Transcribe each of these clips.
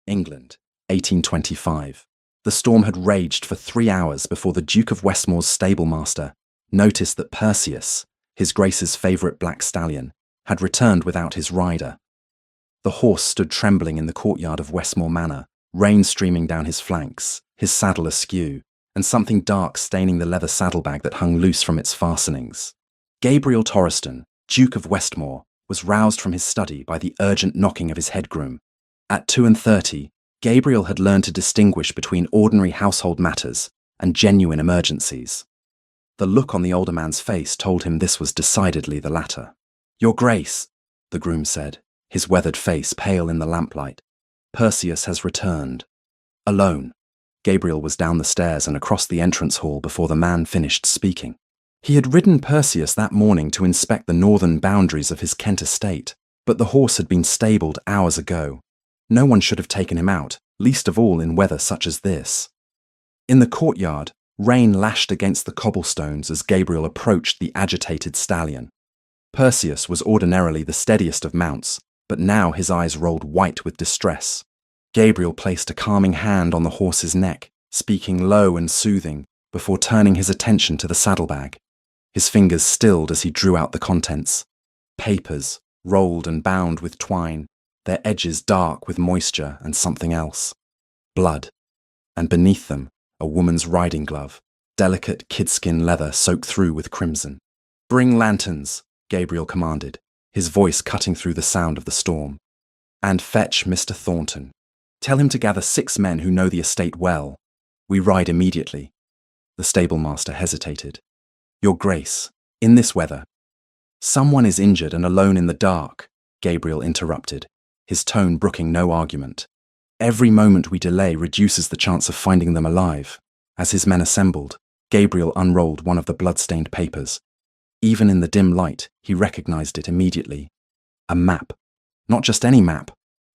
England, 1825. The storm had raged for 3 hours before the Duke of Westmore's stablemaster noticed that Perseus, his Grace's favourite black stallion, had returned without his rider. The horse stood trembling in the courtyard of Westmore Manor, rain streaming down his flanks, his saddle askew, and something dark staining the leather saddlebag that hung loose from its fastenings. Gabriel Torriston, Duke of Westmore, was roused from his study by the urgent knocking of his headgroom. At 2:30, Gabriel had learned to distinguish between ordinary household matters and genuine emergencies. The look on the older man's face told him this was decidedly the latter. "Your Grace," the groom said, his weathered face pale in the lamplight, "Perseus has returned." Alone. Gabriel was down the stairs and across the entrance hall before the man finished speaking. He had ridden Perseus that morning to inspect the northern boundaries of his Kent estate, but the horse had been stabled hours ago. No one should have taken him out, least of all in weather such as this. In the courtyard, rain lashed against the cobblestones as Gabriel approached the agitated stallion. Perseus was ordinarily the steadiest of mounts, but now his eyes rolled white with distress. Gabriel placed a calming hand on the horse's neck, speaking low and soothing, before turning his attention to the saddlebag. His fingers stilled as he drew out the contents. Papers, rolled and bound with twine, their edges dark with moisture and something else. Blood. And beneath them, a woman's riding glove, delicate kidskin leather soaked through with crimson. "Bring lanterns," Gabriel commanded, his voice cutting through the sound of the storm. "And fetch Mr. Thornton. Tell him to gather 6 men who know the estate well. We ride immediately." The stablemaster hesitated. "Your Grace, in this weather—" "Someone is injured and alone in the dark," Gabriel interrupted, his tone brooking no argument. "Every moment we delay reduces the chance of finding them alive." As his men assembled, Gabriel unrolled one of the blood-stained papers. Even in the dim light, he recognized it immediately. A map. Not just any map,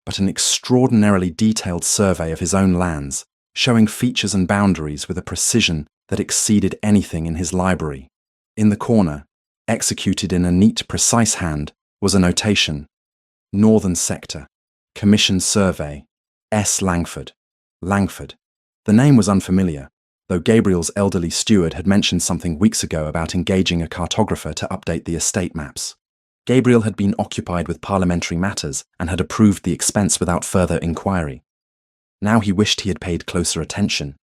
but an extraordinarily detailed survey of his own lands, showing features and boundaries with a precision that exceeded anything in his library. In the corner, executed in a neat, precise hand, was a notation: Northern Sector, Commissioned Survey, S. Langford. Langford. The name was unfamiliar, though Gabriel's elderly steward had mentioned something weeks ago about engaging a cartographer to update the estate maps. Gabriel had been occupied with parliamentary matters and had approved the expense without further inquiry. Now he wished he had paid closer attention.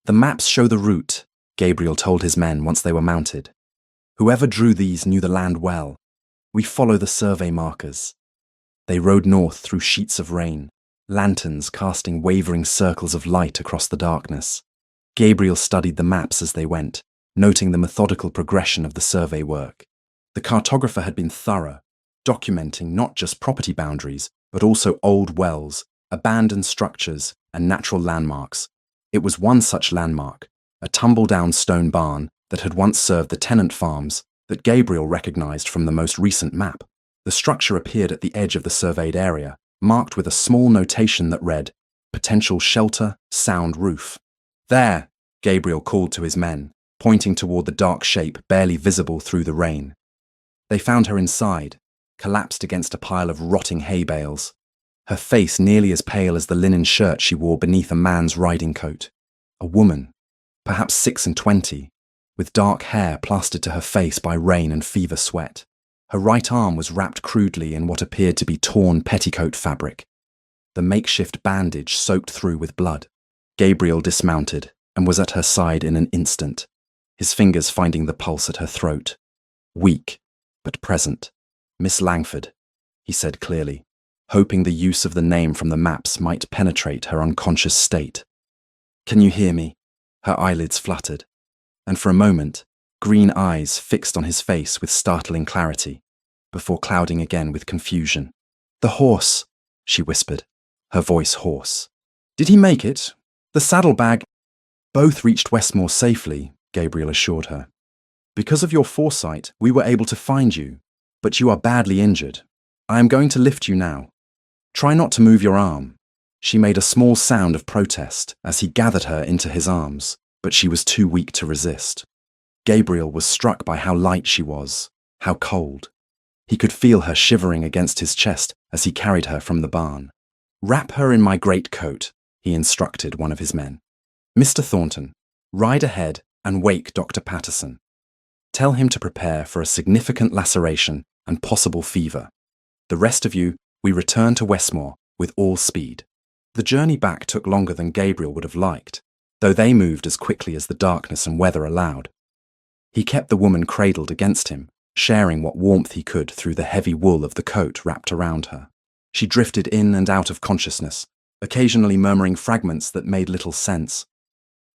"The maps show the route," Gabriel told his men once they were mounted. "Whoever drew these knew the land well. We follow the survey markers." They rode north through sheets of rain, lanterns casting wavering circles of light across the darkness. Gabriel studied the maps as they went, noting the methodical progression of the survey work. The cartographer had been thorough, documenting not just property boundaries, but also old wells, abandoned structures, and natural landmarks. It was one such landmark, a tumble-down stone barn that had once served the tenant farms, that Gabriel recognized from the most recent map. The structure appeared at the edge of the surveyed area, marked with a small notation that read, "Potential shelter, sound roof." "There," Gabriel called to his men, pointing toward the dark shape barely visible through the rain. They found her inside, collapsed against a pile of rotting hay bales, her face nearly as pale as the linen shirt she wore beneath a man's riding coat. A woman, perhaps 26, with dark hair plastered to her face by rain and fever sweat. Her right arm was wrapped crudely in what appeared to be torn petticoat fabric, the makeshift bandage soaked through with blood. Gabriel dismounted and was at her side in an instant, his fingers finding the pulse at her throat. Weak, but present. "Miss Langford," he said clearly, hoping the use of the name from the maps might penetrate her unconscious state. "Can you hear me?" Her eyelids fluttered, and for a moment, green eyes fixed on his face with startling clarity, before clouding again with confusion. "The horse," she whispered, her voice hoarse. "Did he make it? The saddlebag—" "Both reached Westmore safely," Gabriel assured her. "Because of your foresight, we were able to find you, but you are badly injured. I am going to lift you now. Try not to move your arm." She made a small sound of protest as he gathered her into his arms, but she was too weak to resist. Gabriel was struck by how light she was, how cold. He could feel her shivering against his chest as he carried her from the barn. Wrap her in my greatcoat, he instructed one of his men. Mr. Thornton, ride ahead and wake Dr. Patterson. Tell him to prepare for a significant laceration and possible fever. The rest of you, we return to Westmore with all speed. The journey back took longer than Gabriel would have liked, though they moved as quickly as the darkness and weather allowed. He kept the woman cradled against him, sharing what warmth he could through the heavy wool of the coat wrapped around her. She drifted in and out of consciousness, occasionally murmuring fragments that made little sense.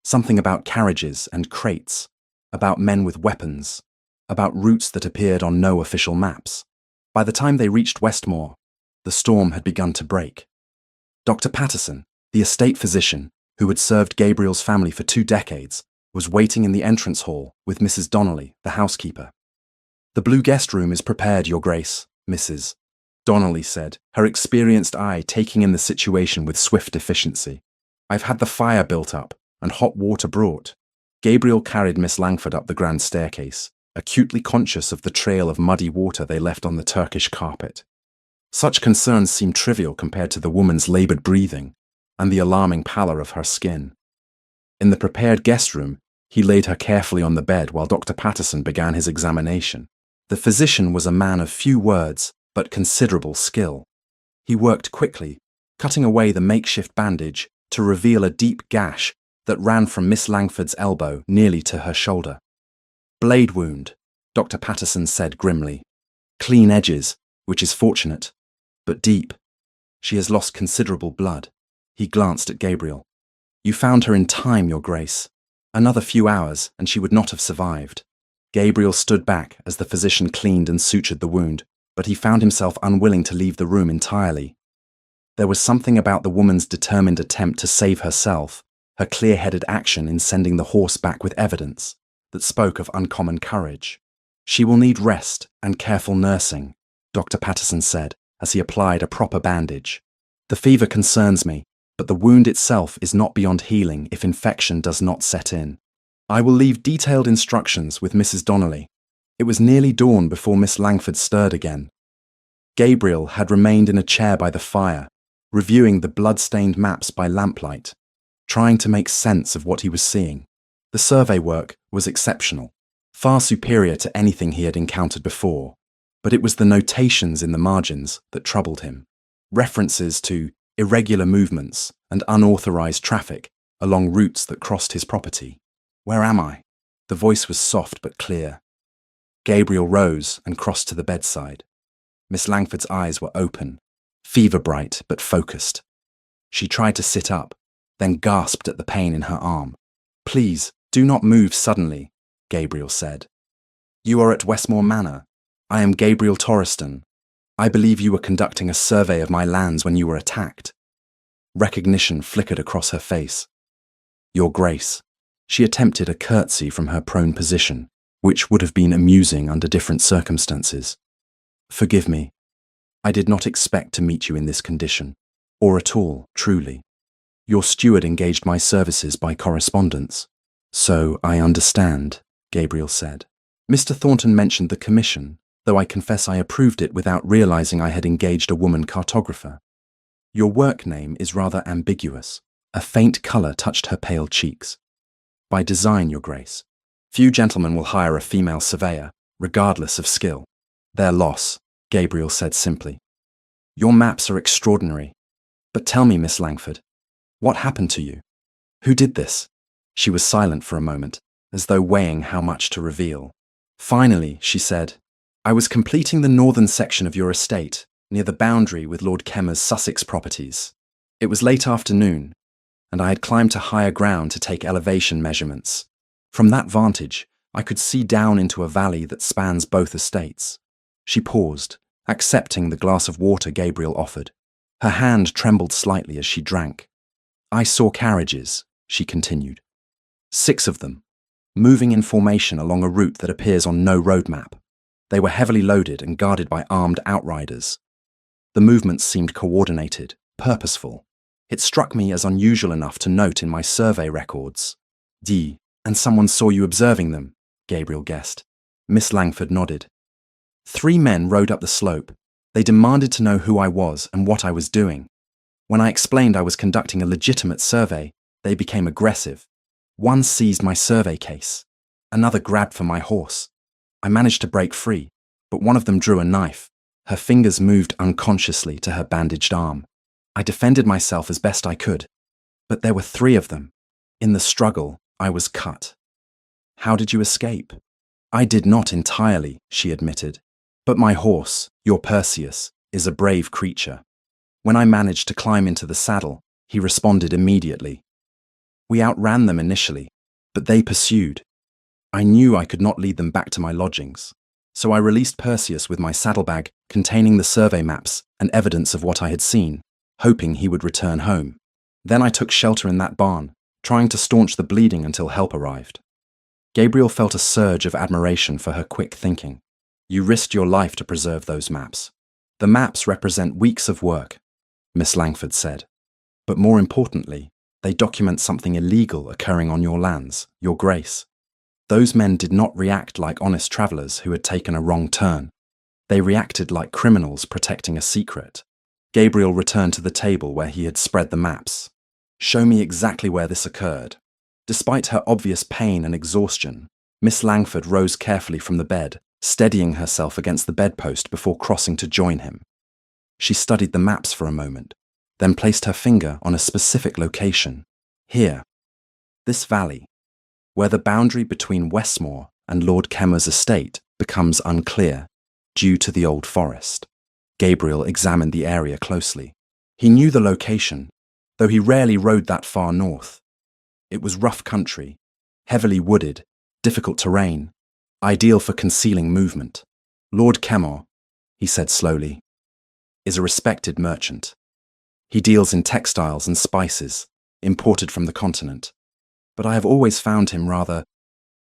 Something about carriages and crates, about men with weapons, about routes that appeared on no official maps. By the time they reached Westmore, the storm had begun to break. Dr. Patterson, the estate physician who had served Gabriel's family for 2 decades, was waiting in the entrance hall with Mrs. Donnelly, the housekeeper. "The blue guest room is prepared, Your Grace, Mrs." Donnelly said, her experienced eye taking in the situation with swift efficiency. "I've had the fire built up and hot water brought." Gabriel carried Miss Langford up the grand staircase, acutely conscious of the trail of muddy water they left on the Turkish carpet. Such concerns seemed trivial compared to the woman's labored breathing and the alarming pallor of her skin. In the prepared guest room, he laid her carefully on the bed while Dr. Patterson began his examination. The physician was a man of few words, but considerable skill. He worked quickly, cutting away the makeshift bandage to reveal a deep gash that ran from Miss Langford's elbow nearly to her shoulder. "Blade wound," Dr. Patterson said grimly. "Clean edges, which is fortunate, but deep. She has lost considerable blood." He glanced at Gabriel. "You found her in time, Your Grace. Another few hours, and she would not have survived." Gabriel stood back as the physician cleaned and sutured the wound, but he found himself unwilling to leave the room entirely. There was something about the woman's determined attempt to save herself, her clear-headed action in sending the horse back with evidence, that spoke of uncommon courage. "She will need rest and careful nursing," Dr. Patterson said as he applied a proper bandage. "The fever concerns me, but the wound itself is not beyond healing if infection does not set in. I will leave detailed instructions with Mrs. Donnelly." It was nearly dawn before Miss Langford stirred again. Gabriel had remained in a chair by the fire, reviewing the blood-stained maps by lamplight, trying to make sense of what he was seeing. The survey work was exceptional, far superior to anything he had encountered before, but it was the notations in the margins that troubled him. References to irregular movements and unauthorized traffic along routes that crossed his property. "Where am I?" The voice was soft but clear. Gabriel rose and crossed to the bedside. Miss Langford's eyes were open, fever-bright but focused. She tried to sit up, then gasped at the pain in her arm. "Please, do not move suddenly," Gabriel said. "You are at Westmore Manor. I am Gabriel Torreston. I believe you were conducting a survey of my lands when you were attacked." Recognition flickered across her face. "Your Grace." She attempted a curtsy from her prone position, which would have been amusing under different circumstances. "Forgive me. I did not expect to meet you in this condition, or at all, truly. Your steward engaged my services by correspondence." "So I understand," Gabriel said. "Mr. Thornton mentioned the commission, though I confess I approved it without realizing I had engaged a woman cartographer. Your work name is rather ambiguous." A faint color touched her pale cheeks. "By design, Your Grace. Few gentlemen will hire a female surveyor, regardless of skill." "Their loss," Gabriel said simply. "Your maps are extraordinary. But tell me, Miss Langford, what happened to you? Who did this?" She was silent for a moment, as though weighing how much to reveal. Finally, she said, "I was completing the northern section of your estate, near the boundary with Lord Kemmer's Sussex properties. It was late afternoon, and I had climbed to higher ground to take elevation measurements. From that vantage, I could see down into a valley that spans both estates." She paused, accepting the glass of water Gabriel offered. Her hand trembled slightly as she drank. "I saw carriages," she continued. 6 of them, moving in formation along a route that appears on no road map. They were heavily loaded and guarded by armed outriders. The movements seemed coordinated, purposeful. It struck me as unusual enough to note in my survey records. "And someone saw you observing them," Gabriel guessed. Miss Langford nodded. 3 men rode up the slope. They demanded to know who I was and what I was doing. When I explained I was conducting a legitimate survey, they became aggressive. One seized my survey case. Another grabbed for my horse. I managed to break free, but one of them drew a knife. Her fingers moved unconsciously to her bandaged arm. I defended myself as best I could, but there were 3 of them. In the struggle, I was cut. How did you escape? I did not entirely, she admitted. But my horse, your Perseus, is a brave creature. When I managed to climb into the saddle, he responded immediately. We outran them initially, but they pursued. I knew I could not lead them back to my lodgings, so I released Perseus with my saddlebag containing the survey maps and evidence of what I had seen, hoping he would return home. Then I took shelter in that barn, trying to staunch the bleeding until help arrived. Gabriel felt a surge of admiration for her quick thinking. You risked your life to preserve those maps. The maps represent weeks of work, Miss Langford said. But more importantly, they document something illegal occurring on your lands, Your Grace. Those men did not react like honest travelers who had taken a wrong turn. They reacted like criminals protecting a secret. Gabriel returned to the table where he had spread the maps. Show me exactly where this occurred. Despite her obvious pain and exhaustion, Miss Langford rose carefully from the bed, steadying herself against the bedpost before crossing to join him. She studied the maps for a moment, then placed her finger on a specific location. Here, this valley, where the boundary between Westmore and Lord Kemmer's estate becomes unclear due to the old forest. Gabriel examined the area closely. He knew the location, though he rarely rode that far north. It was rough country, heavily wooded, difficult terrain, ideal for concealing movement. Lord Kemmer, he said slowly, is a respected merchant. He deals in textiles and spices, imported from the continent. But I have always found him rather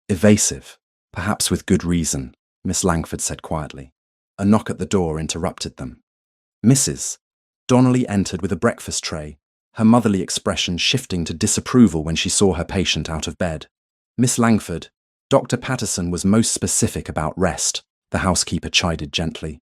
evasive, perhaps with good reason, Miss Langford said quietly. A knock at the door interrupted them. Mrs. Donnelly entered with a breakfast tray, her motherly expression shifting to disapproval when she saw her patient out of bed. Miss Langford, Dr. Patterson was most specific about rest, the housekeeper chided gently.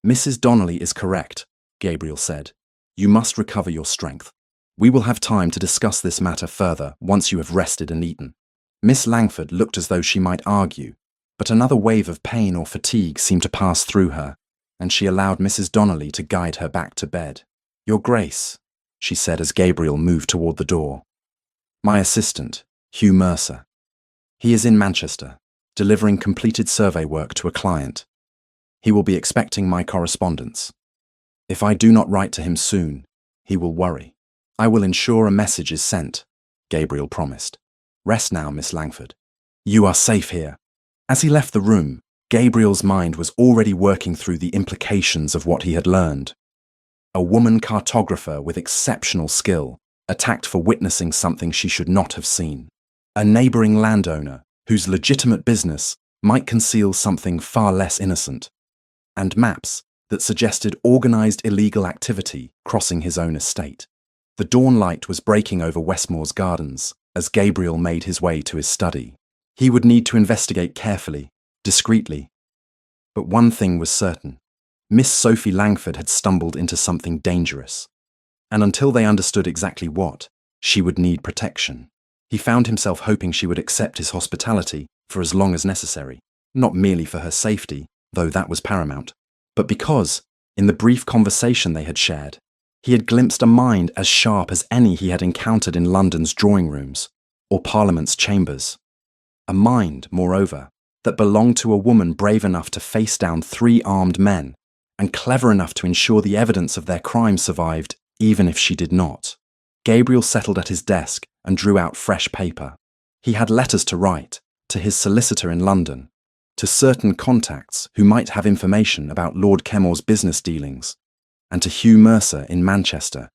Mrs. Donnelly is correct, Gabriel said. You must recover your strength. We will have time to discuss this matter further once you have rested and eaten. Miss Langford looked as though she might argue, but another wave of pain or fatigue seemed to pass through her, and she allowed Mrs. Donnelly to guide her back to bed. Your Grace, she said as Gabriel moved toward the door. My assistant, Hugh Mercer. He is in Manchester, delivering completed survey work to a client. He will be expecting my correspondence. If I do not write to him soon, he will worry. I will ensure a message is sent, Gabriel promised. Rest now, Miss Langford. You are safe here. As he left the room, Gabriel's mind was already working through the implications of what he had learned. A woman cartographer with exceptional skill, attacked for witnessing something she should not have seen. A neighbouring landowner whose legitimate business might conceal something far less innocent. And maps that suggested organised illegal activity crossing his own estate. The dawn light was breaking over Westmore's gardens as Gabriel made his way to his study. He would need to investigate carefully, discreetly. But one thing was certain. Miss Sophie Langford had stumbled into something dangerous. And until they understood exactly what, she would need protection. He found himself hoping she would accept his hospitality for as long as necessary, not merely for her safety, though that was paramount, but because, in the brief conversation they had shared, he had glimpsed a mind as sharp as any he had encountered in London's drawing rooms or Parliament's chambers. A mind, moreover, that belonged to a woman brave enough to face down 3 armed men and clever enough to ensure the evidence of their crime survived even if she did not. Gabriel settled at his desk and drew out fresh paper. He had letters to write, to his solicitor in London, to certain contacts who might have information about Lord Kemmer's business dealings, and to Hugh Mercer in Manchester,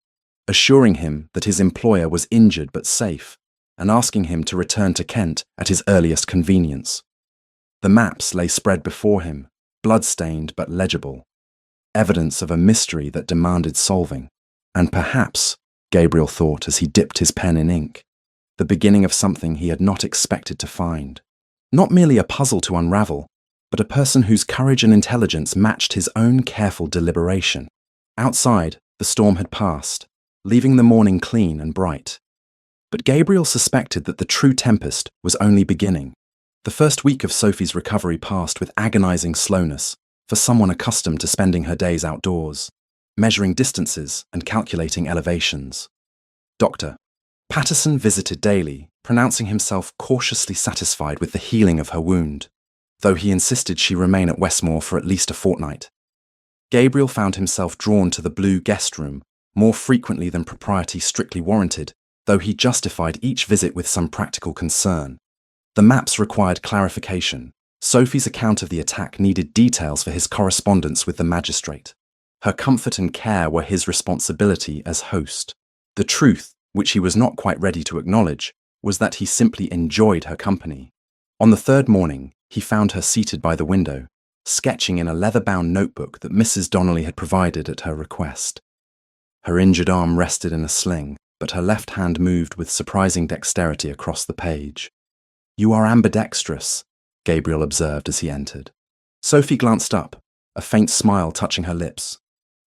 assuring him that his employer was injured but safe, and asking him to return to Kent at his earliest convenience. The maps lay spread before him, bloodstained but legible, evidence of a mystery that demanded solving, and perhaps, Gabriel thought as he dipped his pen in ink, the beginning of something he had not expected to find. Not merely a puzzle to unravel, but a person whose courage and intelligence matched his own careful deliberation. Outside, the storm had passed. leaving the morning clean and bright. But Gabriel suspected that the true tempest was only beginning. The first week of Sophie's recovery passed with agonizing slowness for someone accustomed to spending her days outdoors, measuring distances and calculating elevations. Dr. Patterson visited daily, pronouncing himself cautiously satisfied with the healing of her wound, though he insisted she remain at Westmore for at least a fortnight. Gabriel found himself drawn to the blue guest room more frequently than propriety strictly warranted, though he justified each visit with some practical concern. The maps required clarification. Sophie's account of the attack needed details for his correspondence with the magistrate. Her comfort and care were his responsibility as host. The truth, which he was not quite ready to acknowledge, was that he simply enjoyed her company. On the third morning, he found her seated by the window, sketching in a leather-bound notebook that Mrs. Donnelly had provided at her request. Her injured arm rested in a sling, but her left hand moved with surprising dexterity across the page. "You are ambidextrous," Gabriel observed as he entered. Sophie glanced up, a faint smile touching her lips.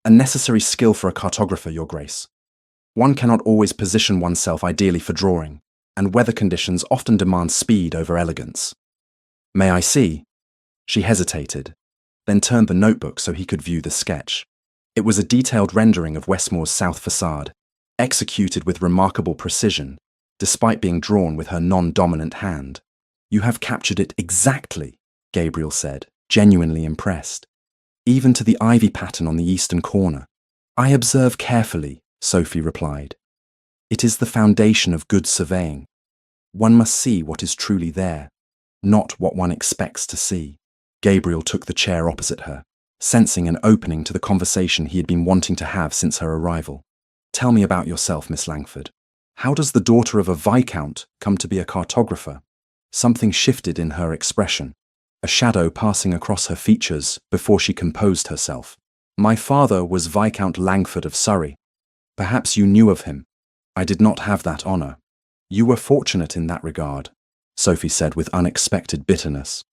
"A necessary skill for a cartographer, Your Grace. One cannot always position oneself ideally for drawing, and weather conditions often demand speed over elegance." "May I see?" She hesitated, then turned the notebook so he could view the sketch. It was a detailed rendering of Westmore's south facade, executed with remarkable precision, despite being drawn with her non-dominant hand. "You have captured it exactly," Gabriel said, genuinely impressed. "Even to the ivy pattern on the eastern corner." "I observe carefully," Sophie replied. "It is the foundation of good surveying. One must see what is truly there, not what one expects to see." Gabriel took the chair opposite her, sensing an opening to the conversation he had been wanting to have since her arrival. "Tell me about yourself, Miss Langford. How does the daughter of a viscount come to be a cartographer?" Something shifted in her expression, a shadow passing across her features before she composed herself. "My father was Viscount Langford of Surrey. Perhaps you knew of him. I did not have that honour." "You were fortunate in that regard," Sophie said with unexpected bitterness.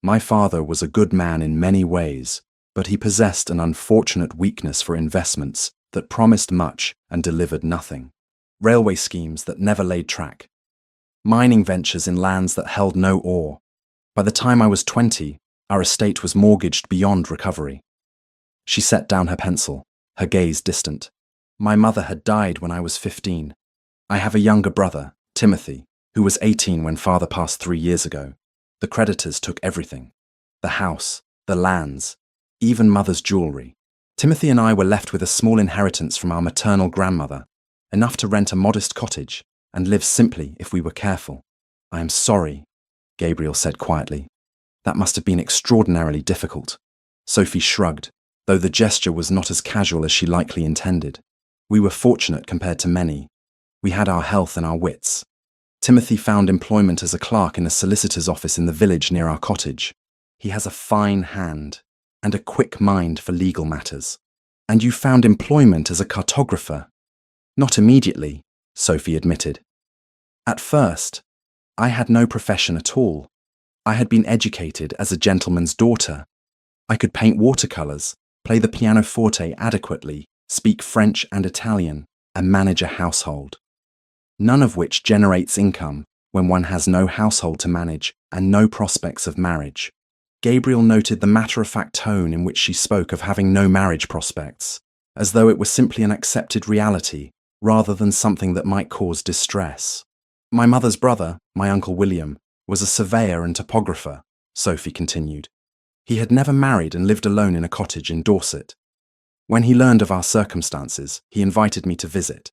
"My father was a good man in many ways, but he possessed an unfortunate weakness for investments that promised much and delivered nothing. Railway schemes that never laid track. Mining ventures in lands that held no ore. By the time I was 20, our estate was mortgaged beyond recovery." She set down her pencil, her gaze distant. "My mother had died when I was 15. I have a younger brother, Timothy, who was 18 when father passed 3 years ago. The creditors took everything. The house, the lands, even mother's jewellery. Timothy and I were left with a small inheritance from our maternal grandmother, enough to rent a modest cottage and live simply if we were careful." "I am sorry," Gabriel said quietly. "That must have been extraordinarily difficult." Sophie shrugged, though the gesture was not as casual as she likely intended. "We were fortunate compared to many. We had our health and our wits. Timothy found employment as a clerk in a solicitor's office in the village near our cottage. He has a fine hand and a quick mind for legal matters." "And you found employment as a cartographer?" "Not immediately," Sophie admitted. "At first, I had no profession at all. I had been educated as a gentleman's daughter. I could paint watercolours, play the pianoforte adequately, speak French and Italian, and manage a household. None of which generates income when one has no household to manage and no prospects of marriage." Gabriel noted the matter-of-fact tone in which she spoke of having no marriage prospects, as though it were simply an accepted reality rather than something that might cause distress. "My mother's brother, my Uncle William, was a surveyor and topographer," Sophie continued. "He had never married and lived alone in a cottage in Dorset. When he learned of our circumstances, he invited me to visit.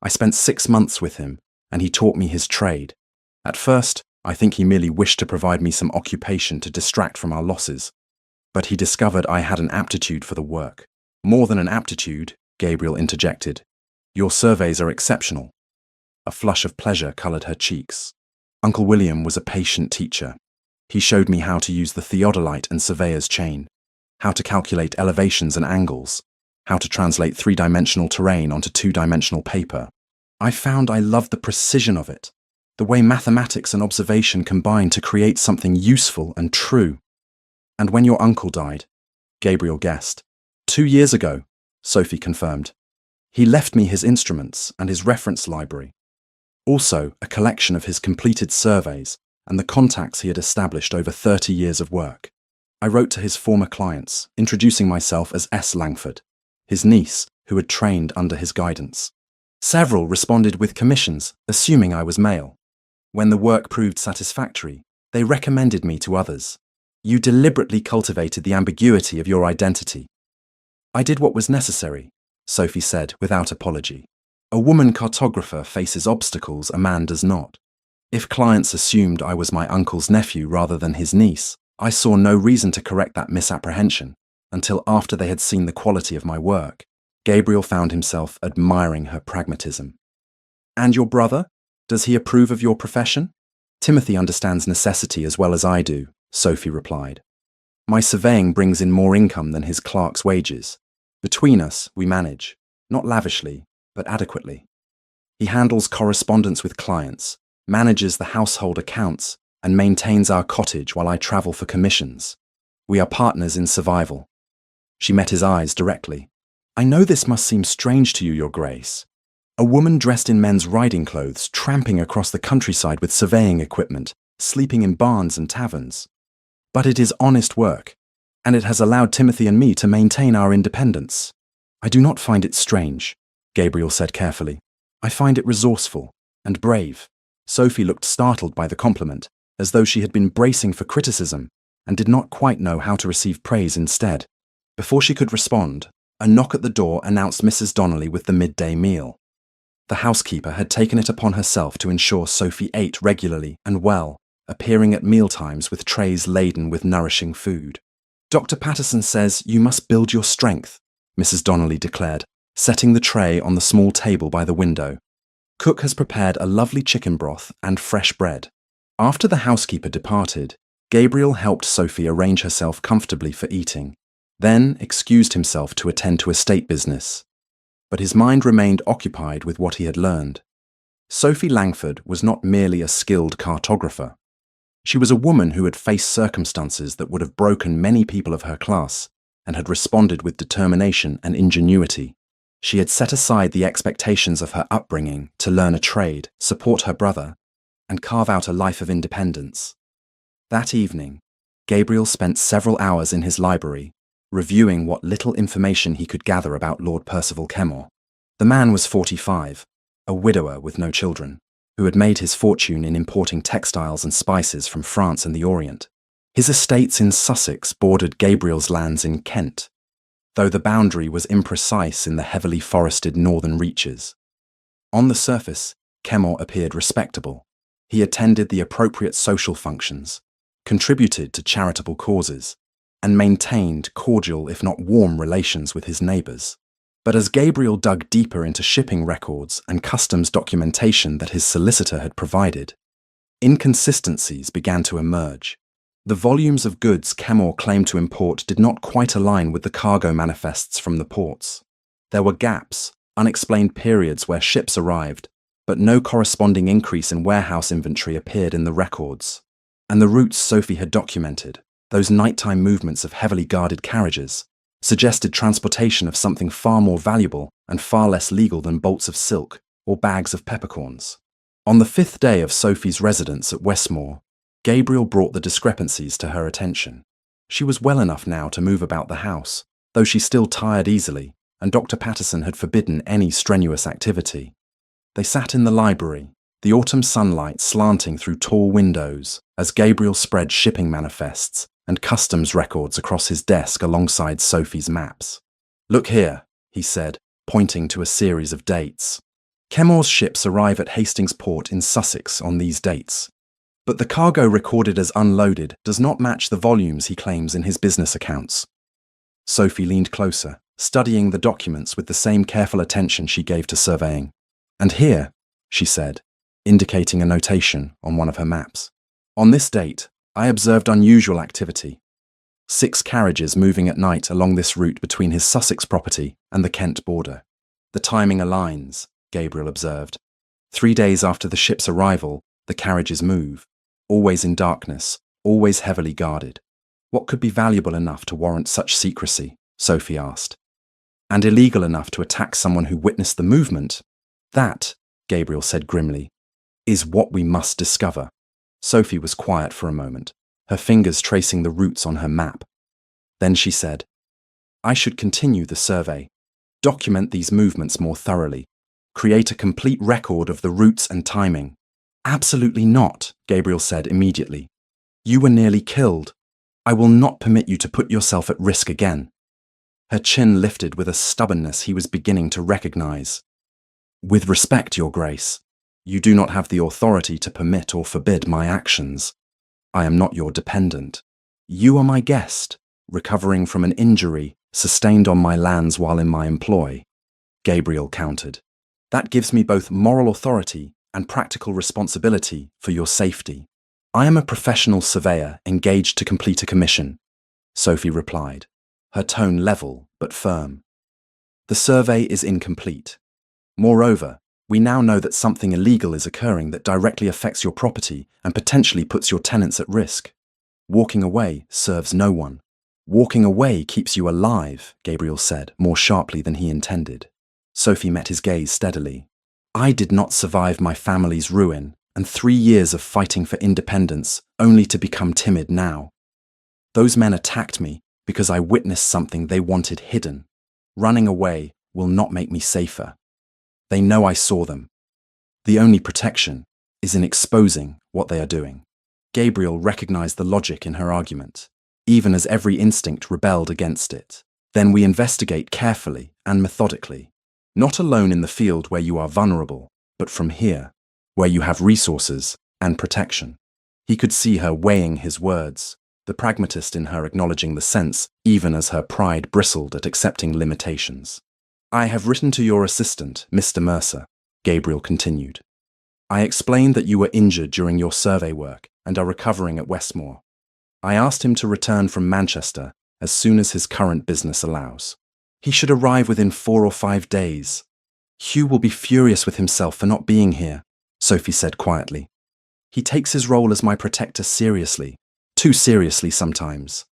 I spent 6 months with him, and he taught me his trade. At first, I think he merely wished to provide me some occupation to distract from our losses. But he discovered I had an aptitude for the work." "More than an aptitude," Gabriel interjected. "Your surveys are exceptional." A flush of pleasure coloured her cheeks. "Uncle William was a patient teacher. He showed me how to use the theodolite and surveyor's chain, how to calculate elevations and angles, how to translate 3-dimensional terrain onto 2-dimensional paper. I found I loved the precision of it, the way mathematics and observation combine to create something useful and true." "And when your uncle died?" Gabriel guessed. 2 years ago," Sophie confirmed. He left me his instruments and his reference library, also a collection of his completed surveys and the contacts he had established over 30 years of work. I wrote to his former clients, introducing myself as S. Langford, his niece, who had trained under his guidance. Several responded with commissions, assuming I was male. When the work proved satisfactory, they recommended me to others. You deliberately cultivated the ambiguity of your identity. I did what was necessary, Sophie said without apology. A woman cartographer faces obstacles a man does not. If clients assumed I was my uncle's nephew rather than his niece, I saw no reason to correct that misapprehension until after they had seen the quality of my work. Gabriel found himself admiring her pragmatism. And your brother? Does he approve of your profession? Timothy understands necessity as well as I do, Sophie replied. My surveying brings in more income than his clerk's wages. Between us, we manage, not lavishly, but adequately. He handles correspondence with clients, manages the household accounts, and maintains our cottage while I travel for commissions. We are partners in survival. She met his eyes directly. I know this must seem strange to you, Your Grace. A woman dressed in men's riding clothes, tramping across the countryside with surveying equipment, sleeping in barns and taverns. But it is honest work, and it has allowed Timothy and me to maintain our independence. I do not find it strange, Gabriel said carefully. I find it resourceful and brave. Sophie looked startled by the compliment, as though she had been bracing for criticism and did not quite know how to receive praise instead. Before she could respond, a knock at the door announced Mrs. Donnelly with the midday meal. The housekeeper had taken it upon herself to ensure Sophie ate regularly and well, appearing at mealtimes with trays laden with nourishing food. Dr. Patterson says you must build your strength, Mrs. Donnelly declared, setting the tray on the small table by the window. Cook has prepared a lovely chicken broth and fresh bread. After the housekeeper departed, Gabriel helped Sophie arrange herself comfortably for eating, then excused himself to attend to estate business. But his mind remained occupied with what he had learned. Sophie Langford was not merely a skilled cartographer. She was a woman who had faced circumstances that would have broken many people of her class and had responded with determination and ingenuity. She had set aside the expectations of her upbringing to learn a trade, support her brother, and carve out a life of independence. That evening, Gabriel spent several hours in his library, reviewing what little information he could gather about Lord Percival Kemore. The man was 45, a widower with no children, who had made his fortune in importing textiles and spices from France and the Orient. His estates in Sussex bordered Gabriel's lands in Kent, though the boundary was imprecise in the heavily forested northern reaches. On the surface, Kemore appeared respectable. He attended the appropriate social functions, contributed to charitable causes, and maintained cordial if not warm relations with his neighbours. But as Gabriel dug deeper into shipping records and customs documentation that his solicitor had provided, inconsistencies began to emerge. The volumes of goods Kemore claimed to import did not quite align with the cargo manifests from the ports. There were gaps, unexplained periods where ships arrived, but no corresponding increase in warehouse inventory appeared in the records. And the routes Sophie had documented, those nighttime movements of heavily guarded carriages, suggested transportation of something far more valuable and far less legal than bolts of silk or bags of peppercorns. On the 5th day of Sophie's residence at Westmore, Gabriel brought the discrepancies to her attention. She was well enough now to move about the house, though she still tired easily, and Dr. Patterson had forbidden any strenuous activity. They sat in the library, the autumn sunlight slanting through tall windows as Gabriel spread shipping manifests and customs records across his desk alongside Sophie's maps. Look here, he said, pointing to a series of dates. Kemore's ships arrive at Hastings Port in Sussex on these dates, but the cargo recorded as unloaded does not match the volumes he claims in his business accounts. Sophie leaned closer, studying the documents with the same careful attention she gave to surveying. And here, she said, indicating a notation on one of her maps. On this date, I observed unusual activity. 6 carriages moving at night along this route between his Sussex property and the Kent border. The timing aligns, Gabriel observed. 3 days after the ship's arrival, the carriages move, always in darkness, always heavily guarded. What could be valuable enough to warrant such secrecy? Sophie asked. And illegal enough to attack someone who witnessed the movement. That, Gabriel said grimly, is what we must discover. Sophie was quiet for a moment, her fingers tracing the routes on her map. Then she said, I should continue the survey, document these movements more thoroughly, create a complete record of the routes and timing. Absolutely not, Gabriel said immediately. You were nearly killed. I will not permit you to put yourself at risk again. Her chin lifted with a stubbornness he was beginning to recognize. With respect, Your Grace, you do not have the authority to permit or forbid my actions. I am not your dependent. You are my guest, recovering from an injury sustained on my lands while in my employ. Gabriel countered. That gives me both moral authority and practical responsibility for your safety. I am a professional surveyor engaged to complete a commission, Sophie replied, her tone level but firm. The survey is incomplete. Moreover, we now know that something illegal is occurring that directly affects your property and potentially puts your tenants at risk. Walking away serves no one. Walking away keeps you alive, Gabriel said, more sharply than he intended. Sophie met his gaze steadily. I did not survive my family's ruin and 3 years of fighting for independence only to become timid now. Those men attacked me because I witnessed something they wanted hidden. Running away will not make me safer. They know I saw them. The only protection is in exposing what they are doing. Gabriel recognized the logic in her argument, even as every instinct rebelled against it. Then we investigate carefully and methodically, not alone in the field where you are vulnerable, but from here, where you have resources and protection. He could see her weighing his words, the pragmatist in her acknowledging the sense, even as her pride bristled at accepting limitations. I have written to your assistant, Mr. Mercer, Gabriel continued. I explained that you were injured during your survey work and are recovering at Westmore. I asked him to return from Manchester as soon as his current business allows. He should arrive within 4 or 5 days. Hugh will be furious with himself for not being here, Sophie said quietly. He takes his role as my protector seriously, too seriously sometimes.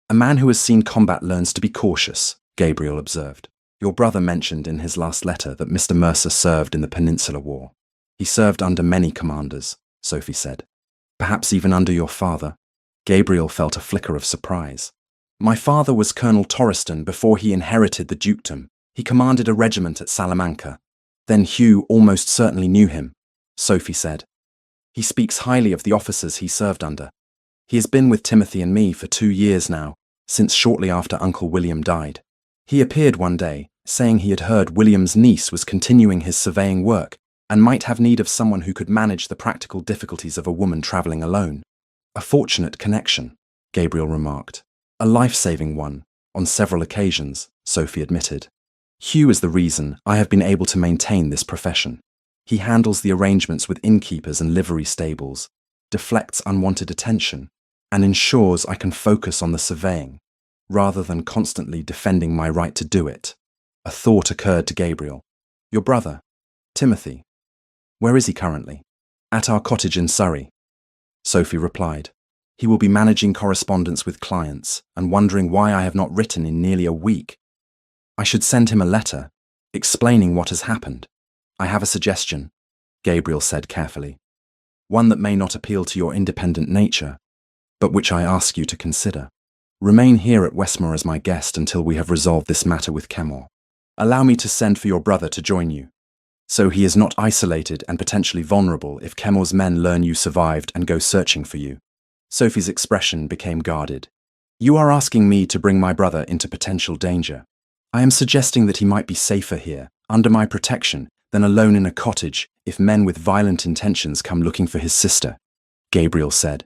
A man who has seen combat learns to be cautious, Gabriel observed. Your brother mentioned in his last letter that Mr. Mercer served in the Peninsular War. He served under many commanders, Sophie said. Perhaps even under your father. Gabriel felt a flicker of surprise. My father was Colonel Torreston before he inherited the dukedom. He commanded a regiment at Salamanca. Then Hugh almost certainly knew him, Sophie said. He speaks highly of the officers he served under. He has been with Timothy and me for 2 years now, since shortly after Uncle William died. He appeared one day, saying he had heard William's niece was continuing his surveying work and might have need of someone who could manage the practical difficulties of a woman travelling alone. A fortunate connection, Gabriel remarked. A life-saving one, on several occasions, Sophie admitted. Hugh is the reason I have been able to maintain this profession. He handles the arrangements with innkeepers and livery stables, deflects unwanted attention, and ensures I can focus on the surveying, rather than constantly defending my right to do it. A thought occurred to Gabriel. Your brother, Timothy, where is he currently? At our cottage in Surrey. Sophie replied. He will be managing correspondence with clients and wondering why I have not written in nearly a week. I should send him a letter, explaining what has happened. I have a suggestion, Gabriel said carefully. One that may not appeal to your independent nature, but which I ask you to consider. Remain here at Westmore as my guest until we have resolved this matter with Kemmore. Allow me to send for your brother to join you, so he is not isolated and potentially vulnerable if Kemmore's men learn you survived and go searching for you. Sophie's expression became guarded. You are asking me to bring my brother into potential danger. I am suggesting that he might be safer here, under my protection, than alone in a cottage if men with violent intentions come looking for his sister, Gabriel said.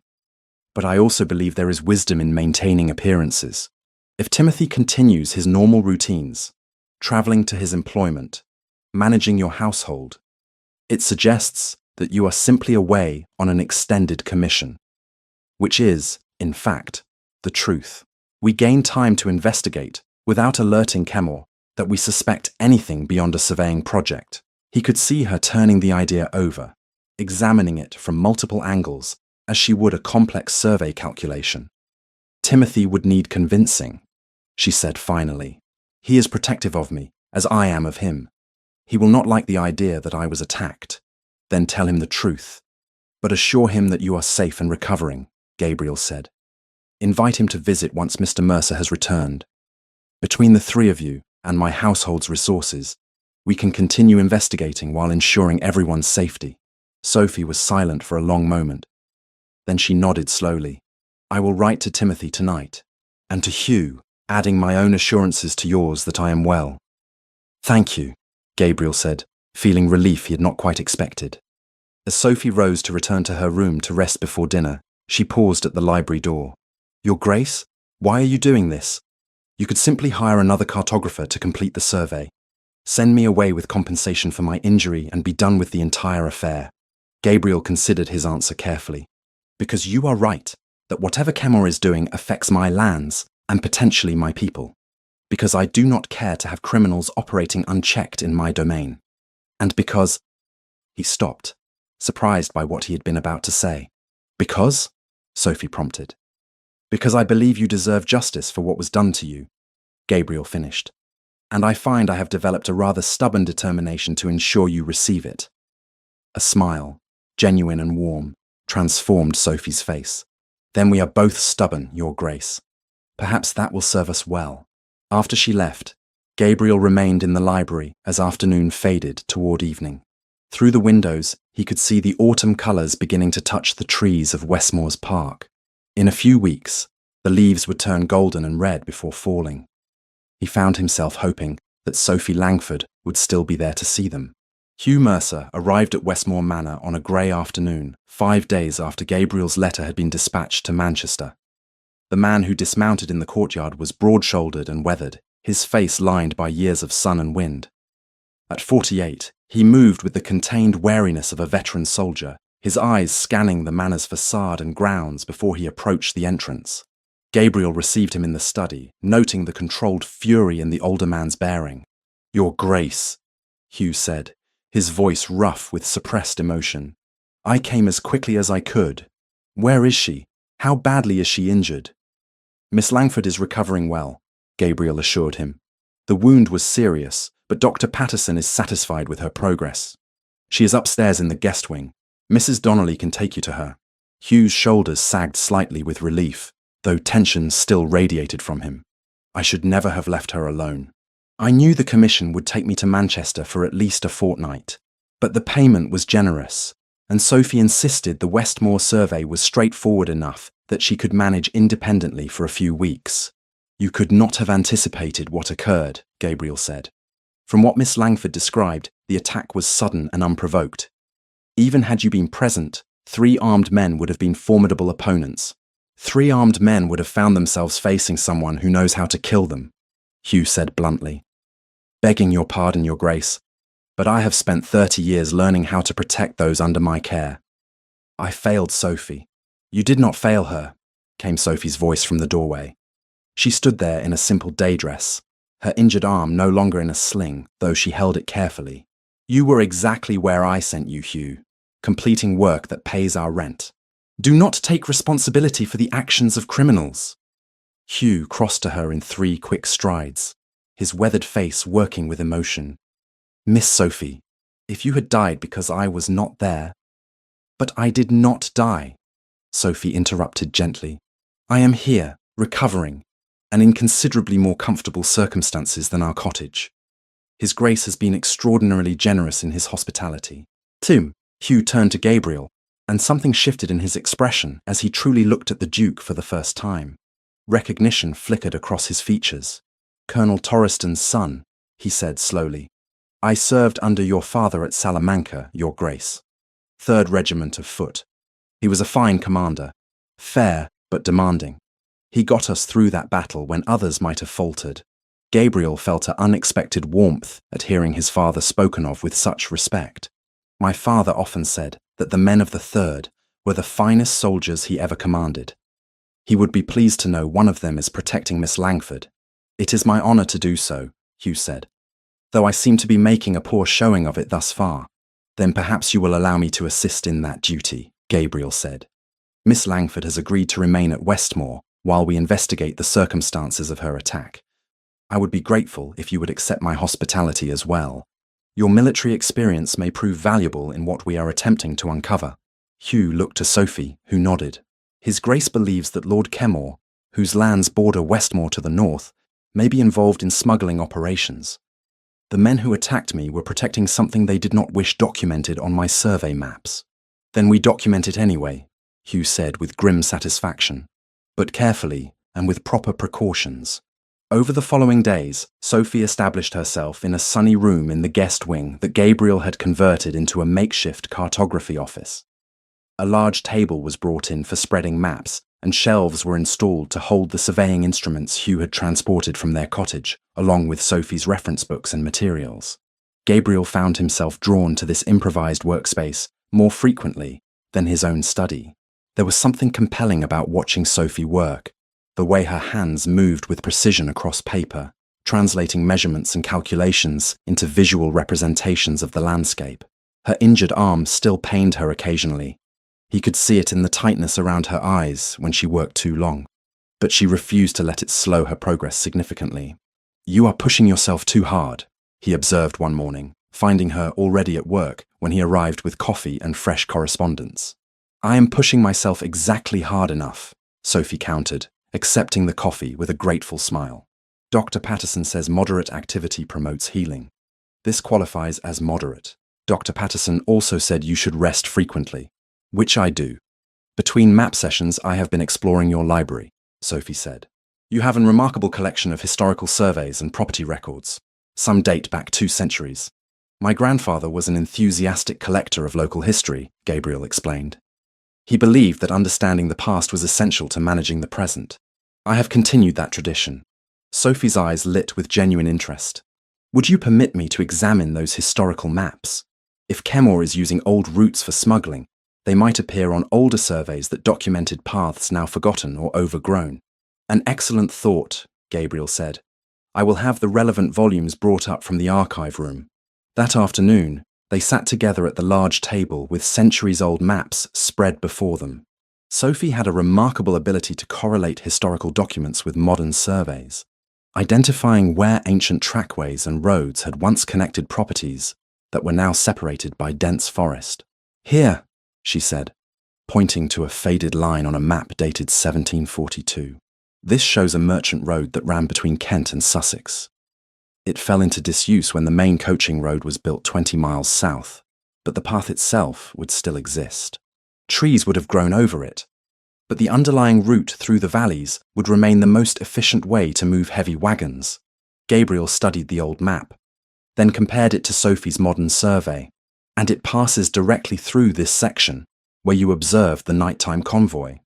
But I also believe there is wisdom in maintaining appearances. If Timothy continues his normal routines, traveling to his employment, managing your household, it suggests that you are simply away on an extended commission, which is, in fact, the truth. We gain time to investigate without alerting Kemmore that we suspect anything beyond a surveying project. He could see her turning the idea over, examining it from multiple angles as she would a complex survey calculation. Timothy would need convincing, she said finally. He is protective of me, as I am of him. He will not like the idea that I was attacked. Then tell him the truth. But assure him that you are safe and recovering, Gabriel said. Invite him to visit once Mr. Mercer has returned. Between the three of you and my household's resources, we can continue investigating while ensuring everyone's safety. Sophie was silent for a long moment. Then she nodded slowly. I will write to Timothy tonight, and to Hugh, adding my own assurances to yours that I am well. Thank you, Gabriel said, feeling relief he had not quite expected. As Sophie rose to return to her room to rest before dinner, she paused at the library door. Your Grace, why are you doing this? You could simply hire another cartographer to complete the survey. Send me away with compensation for my injury and be done with the entire affair. Gabriel considered his answer carefully. Because you are right, that whatever Kemor is doing affects my lands and potentially my people. Because I do not care to have criminals operating unchecked in my domain. And because... He stopped, surprised by what he had been about to say. Because? Sophie prompted. Because I believe you deserve justice for what was done to you, Gabriel finished. And I find I have developed a rather stubborn determination to ensure you receive it. A smile, genuine and warm, transformed Sophie's face. Then we are both stubborn, Your Grace. Perhaps that will serve us well. After she left, Gabriel remained in the library as afternoon faded toward evening. Through the windows, he could see the autumn colours beginning to touch the trees of Westmore's park. In a few weeks, the leaves would turn golden and red before falling. He found himself hoping that Sophie Langford would still be there to see them. Hugh Mercer arrived at Westmore Manor on a grey afternoon, 5 days after Gabriel's letter had been dispatched to Manchester. The man who dismounted in the courtyard was broad-shouldered and weathered, his face lined by years of sun and wind. At 48, he moved with the contained wariness of a veteran soldier, his eyes scanning the manor's facade and grounds before he approached the entrance. Gabriel received him in the study, noting the controlled fury in the older man's bearing. Your Grace, Hugh said, his voice rough with suppressed emotion. I came as quickly as I could. Where is she? How badly is she injured? Miss Langford is recovering well, Gabriel assured him. The wound was serious, but Dr. Patterson is satisfied with her progress. She is upstairs in the guest wing. Mrs. Donnelly can take you to her. Hugh's shoulders sagged slightly with relief, though tension still radiated from him. I should never have left her alone. I knew the commission would take me to Manchester for at least a fortnight, but the payment was generous, and Sophie insisted the Westmore survey was straightforward enough that she could manage independently for a few weeks. You could not have anticipated what occurred, Gabriel said. From what Miss Langford described, the attack was sudden and unprovoked. Even had you been present, 3 armed men would have been formidable opponents. 3 armed men would have found themselves facing someone who knows how to kill them, Hugh said bluntly. Begging your pardon, Your Grace, but I have spent 30 years learning how to protect those under my care. I failed Sophie. You did not fail her, came Sophie's voice from the doorway. She stood there in a simple day dress, her injured arm no longer in a sling, though she held it carefully. You were exactly where I sent you, Hugh, completing work that pays our rent. Do not take responsibility for the actions of criminals. Hugh crossed to her in 3 quick strides, his weathered face working with emotion. Miss Sophie, if you had died because I was not there... But I did not die, Sophie interrupted gently. I am here, recovering, and in considerably more comfortable circumstances than our cottage. His Grace has been extraordinarily generous in his hospitality. Tim, Hugh turned to Gabriel, and something shifted in his expression as he truly looked at the Duke for the first time. Recognition flickered across his features. Colonel Torreston's son, he said slowly. I served under your father at Salamanca, Your Grace. 3rd Regiment of Foot. He was a fine commander, fair but demanding. He got us through that battle when others might have faltered. Gabriel felt an unexpected warmth at hearing his father spoken of with such respect. My father often said that the men of the 3rd were the finest soldiers he ever commanded. He would be pleased to know one of them is protecting Miss Langford. It is my honour to do so, Hugh said, though I seem to be making a poor showing of it thus far. Then perhaps you will allow me to assist in that duty, Gabriel said. Miss Langford has agreed to remain at Westmore while we investigate the circumstances of her attack. I would be grateful if you would accept my hospitality as well. Your military experience may prove valuable in what we are attempting to uncover." Hugh looked to Sophie, who nodded. "His Grace believes that Lord Kenmore, whose lands border Westmore to the north, may be involved in smuggling operations. The men who attacked me were protecting something they did not wish documented on my survey maps." "Then we document it anyway," Hugh said with grim satisfaction. "But carefully and with proper precautions." Over the following days, Sophie established herself in a sunny room in the guest wing that Gabriel had converted into a makeshift cartography office. A large table was brought in for spreading maps, and shelves were installed to hold the surveying instruments Hugh had transported from their cottage, along with Sophie's reference books and materials. Gabriel found himself drawn to this improvised workspace more frequently than his own study. There was something compelling about watching Sophie work, the way her hands moved with precision across paper, translating measurements and calculations into visual representations of the landscape. Her injured arm still pained her occasionally. He could see it in the tightness around her eyes when she worked too long, but she refused to let it slow her progress significantly. "You are pushing yourself too hard," he observed one morning, finding her already at work when he arrived with coffee and fresh correspondence. "I am pushing myself exactly hard enough," Sophie countered, accepting the coffee with a grateful smile. "Dr. Patterson says moderate activity promotes healing. This qualifies as moderate. Dr. Patterson also said you should rest frequently, which I do. Between map sessions, I have been exploring your library," Sophie said. "You have a remarkable collection of historical surveys and property records. Some date back 2 centuries. My grandfather was an enthusiastic collector of local history," Gabriel explained. "He believed that understanding the past was essential to managing the present. I have continued that tradition." Sophie's eyes lit with genuine interest. "Would you permit me to examine those historical maps? If Kenmore is using old routes for smuggling, they might appear on older surveys that documented paths now forgotten or overgrown." "An excellent thought," Gabriel said. "I will have the relevant volumes brought up from the archive room." That afternoon, they sat together at the large table with centuries-old maps spread before them. Sophie had a remarkable ability to correlate historical documents with modern surveys, identifying where ancient trackways and roads had once connected properties that were now separated by dense forest. "Here," she said, pointing to a faded line on a map dated 1742. "This shows a merchant road that ran between Kent and Sussex. It fell into disuse when the main coaching road was built 20 miles south, but the path itself would still exist. Trees would have grown over it, but the underlying route through the valleys would remain the most efficient way to move heavy wagons." Gabriel studied the old map, then compared it to Sophie's modern survey. "And it passes directly through this section, where you observed the nighttime convoy."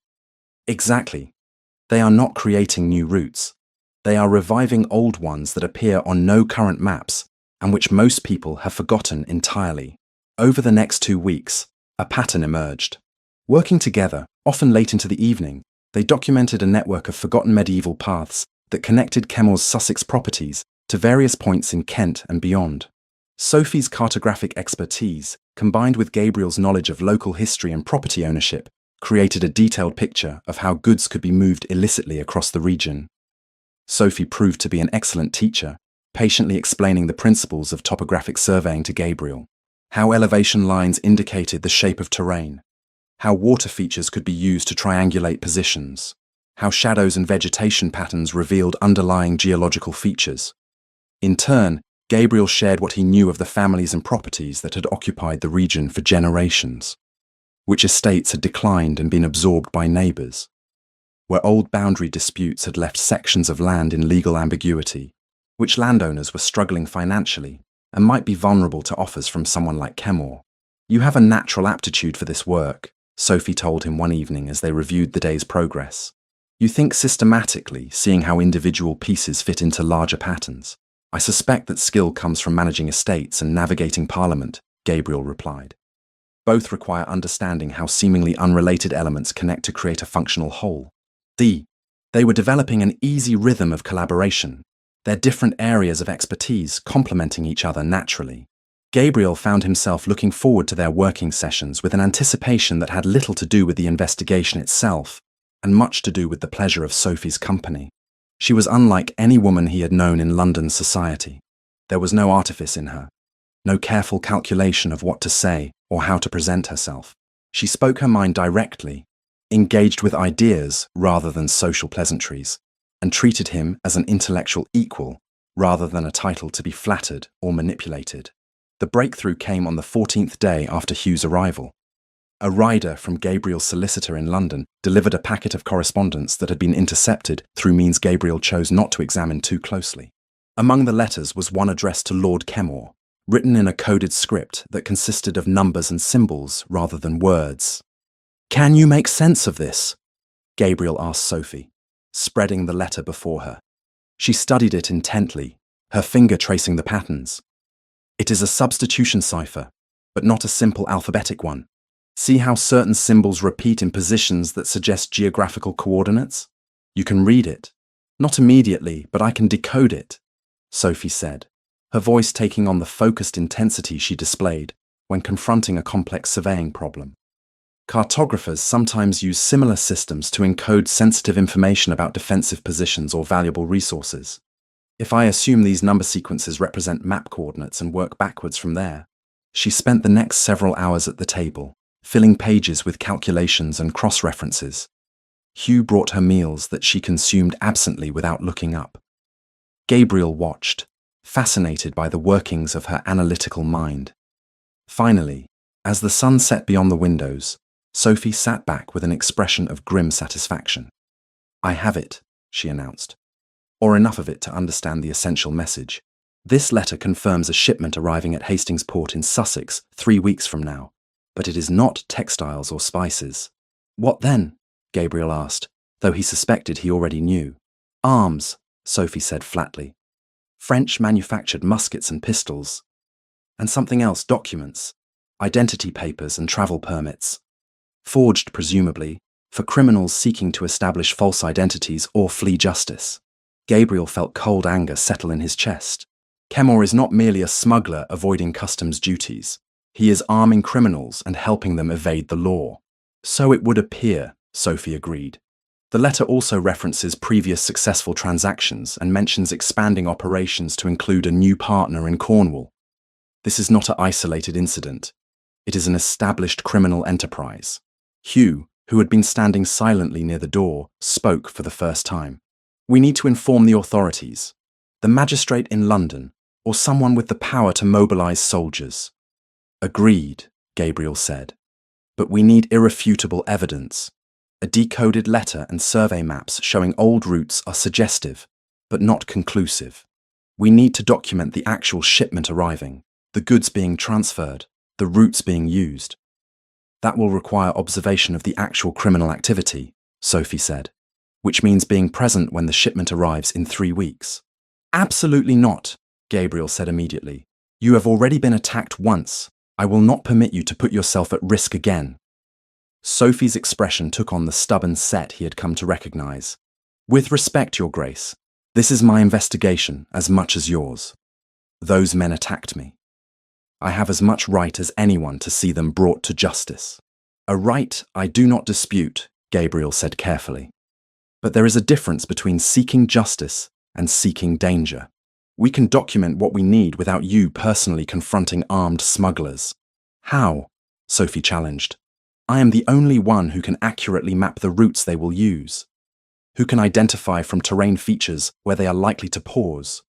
"Exactly. They are not creating new routes. They are reviving old ones that appear on no current maps and which most people have forgotten entirely." Over the next 2 weeks, a pattern emerged. Working together, often late into the evening, they documented a network of forgotten medieval paths that connected Kenmore's Sussex properties to various points in Kent and beyond. Sophie's cartographic expertise, combined with Gabriel's knowledge of local history and property ownership, created a detailed picture of how goods could be moved illicitly across the region. Sophie proved to be an excellent teacher, patiently explaining the principles of topographic surveying to Gabriel, how elevation lines indicated the shape of terrain, how water features could be used to triangulate positions, how shadows and vegetation patterns revealed underlying geological features. In turn, Gabriel shared what he knew of the families and properties that had occupied the region for generations, which estates had declined and been absorbed by neighbours, where old boundary disputes had left sections of land in legal ambiguity, which landowners were struggling financially and might be vulnerable to offers from someone like Kenmore. "You have a natural aptitude for this work," Sophie told him one evening as they reviewed the day's progress. "You think systematically, seeing how individual pieces fit into larger patterns. I suspect that skill comes from managing estates and navigating Parliament," Gabriel replied. "Both require understanding how seemingly unrelated elements connect to create a functional whole." They were developing an easy rhythm of collaboration, their different areas of expertise complementing each other naturally. Gabriel found himself looking forward to their working sessions with an anticipation that had little to do with the investigation itself and much to do with the pleasure of Sophie's company. She was unlike any woman he had known in London society. There was no artifice in her, no careful calculation of what to say or how to present herself. She spoke her mind directly, engaged with ideas rather than social pleasantries, and treated him as an intellectual equal rather than a title to be flattered or manipulated. The breakthrough came on the 14th day after Hugh's arrival. A rider from Gabriel's solicitor in London delivered a packet of correspondence that had been intercepted through means Gabriel chose not to examine too closely. Among the letters was one addressed to Lord Kenmore, written in a coded script that consisted of numbers and symbols rather than words. "Can you make sense of this?" Gabriel asked Sophie, spreading the letter before her. She studied it intently, her finger tracing the patterns. "It is a substitution cipher, but not a simple alphabetic one. See how certain symbols repeat in positions that suggest geographical coordinates? You can read it. Not immediately, but I can decode it," Sophie said, her voice taking on the focused intensity she displayed when confronting a complex surveying problem. Cartographers sometimes use similar systems to encode sensitive information about defensive positions or valuable resources. If I assume these number sequences represent map coordinates and work backwards from there. She spent the next several hours at the table, filling pages with calculations and cross-references. Hugh brought her meals that she consumed absently without looking up. Gabriel watched, fascinated by the workings of her analytical mind. Finally, as the sun set beyond the windows, Sophie sat back with an expression of grim satisfaction. "I have it," she announced, or enough of it to understand the essential message. "This letter confirms a shipment arriving at Hastings Port in Sussex 3 weeks from now, but it is not textiles or spices." "What then?" Gabriel asked, though he suspected he already knew. "Arms," Sophie said flatly. "French manufactured muskets and pistols. And something else, documents, identity papers and travel permits. Forged, presumably, for criminals seeking to establish false identities or flee justice." Gabriel felt cold anger settle in his chest. Kenmore is not merely a smuggler avoiding customs duties. He is arming criminals and helping them evade the law. "So it would appear," Sophie agreed. The letter also references previous successful transactions and mentions expanding operations to include a new partner in Cornwall. This is not an isolated incident. It is an established criminal enterprise. Hugh, who had been standing silently near the door, spoke for the first time. "We need to inform the authorities, the magistrate in London, or someone with the power to mobilize soldiers." "Agreed," Gabriel said. "But we need irrefutable evidence. A decoded letter and survey maps showing old routes are suggestive, but not conclusive. We need to document the actual shipment arriving, the goods being transferred, the routes being used." "That will require observation of the actual criminal activity," Sophie said, "which means being present when the shipment arrives in 3 weeks. "Absolutely not," Gabriel said immediately. "You have already been attacked once. I will not permit you to put yourself at risk again." Sophie's expression took on the stubborn set he had come to recognize. "With respect, Your Grace, this is my investigation as much as yours. Those men attacked me. I have as much right as anyone to see them brought to justice." "A right I do not dispute," Gabriel said carefully. "But there is a difference between seeking justice and seeking danger. We can document what we need without you personally confronting armed smugglers." "How?" Sophie challenged. "I am the only one who can accurately map the routes they will use, who can identify from terrain features where they are likely to pause,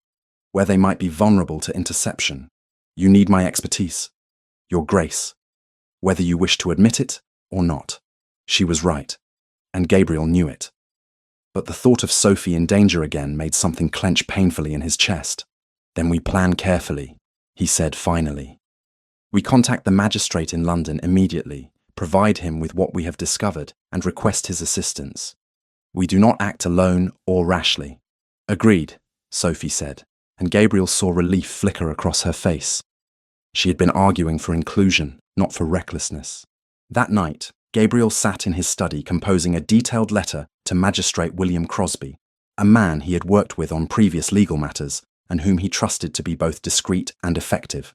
where they might be vulnerable to interception. You need my expertise, Your Grace, whether you wish to admit it or not." She was right, and Gabriel knew it. But the thought of Sophie in danger again made something clench painfully in his chest. "Then we plan carefully," he said finally. "We contact the magistrate in London immediately, provide him with what we have discovered, and request his assistance. We do not act alone or rashly." "Agreed," Sophie said, and Gabriel saw relief flicker across her face. She had been arguing for inclusion, not for recklessness. That night, Gabriel sat in his study composing a detailed letter to Magistrate William Crosby, a man he had worked with on previous legal matters and whom he trusted to be both discreet and effective.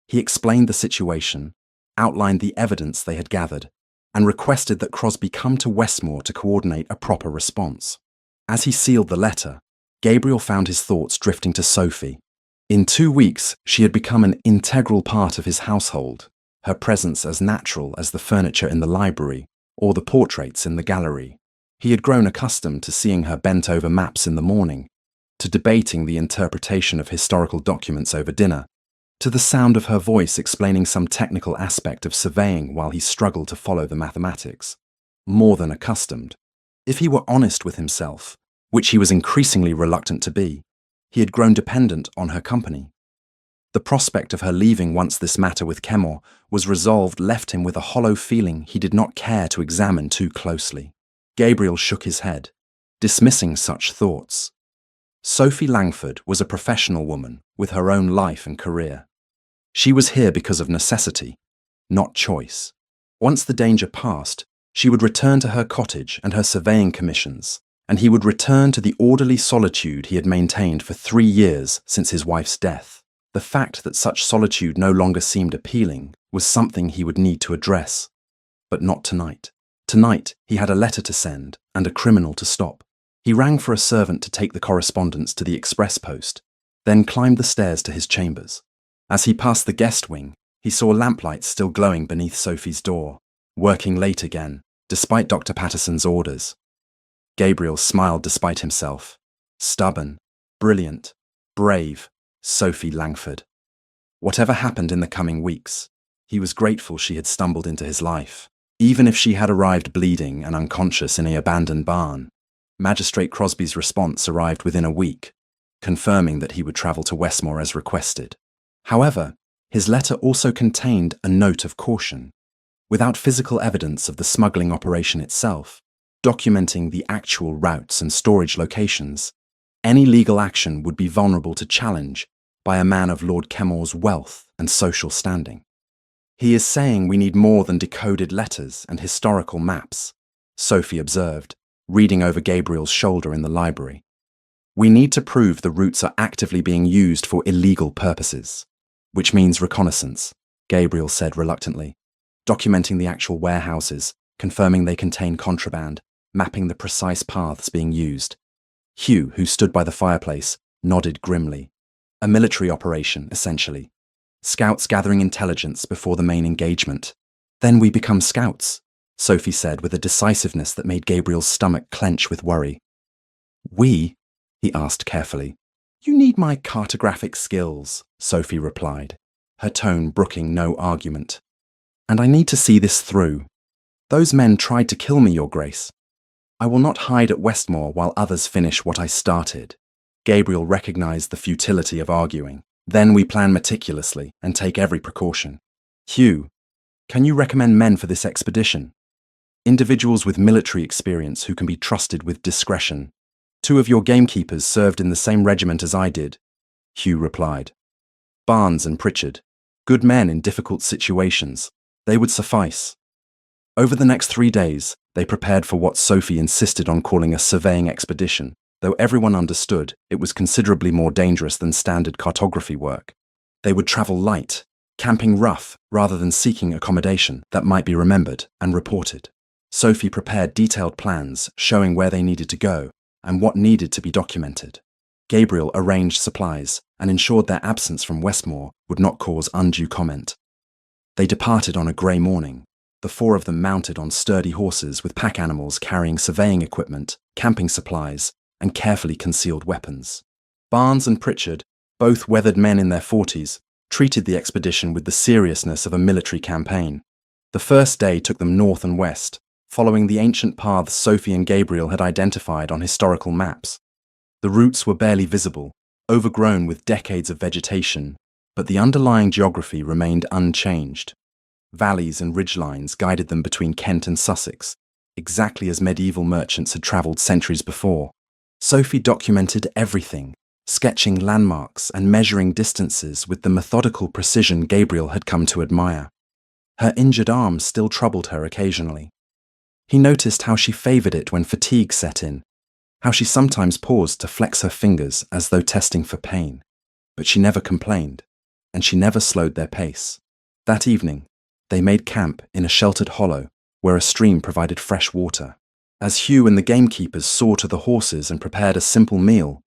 He explained the situation, outlined the evidence they had gathered, and requested that Crosby come to Westmore to coordinate a proper response. As he sealed the letter, Gabriel found his thoughts drifting to Sophie. In 2 weeks, she had become an integral part of his household, her presence as natural as the furniture in the library or the portraits in the gallery. He had grown accustomed to seeing her bent over maps in the morning, to debating the interpretation of historical documents over dinner, to the sound of her voice explaining some technical aspect of surveying while he struggled to follow the mathematics. More than accustomed. If he were honest with himself, which he was increasingly reluctant to be, he had grown dependent on her company. The prospect of her leaving once this matter with Kemor was resolved left him with a hollow feeling he did not care to examine too closely. Gabriel shook his head, dismissing such thoughts. Sophie Langford was a professional woman with her own life and career. She was here because of necessity, not choice. Once the danger passed, she would return to her cottage and her surveying commissions, and he would return to the orderly solitude he had maintained for 3 years since his wife's death. The fact that such solitude no longer seemed appealing was something he would need to address. But not tonight. Tonight, he had a letter to send and a criminal to stop. He rang for a servant to take the correspondence to the express post, then climbed the stairs to his chambers. As he passed the guest wing, he saw lamplights still glowing beneath Sophie's door, working late again, despite Dr. Patterson's orders. Gabriel smiled despite himself. Stubborn, brilliant, brave, Sophie Langford. Whatever happened in the coming weeks, he was grateful she had stumbled into his life, even if she had arrived bleeding and unconscious in an abandoned barn. Magistrate Crosby's response arrived within a week, confirming that he would travel to Westmore as requested. However, his letter also contained a note of caution. Without physical evidence of the smuggling operation itself, documenting the actual routes and storage locations, any legal action would be vulnerable to challenge by a man of Lord Kemor's wealth and social standing. He is saying we need more than decoded letters and historical maps, Sophie observed, reading over Gabriel's shoulder in the library. We need to prove the routes are actively being used for illegal purposes, which means reconnaissance, Gabriel said reluctantly, documenting the actual warehouses, confirming they contain contraband, mapping the precise paths being used. Hugh, who stood by the fireplace, nodded grimly. A military operation, essentially. Scouts gathering intelligence before the main engagement. Then we become scouts, Sophie said with a decisiveness that made Gabriel's stomach clench with worry. We? He asked carefully. You need my cartographic skills, Sophie replied, her tone brooking no argument. And I need to see this through. Those men tried to kill me, Your Grace. I will not hide at Westmore while others finish what I started. Gabriel recognized the futility of arguing. Then we plan meticulously and take every precaution. Hugh, can you recommend men for this expedition? Individuals with military experience who can be trusted with discretion. 2 of your gamekeepers served in the same regiment as I did, Hugh replied. Barnes and Pritchard. Good men in difficult situations. They would suffice. Over the next 3 days, they prepared for what Sophie insisted on calling a surveying expedition, though everyone understood it was considerably more dangerous than standard cartography work. They would travel light, camping rough rather than seeking accommodation that might be remembered and reported. Sophie prepared detailed plans showing where they needed to go and what needed to be documented. Gabriel arranged supplies and ensured their absence from Westmore would not cause undue comment. They departed on a grey morning, the 4 of them mounted on sturdy horses with pack animals carrying surveying equipment, camping supplies, and carefully concealed weapons. Barnes and Pritchard, both weathered men in their 40s, treated the expedition with the seriousness of a military campaign. The first day took them north and west, following the ancient paths Sophie and Gabriel had identified on historical maps. The routes were barely visible, overgrown with decades of vegetation, but the underlying geography remained unchanged. Valleys and ridgelines guided them between Kent and Sussex, exactly as medieval merchants had travelled centuries before. Sophie documented everything, sketching landmarks and measuring distances with the methodical precision Gabriel had come to admire. Her injured arm still troubled her occasionally. He noticed how she favoured it when fatigue set in, how she sometimes paused to flex her fingers as though testing for pain. But she never complained, and she never slowed their pace. That evening, they made camp in a sheltered hollow where a stream provided fresh water. As Hugh and the gamekeepers saw to the horses and prepared a simple meal,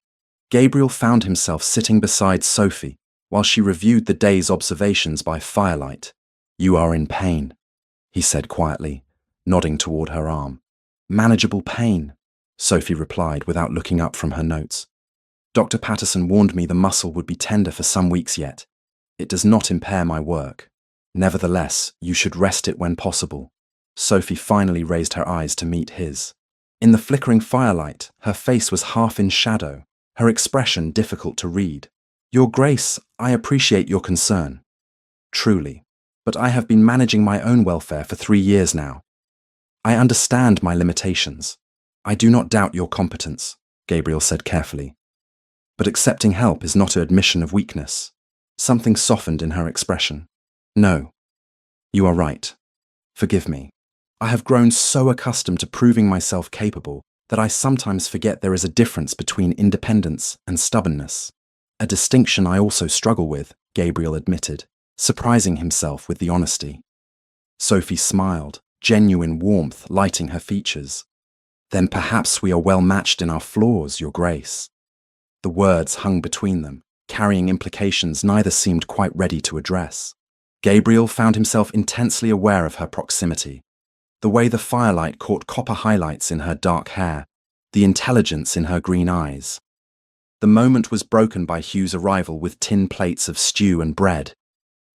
Gabriel found himself sitting beside Sophie while she reviewed the day's observations by firelight. "You are in pain," he said quietly, nodding toward her arm. "Manageable pain," Sophie replied without looking up from her notes. "Dr. Patterson warned me the muscle would be tender for some weeks yet. It does not impair my work. Nevertheless, you should rest it when possible." Sophie finally raised her eyes to meet his. In the flickering firelight, her face was half in shadow, her expression difficult to read. "Your Grace, I appreciate your concern. Truly. But I have been managing my own welfare for 3 years now. I understand my limitations. I do not doubt your competence," Gabriel said carefully. "But accepting help is not an admission of weakness." Something softened in her expression. "No, you are right. Forgive me. I have grown so accustomed to proving myself capable that I sometimes forget there is a difference between independence and stubbornness. A distinction I also struggle with," Gabriel admitted, surprising himself with the honesty. Sophie smiled, genuine warmth lighting her features. "Then perhaps we are well matched in our flaws, Your Grace." The words hung between them, carrying implications neither seemed quite ready to address. Gabriel found himself intensely aware of her proximity. The way the firelight caught copper highlights in her dark hair, the intelligence in her green eyes. The moment was broken by Hugh's arrival with tin plates of stew and bread.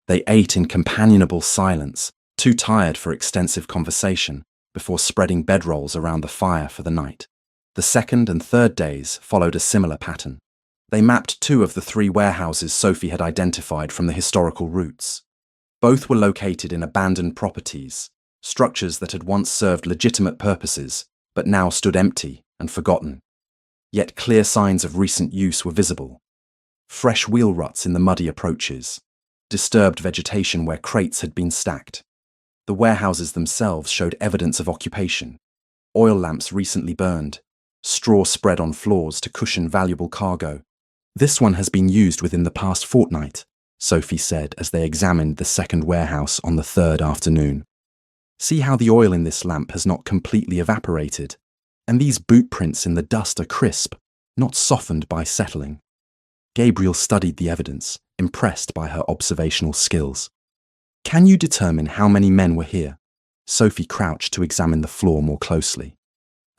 They ate in companionable silence, too tired for extensive conversation, before spreading bedrolls around the fire for the night. The second and third days followed a similar pattern. They mapped 2 of the 3 warehouses Sophie had identified from the historical routes. Both were located in abandoned properties, structures that had once served legitimate purposes, but now stood empty and forgotten. Yet clear signs of recent use were visible. Fresh wheel ruts in the muddy approaches, disturbed vegetation where crates had been stacked. The warehouses themselves showed evidence of occupation. Oil lamps recently burned, straw spread on floors to cushion valuable cargo. "This one has been used within the past fortnight," Sophie said as they examined the second warehouse on the 3rd afternoon. "See how the oil in this lamp has not completely evaporated, and these boot prints in the dust are crisp, not softened by settling." Gabriel studied the evidence, impressed by her observational skills. "Can you determine how many men were here?" Sophie crouched to examine the floor more closely.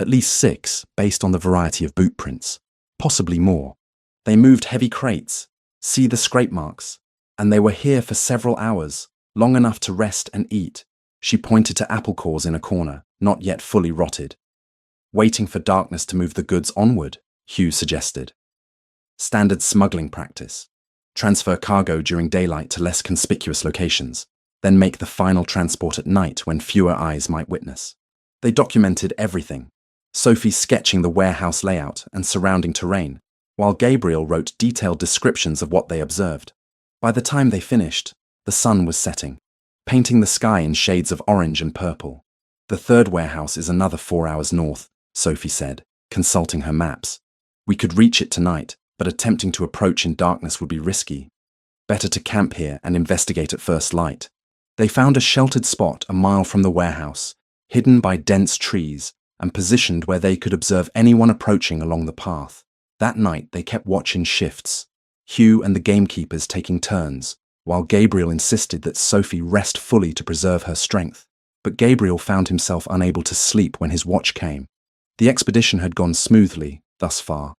"At least 6, based on the variety of boot prints. Possibly more. They moved heavy crates. See the scrape marks. And they were here for several hours, long enough to rest and eat." She pointed to apple cores in a corner, not yet fully rotted. "Waiting for darkness to move the goods onward," Hugh suggested. "Standard smuggling practice. Transfer cargo during daylight to less conspicuous locations, then make the final transport at night when fewer eyes might witness." They documented everything, Sophie sketching the warehouse layout and surrounding terrain, while Gabriel wrote detailed descriptions of what they observed. By the time they finished, the sun was setting, painting the sky in shades of orange and purple. "The third warehouse is another 4 hours north," Sophie said, consulting her maps. "We could reach it tonight, but attempting to approach in darkness would be risky. Better to camp here and investigate at first light." They found a sheltered spot a mile from the warehouse, hidden by dense trees and positioned where they could observe anyone approaching along the path. That night they kept watch in shifts, Hugh and the gamekeepers taking turns, while Gabriel insisted that Sophie rest fully to preserve her strength. But Gabriel found himself unable to sleep when his watch came. The expedition had gone smoothly, thus far.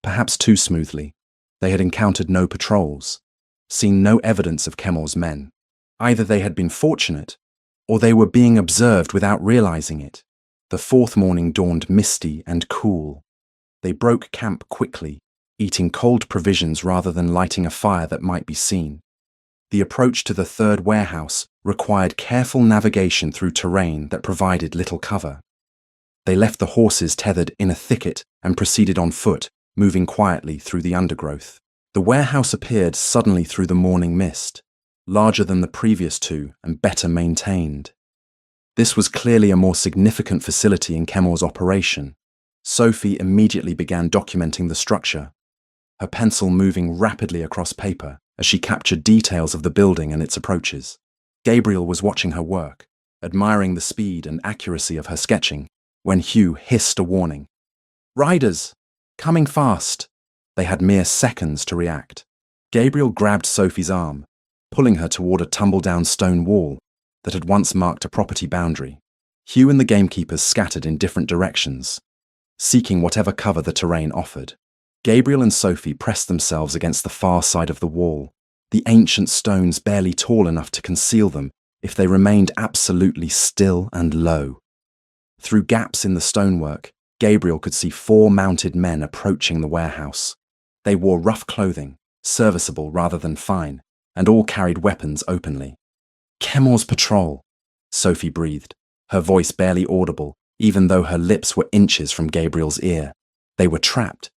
Perhaps too smoothly. They had encountered no patrols, seen no evidence of Kemor's men. Either they had been fortunate, or they were being observed without realizing it. The 4th morning dawned misty and cool. They broke camp quickly, eating cold provisions rather than lighting a fire that might be seen. The approach to the 3rd warehouse required careful navigation through terrain that provided little cover. They left the horses tethered in a thicket and proceeded on foot, moving quietly through the undergrowth. The warehouse appeared suddenly through the morning mist, larger than the previous 2 and better maintained. This was clearly a more significant facility in Kemor's operation. Sophie immediately began documenting the structure, her pencil moving rapidly across paper as she captured details of the building and its approaches. Gabriel was watching her work, admiring the speed and accuracy of her sketching. when Hugh hissed a warning. "Riders! Coming fast!" They had mere seconds to react. Gabriel grabbed Sophie's arm, pulling her toward a tumble-down stone wall that had once marked a property boundary. Hugh and the gamekeepers scattered in different directions, seeking whatever cover the terrain offered. Gabriel and Sophie pressed themselves against the far side of the wall, the ancient stones barely tall enough to conceal them if they remained absolutely still and low. Through gaps in the stonework, Gabriel could see 4 mounted men approaching the warehouse. They wore rough clothing, serviceable rather than fine, and all carried weapons openly. "Kemor's patrol," Sophie breathed, her voice barely audible, even though her lips were inches from Gabriel's ear. They were trapped.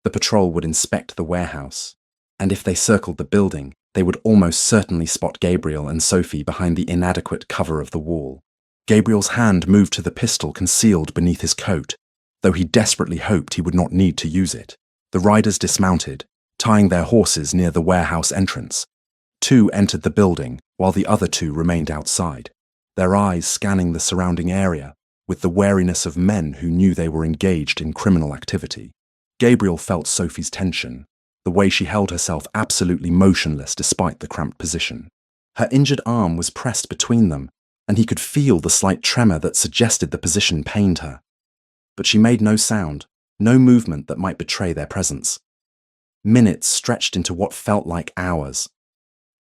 The patrol would inspect the warehouse, and if they circled the building, they would almost certainly spot Gabriel and Sophie behind the inadequate cover of the wall. Gabriel's hand moved to the pistol concealed beneath his coat, though he desperately hoped he would not need to use it. The riders dismounted, tying their horses near the warehouse entrance. 2 entered the building, while the other 2 remained outside, their eyes scanning the surrounding area with the wariness of men who knew they were engaged in criminal activity. Gabriel felt Sophie's tension, the way she held herself absolutely motionless despite the cramped position. Her injured arm was pressed between them, and he could feel the slight tremor that suggested the position pained her. But she made no sound, no movement that might betray their presence. Minutes stretched into what felt like hours.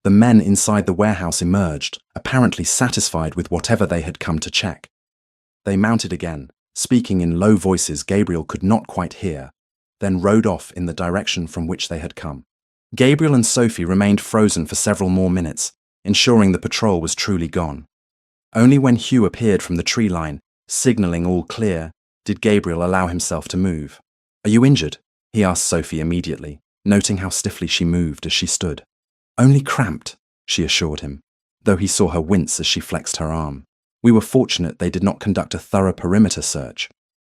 The men inside the warehouse emerged, apparently satisfied with whatever they had come to check. They mounted again, speaking in low voices Gabriel could not quite hear, then rode off in the direction from which they had come. Gabriel and Sophie remained frozen for several more minutes, ensuring the patrol was truly gone. Only when Hugh appeared from the tree line, signaling all clear, did Gabriel allow himself to move. "Are you injured?" he asked Sophie immediately, noting how stiffly she moved as she stood. "Only cramped," she assured him, though he saw her wince as she flexed her arm. "We were fortunate they did not conduct a thorough perimeter search."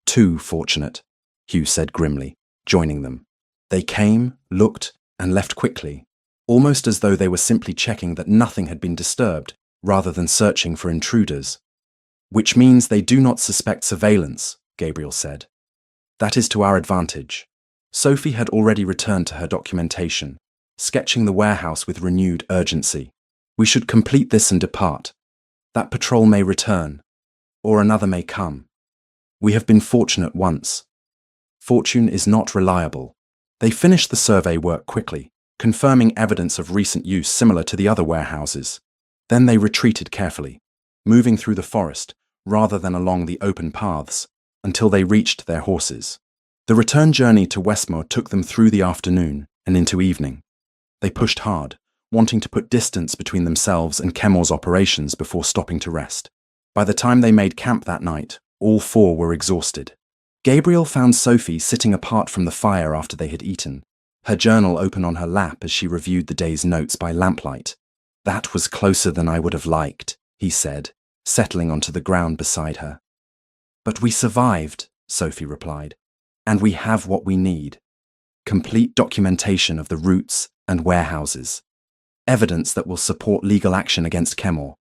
"Too fortunate," Hugh said grimly, joining them. They came, looked, and left quickly, almost as though they were simply checking that nothing had been disturbed, rather than searching for intruders. "Which means they do not suspect surveillance," Gabriel said. "That is to our advantage." Sophie had already returned to her documentation, sketching the warehouse with renewed urgency. "We should complete this and depart. That patrol may return, or another may come. We have been fortunate once. Fortune is not reliable." They finished the survey work quickly, confirming evidence of recent use similar to the other warehouses. Then they retreated carefully, moving through the forest rather than along the open paths, until they reached their horses. The return journey to Westmore took them through the afternoon and into evening. They pushed hard, wanting to put distance between themselves and Kemor's operations before stopping to rest. By the time they made camp that night, all 4 were exhausted. Gabriel found Sophie sitting apart from the fire after they had eaten, her journal open on her lap as she reviewed the day's notes by lamplight. "That was closer than I would have liked," he said, settling onto the ground beside her. "But we survived," Sophie replied, "and we have what we need. Complete documentation of the routes and warehouses. Evidence that will support legal action against Kemor.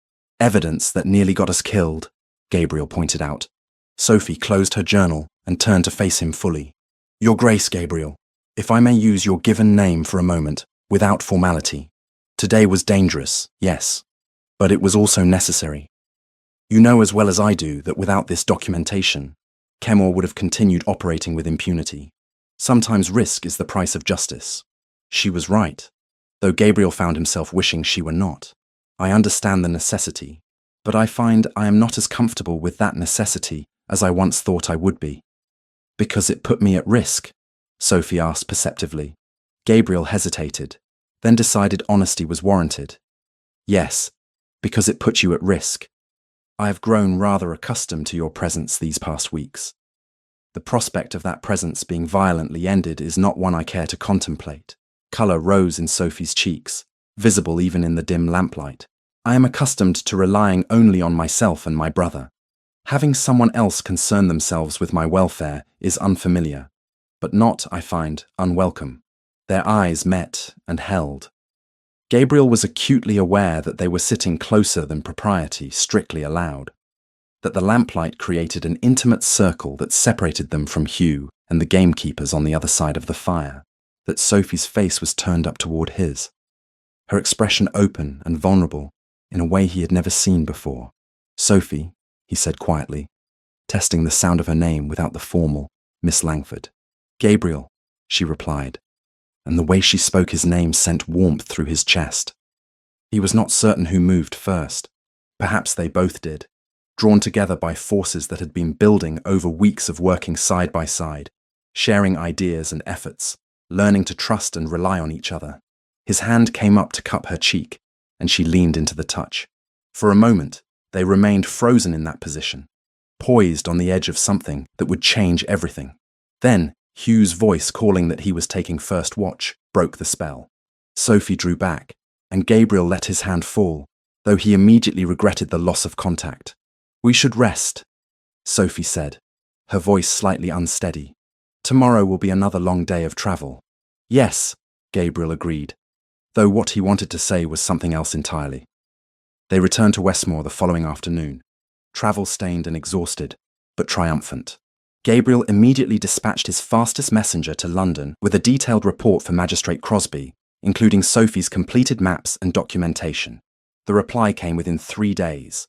Evidence that nearly got us killed," Gabriel pointed out. Sophie closed her journal and turned to face him fully. "Your Grace, Gabriel, if I may use your given name for a moment, without formality. Today was dangerous, yes, but it was also necessary. You know as well as I do that without this documentation, Kemor would have continued operating with impunity. Sometimes risk is the price of justice." She was right, though Gabriel found himself wishing she were not. "I understand the necessity, but I find I am not as comfortable with that necessity as I once thought I would be." "Because it put me at risk?" Sophie asked perceptively. Gabriel hesitated, then decided honesty was warranted. "Yes, because it put you at risk. I have grown rather accustomed to your presence these past weeks. The prospect of that presence being violently ended is not one I care to contemplate." Colour rose in Sophie's cheeks, visible even in the dim lamplight. "I am accustomed to relying only on myself and my brother. Having someone else concern themselves with my welfare is unfamiliar, but not, I find, unwelcome." Their eyes met and held. Gabriel was acutely aware that they were sitting closer than propriety strictly allowed. that the lamplight created an intimate circle that separated them from Hugh and the gamekeepers on the other side of the fire, that Sophie's face was turned up toward his, her expression open and vulnerable in a way he had never seen before. "Sophie," he said quietly, testing the sound of her name without the formal "Miss Langford." "Gabriel," she replied, and the way she spoke his name sent warmth through his chest. He was not certain who moved first. Perhaps they both did, drawn together by forces that had been building over weeks of working side by side, sharing ideas and efforts, learning to trust and rely on each other. His hand came up to cup her cheek, and she leaned into the touch. For a moment, they remained frozen in that position, poised on the edge of something that would change everything. Then, Hugh's voice calling that he was taking first watch broke the spell. Sophie drew back, and Gabriel let his hand fall, though he immediately regretted the loss of contact. "We should rest," Sophie said, her voice slightly unsteady. "Tomorrow will be another long day of travel." "Yes," Gabriel agreed, though what he wanted to say was something else entirely. They returned to Westmore the following afternoon, travel-stained and exhausted, but triumphant. Gabriel immediately dispatched his fastest messenger to London with a detailed report for Magistrate Crosby, including Sophie's completed maps and documentation. The reply came within 3 days.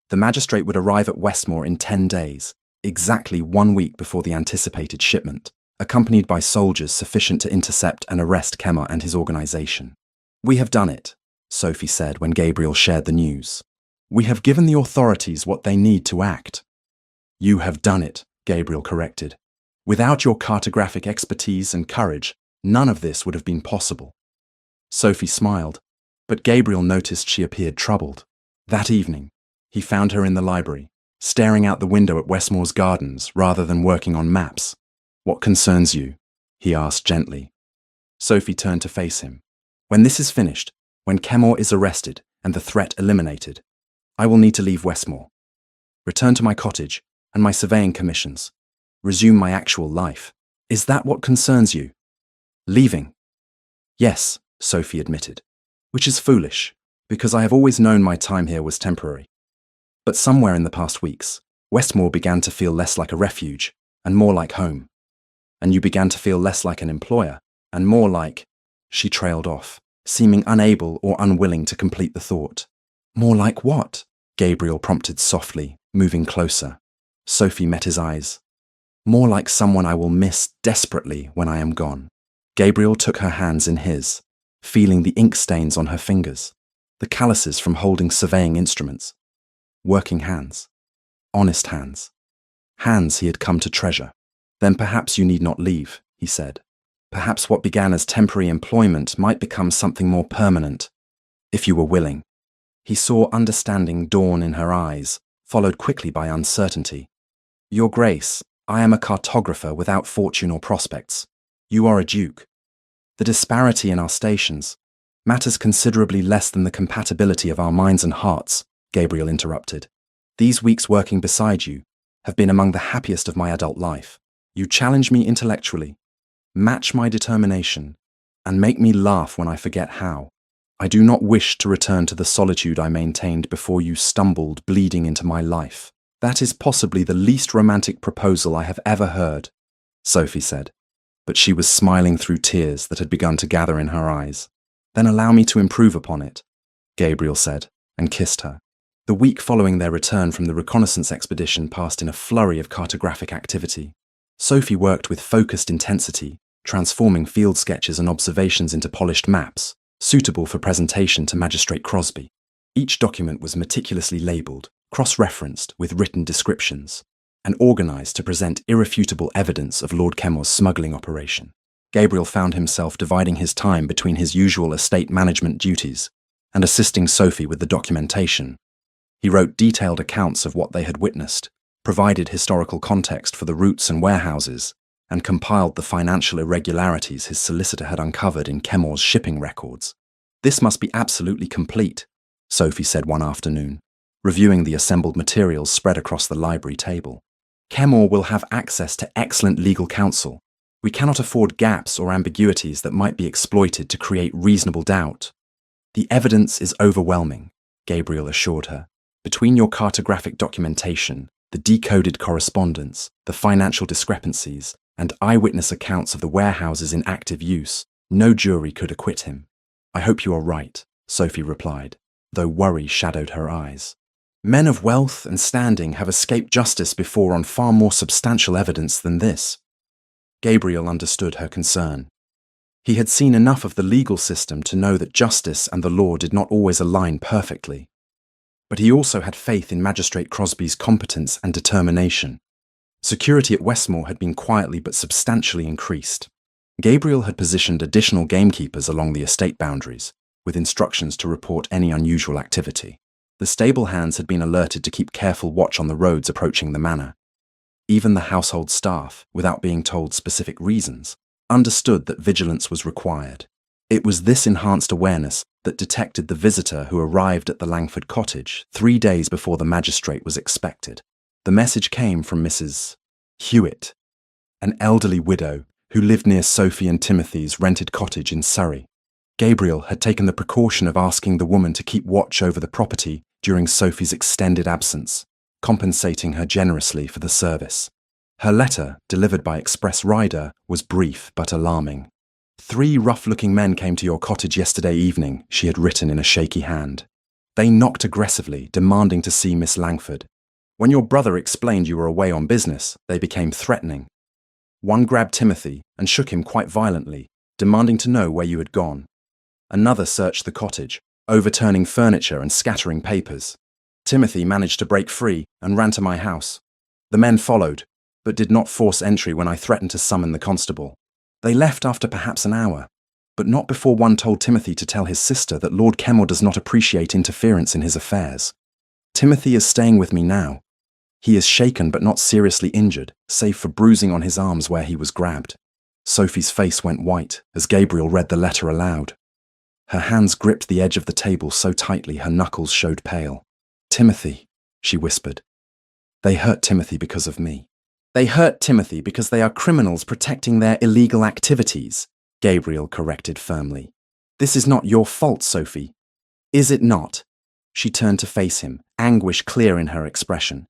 The magistrate would arrive at Westmore in 10 days, exactly 1 week before the anticipated shipment, accompanied by soldiers sufficient to intercept and arrest Kemmer and his organization. "We have done it," Sophie said when Gabriel shared the news. "We have given the authorities what they need to act." "You have done it," Gabriel corrected. "Without your cartographic expertise and courage, none of this would have been possible." Sophie smiled, but Gabriel noticed she appeared troubled. That evening, he found her in the library, staring out the window at Westmore's gardens rather than working on maps. "What concerns you?" he asked gently. Sophie turned to face him. "When this is finished, when Kemmer is arrested and the threat eliminated, I will need to leave Westmore, return to my cottage and my surveying commissions, resume my actual life. Is that what concerns you?" "Leaving?" "Yes," Sophie admitted, "which is foolish, because I have always known my time here was temporary. But somewhere in the past weeks, Westmore began to feel less like a refuge and more like home. And you began to feel less like an employer and more like—" She trailed off, seeming unable or unwilling to complete the thought. "More like what?" Gabriel prompted softly, moving closer. Sophie met his eyes. "More like someone I will miss desperately when I am gone." Gabriel took her hands in his, feeling the ink stains on her fingers, the calluses from holding surveying instruments. Working hands. Honest hands. Hands he had come to treasure. "Then perhaps you need not leave," he said. "Perhaps what began as temporary employment might become something more permanent, if you were willing." He saw understanding dawn in her eyes, followed quickly by uncertainty. "Your Grace, I am a cartographer without fortune or prospects. You are a duke. The disparity in our stations matters considerably less than the compatibility of our minds and hearts," Gabriel interrupted. "These weeks working beside you have been among the happiest of my adult life. You challenge me intellectually, match my determination, and make me laugh when I forget how. I do not wish to return to the solitude I maintained before you stumbled bleeding into my life. That is possibly the least romantic proposal I have ever heard," Sophie said, but she was smiling through tears that had begun to gather in her eyes. "Then allow me to improve upon it," Gabriel said, and kissed her. The week following their return from the reconnaissance expedition passed in a flurry of cartographic activity. Sophie worked with focused intensity, transforming field sketches and observations into polished maps, suitable for presentation to Magistrate Crosby. Each document was meticulously labelled, cross-referenced with written descriptions, and organised to present irrefutable evidence of Lord Kemmer's smuggling operation. Gabriel found himself dividing his time between his usual estate management duties and assisting Sophie with the documentation. He wrote detailed accounts of what they had witnessed, provided historical context for the routes and warehouses, and compiled the financial irregularities his solicitor had uncovered in Kemmer's shipping records. "This must be absolutely complete," Sophie said one afternoon, reviewing the assembled materials spread across the library table. "Kemmer will have access to excellent legal counsel. We cannot afford gaps or ambiguities that might be exploited to create reasonable doubt." "The evidence is overwhelming," Gabriel assured her. Between your cartographic documentation, the decoded correspondence, the financial discrepancies, and eyewitness accounts of the warehouses in active use, no jury could acquit him. I hope you are right, Sophie replied, though worry shadowed her eyes. Men of wealth and standing have escaped justice before on far more substantial evidence than this. Gabriel understood her concern. He had seen enough of the legal system to know that justice and the law did not always align perfectly. But he also had faith in Magistrate Crosby's competence and determination. Security at Westmore had been quietly but substantially increased. Gabriel had positioned additional gamekeepers along the estate boundaries, with instructions to report any unusual activity. The stable hands had been alerted to keep careful watch on the roads approaching the manor. Even the household staff, without being told specific reasons, understood that vigilance was required. It was this enhanced awareness that detected the visitor who arrived at the Langford cottage 3 days before the magistrate was expected. The message came from Mrs. Hewitt, an elderly widow who lived near Sophie and Timothy's rented cottage in Surrey. Gabriel had taken the precaution of asking the woman to keep watch over the property during Sophie's extended absence, compensating her generously for the service. Her letter, delivered by express rider, was brief but alarming. 3 rough-looking men came to your cottage yesterday evening, she had written in a shaky hand. They knocked aggressively, demanding to see Miss Langford. When your brother explained you were away on business, they became threatening. One grabbed Timothy and shook him quite violently, demanding to know where you had gone. Another searched the cottage, overturning furniture and scattering papers. Timothy managed to break free and ran to my house. The men followed, but did not force entry when I threatened to summon the constable. They left after perhaps an hour, but not before one told Timothy to tell his sister that Lord Kenmore does not appreciate interference in his affairs. Timothy is staying with me now. He is shaken but not seriously injured, save for bruising on his arms where he was grabbed. Sophie's face went white as Gabriel read the letter aloud. Her hands gripped the edge of the table so tightly her knuckles showed pale. Timothy, she whispered. They hurt Timothy because of me. They hurt Timothy because they are criminals protecting their illegal activities, Gabriel corrected firmly. This is not your fault, Sophie. Is it not? She turned to face him, anguish clear in her expression.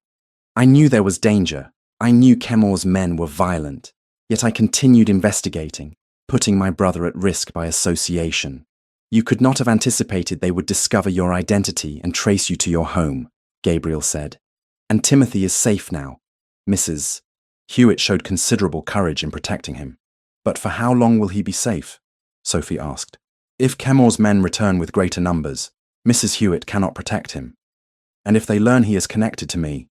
I knew there was danger. I knew Kenmore's men were violent. Yet I continued investigating, putting my brother at risk by association. You could not have anticipated they would discover your identity and trace you to your home, Gabriel said. And Timothy is safe now. Mrs. Hewitt showed considerable courage in protecting him. But for how long will he be safe? Sophie asked. If Kenmore's men return with greater numbers, Mrs. Hewitt cannot protect him. And if they learn he is connected to me,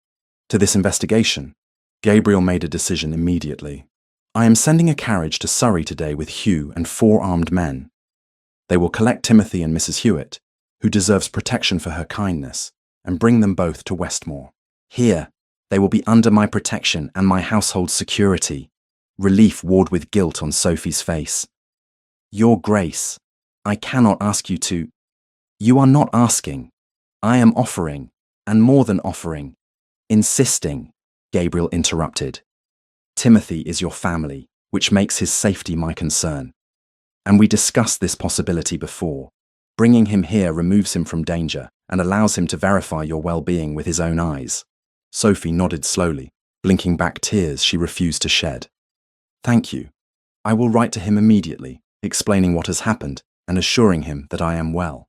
to this investigation, Gabriel made a decision immediately. I am sending a carriage to Surrey today with Hugh and 4 armed men. They will collect Timothy and Mrs. Hewitt, who deserves protection for her kindness, and bring them both to Westmore. Here, they will be under my protection and my household security. Relief warred with guilt on Sophie's face. Your Grace, I cannot ask you to. You are not asking. I am offering, and more than offering. Insisting, Gabriel interrupted. Timothy is your family, which makes his safety my concern. And we discussed this possibility before. Bringing him here removes him from danger and allows him to verify your well-being with his own eyes. Sophie nodded slowly, blinking back tears she refused to shed. Thank you. I will write to him immediately, explaining what has happened and assuring him that I am well.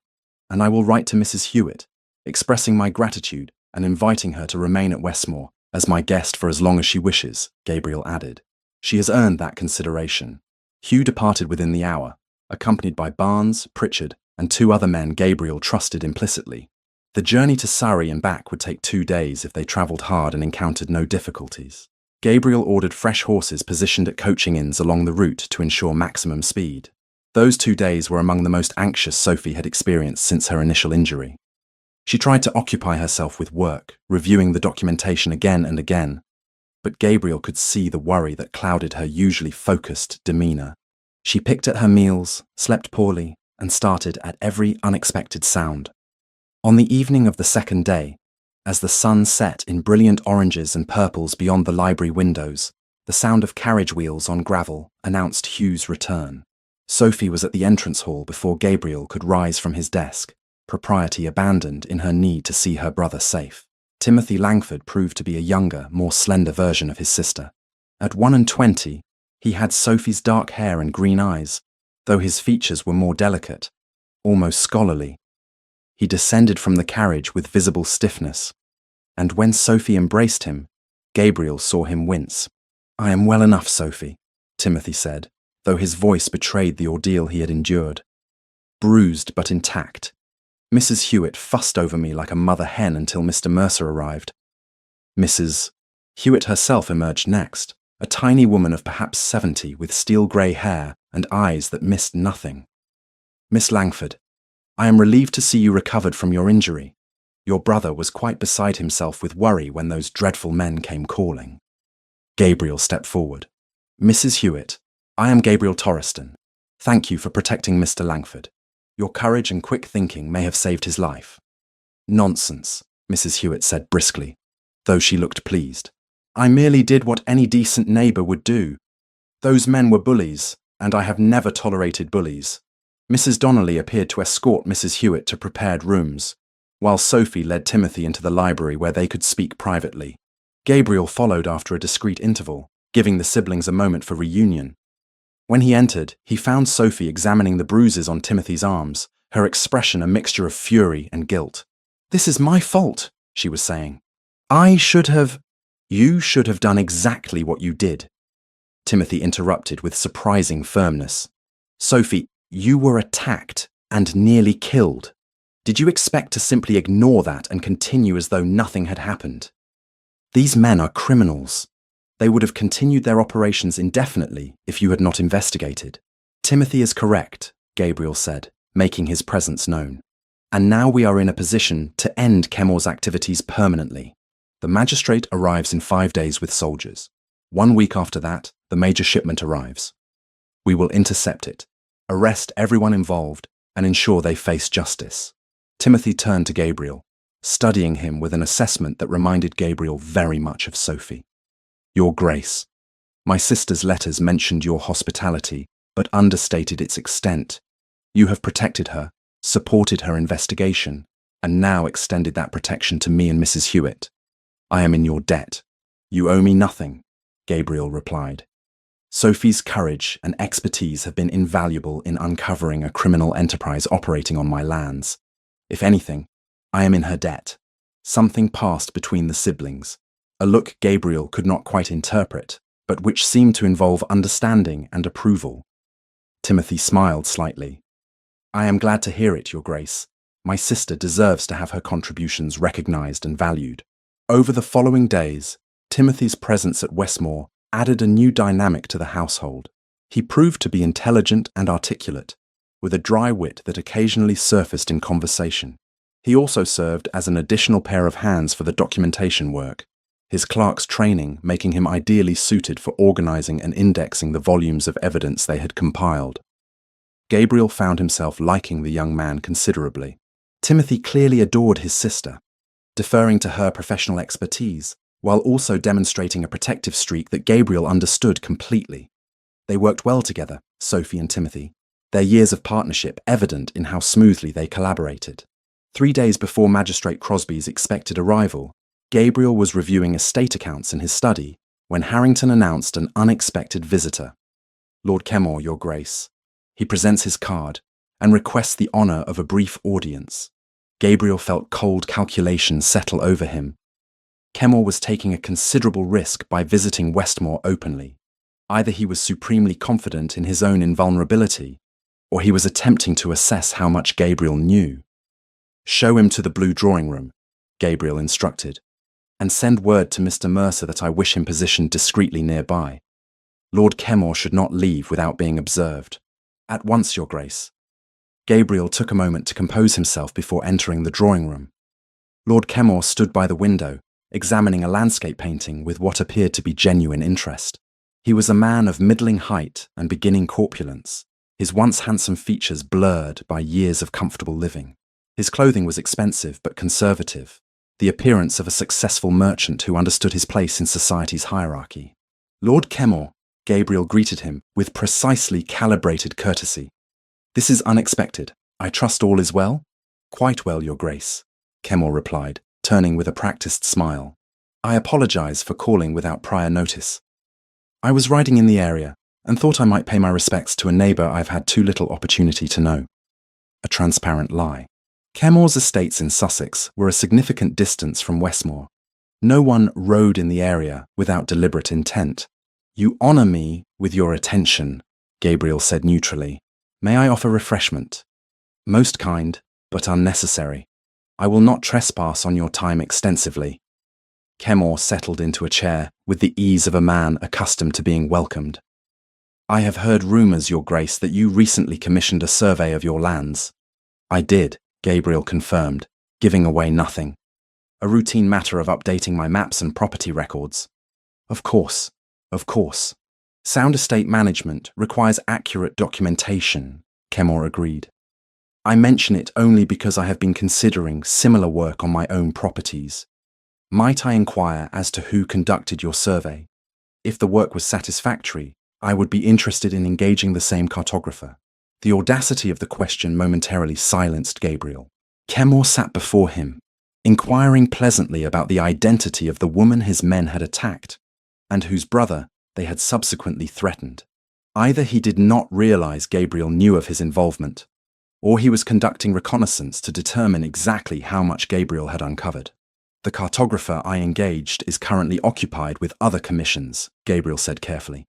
And I will write to Mrs. Hewitt, expressing my gratitude and inviting her to remain at Westmore as my guest for as long as she wishes, Gabriel added. She has earned that consideration. Hugh departed within the hour, accompanied by Barnes, Pritchard, and 2 other men Gabriel trusted implicitly. The journey to Surrey and back would take 2 days if they travelled hard and encountered no difficulties. Gabriel ordered fresh horses positioned at coaching inns along the route to ensure maximum speed. Those 2 days were among the most anxious Sophie had experienced since her initial injury. She tried to occupy herself with work, reviewing the documentation again and again, but Gabriel could see the worry that clouded her usually focused demeanour. She picked at her meals, slept poorly, and started at every unexpected sound. On the evening of the 2nd day, as the sun set in brilliant oranges and purples beyond the library windows, the sound of carriage wheels on gravel announced Hugh's return. Sophie was at the entrance hall before Gabriel could rise from his desk, propriety abandoned in her need to see her brother safe. Timothy Langford proved to be a younger, more slender version of his sister. At 21, he had Sophie's dark hair and green eyes, though his features were more delicate, almost scholarly. He descended from the carriage with visible stiffness, and when Sophie embraced him, Gabriel saw him wince. "I am well enough, Sophie," Timothy said, though his voice betrayed the ordeal he had endured. Bruised but intact, Mrs. Hewitt fussed over me like a mother hen until Mr. Mercer arrived. Mrs. Hewitt herself emerged next, a tiny woman of perhaps 70 with steel-grey hair and eyes that missed nothing. "Miss Langford, I am relieved to see you recovered from your injury. Your brother was quite beside himself with worry when those dreadful men came calling." Gabriel stepped forward. "Mrs. Hewitt, I am Gabriel Torreston. Thank you for protecting Mr. Langford. Your courage and quick thinking may have saved his life." "Nonsense," Mrs. Hewitt said briskly, though she looked pleased. "I merely did what any decent neighbour would do. Those men were bullies, and I have never tolerated bullies." Mrs. Donnelly appeared to escort Mrs. Hewitt to prepared rooms, while Sophie led Timothy into the library where they could speak privately. Gabriel followed after a discreet interval, giving the siblings a moment for reunion. When he entered, he found Sophie examining the bruises on Timothy's arms, her expression a mixture of fury and guilt. "This is my fault," she was saying. "You should have done exactly what you did," Timothy interrupted with surprising firmness. "Sophie, you were attacked and nearly killed. Did you expect to simply ignore that and continue as though nothing had happened? These men are criminals. They would have continued their operations indefinitely if you had not investigated." "Timothy is correct," Gabriel said, making his presence known. "And now we are in a position to end Kemor's activities permanently. The magistrate arrives in 5 days with soldiers. 1 week after that, the major shipment arrives. We will intercept it, arrest everyone involved, and ensure they face justice." Timothy turned to Gabriel, studying him with an assessment that reminded Gabriel very much of Sophie. "Your Grace, my sister's letters mentioned your hospitality, but understated its extent. You have protected her, supported her investigation, and now extended that protection to me and Mrs. Hewitt. I am in your debt." "You owe me nothing," Gabriel replied. "Sophie's courage and expertise have been invaluable in uncovering a criminal enterprise operating on my lands. If anything, I am in her debt." Something passed between the siblings, a look Gabriel could not quite interpret, but which seemed to involve understanding and approval. Timothy smiled slightly. "I am glad to hear it, Your Grace. My sister deserves to have her contributions recognized and valued." Over the following days, Timothy's presence at Westmore added a new dynamic to the household. He proved to be intelligent and articulate, with a dry wit that occasionally surfaced in conversation. He also served as an additional pair of hands for the documentation work, his clerk's training making him ideally suited for organizing and indexing the volumes of evidence they had compiled. Gabriel found himself liking the young man considerably. Timothy clearly adored his sister, deferring to her professional expertise, while also demonstrating a protective streak that Gabriel understood completely. They worked well together, Sophie and Timothy, their years of partnership evident in how smoothly they collaborated. 3 days before Magistrate Crosby's expected arrival, Gabriel was reviewing estate accounts in his study when Harrington announced an unexpected visitor. "Lord Kemor, Your Grace." He presents his card and requests the honour of a brief audience. Gabriel felt cold calculation settle over him. Kemor was taking a considerable risk by visiting Westmore openly. Either he was supremely confident in his own invulnerability, or he was attempting to assess how much Gabriel knew. "Show him to the blue drawing room," Gabriel instructed, "and send word to Mr. Mercer that I wish him positioned discreetly nearby. Lord Kemor should not leave without being observed." "At once, Your Grace." Gabriel took a moment to compose himself before entering the drawing room. Lord Kemor stood by the window, examining a landscape painting with what appeared to be genuine interest. He was a man of middling height and beginning corpulence, his once handsome features blurred by years of comfortable living. His clothing was expensive but conservative, the appearance of a successful merchant who understood his place in society's hierarchy. "Lord Kemor," Gabriel greeted him with precisely calibrated courtesy. "This is unexpected. I trust all is well?" Quite well, Your Grace, Kemor replied, turning with a practiced smile. I apologize for calling without prior notice. I was riding in the area and thought I might pay my respects to a neighbour I've had too little opportunity to know. A transparent lie. Kemor's estates in Sussex were a significant distance from Westmore. No one rode in the area without deliberate intent. You honour me with your attention, Gabriel said neutrally. May I offer refreshment? Most kind, but unnecessary. I will not trespass on your time extensively. Kemor settled into a chair with the ease of a man accustomed to being welcomed. I have heard rumours, Your Grace, that you recently commissioned a survey of your lands. I did, Gabriel confirmed, giving away nothing. A routine matter of updating my maps and property records. Of course. Sound estate management requires accurate documentation, Kemor agreed. I mention it only because I have been considering similar work on my own properties. Might I inquire as to who conducted your survey? If the work was satisfactory, I would be interested in engaging the same cartographer. The audacity of the question momentarily silenced Gabriel. Kemor sat before him, inquiring pleasantly about the identity of the woman his men had attacked, and whose brother they had subsequently threatened. Either he did not realize Gabriel knew of his involvement, or he was conducting reconnaissance to determine exactly how much Gabriel had uncovered. The cartographer I engaged is currently occupied with other commissions, Gabriel said carefully.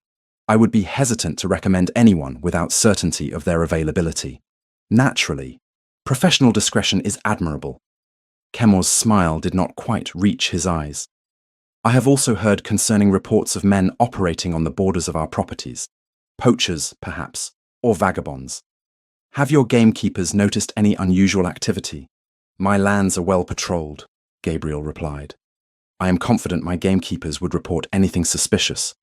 I would be hesitant to recommend anyone without certainty of their availability. Naturally, professional discretion is admirable. Kemor's smile did not quite reach his eyes. I have also heard concerning reports of men operating on the borders of our properties. Poachers, perhaps, or vagabonds. Have your gamekeepers noticed any unusual activity? My lands are well patrolled, Gabriel replied. I am confident my gamekeepers would report anything suspicious.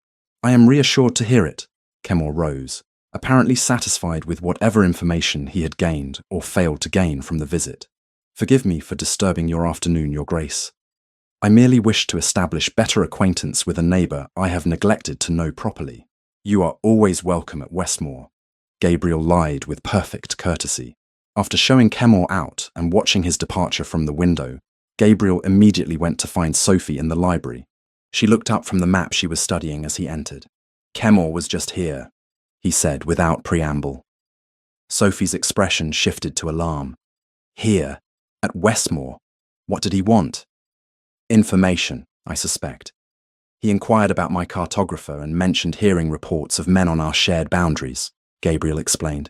I am reassured to hear it. Kemor rose, apparently satisfied with whatever information he had gained or failed to gain from the visit. Forgive me for disturbing your afternoon, Your Grace. I merely wish to establish better acquaintance with a neighbour I have neglected to know properly. You are always welcome at Westmore. Gabriel lied with perfect courtesy. After showing Kemor out and watching his departure from the window, Gabriel immediately went to find Sophie in the library. She looked up from the map she was studying as he entered. Kemor was just here, he said without preamble. Sophie's expression shifted to alarm. Here? At Westmore? What did he want? Information, I suspect. He inquired about my cartographer and mentioned hearing reports of men on our shared boundaries, Gabriel explained.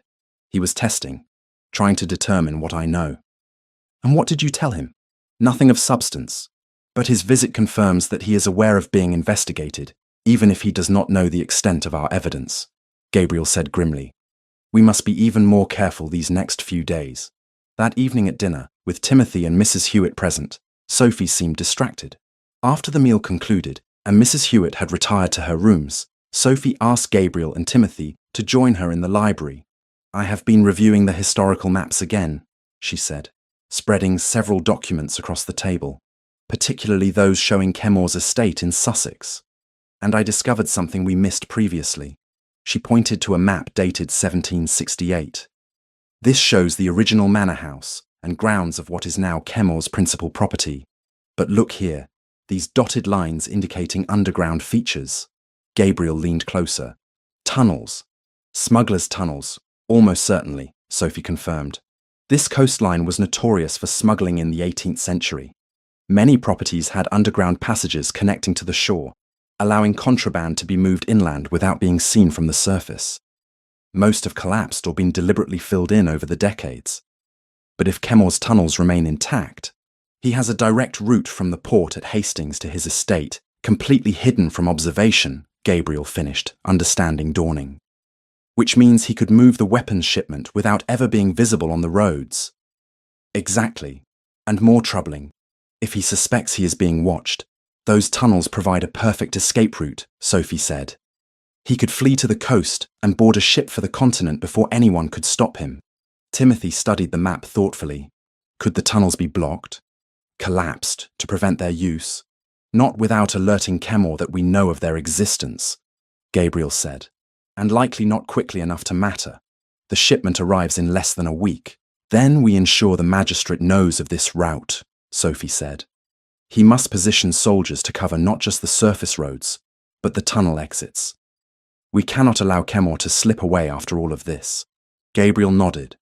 He was testing, trying to determine what I know. And what did you tell him? Nothing of substance, but his visit confirms that he is aware of being investigated, even if he does not know the extent of our evidence, Gabriel said grimly. We must be even more careful these next few days. That evening at dinner, with Timothy and Mrs. Hewitt present, Sophie seemed distracted. After the meal concluded, and Mrs. Hewitt had retired to her rooms, Sophie asked Gabriel and Timothy to join her in the library. I have been reviewing the historical maps again, she said, spreading several documents across the table, particularly those showing Kemor's estate in Sussex. And I discovered something we missed previously. She pointed to a map dated 1768. This shows the original manor house and grounds of what is now Kemor's principal property. But look here, these dotted lines indicating underground features. Gabriel leaned closer. Tunnels. Smugglers' tunnels, almost certainly, Sophie confirmed. This coastline was notorious for smuggling in the 18th century. Many properties had underground passages connecting to the shore, allowing contraband to be moved inland without being seen from the surface. Most have collapsed or been deliberately filled in over the decades. But if Kemor's tunnels remain intact, he has a direct route from the port at Hastings to his estate, completely hidden from observation, Gabriel finished, understanding dawning. Which means he could move the weapons shipment without ever being visible on the roads. Exactly. And more troubling, if he suspects he is being watched, those tunnels provide a perfect escape route, Sophie said. He could flee to the coast and board a ship for the continent before anyone could stop him. Timothy studied the map thoughtfully. Could the tunnels be blocked? Collapsed to prevent their use? Not without alerting Kemor that we know of their existence, Gabriel said. And likely not quickly enough to matter. The shipment arrives in less than a week. Then we ensure the magistrate knows of this route, Sophie said. He must position soldiers to cover not just the surface roads, but the tunnel exits. We cannot allow Kemor to slip away after all of this. Gabriel nodded,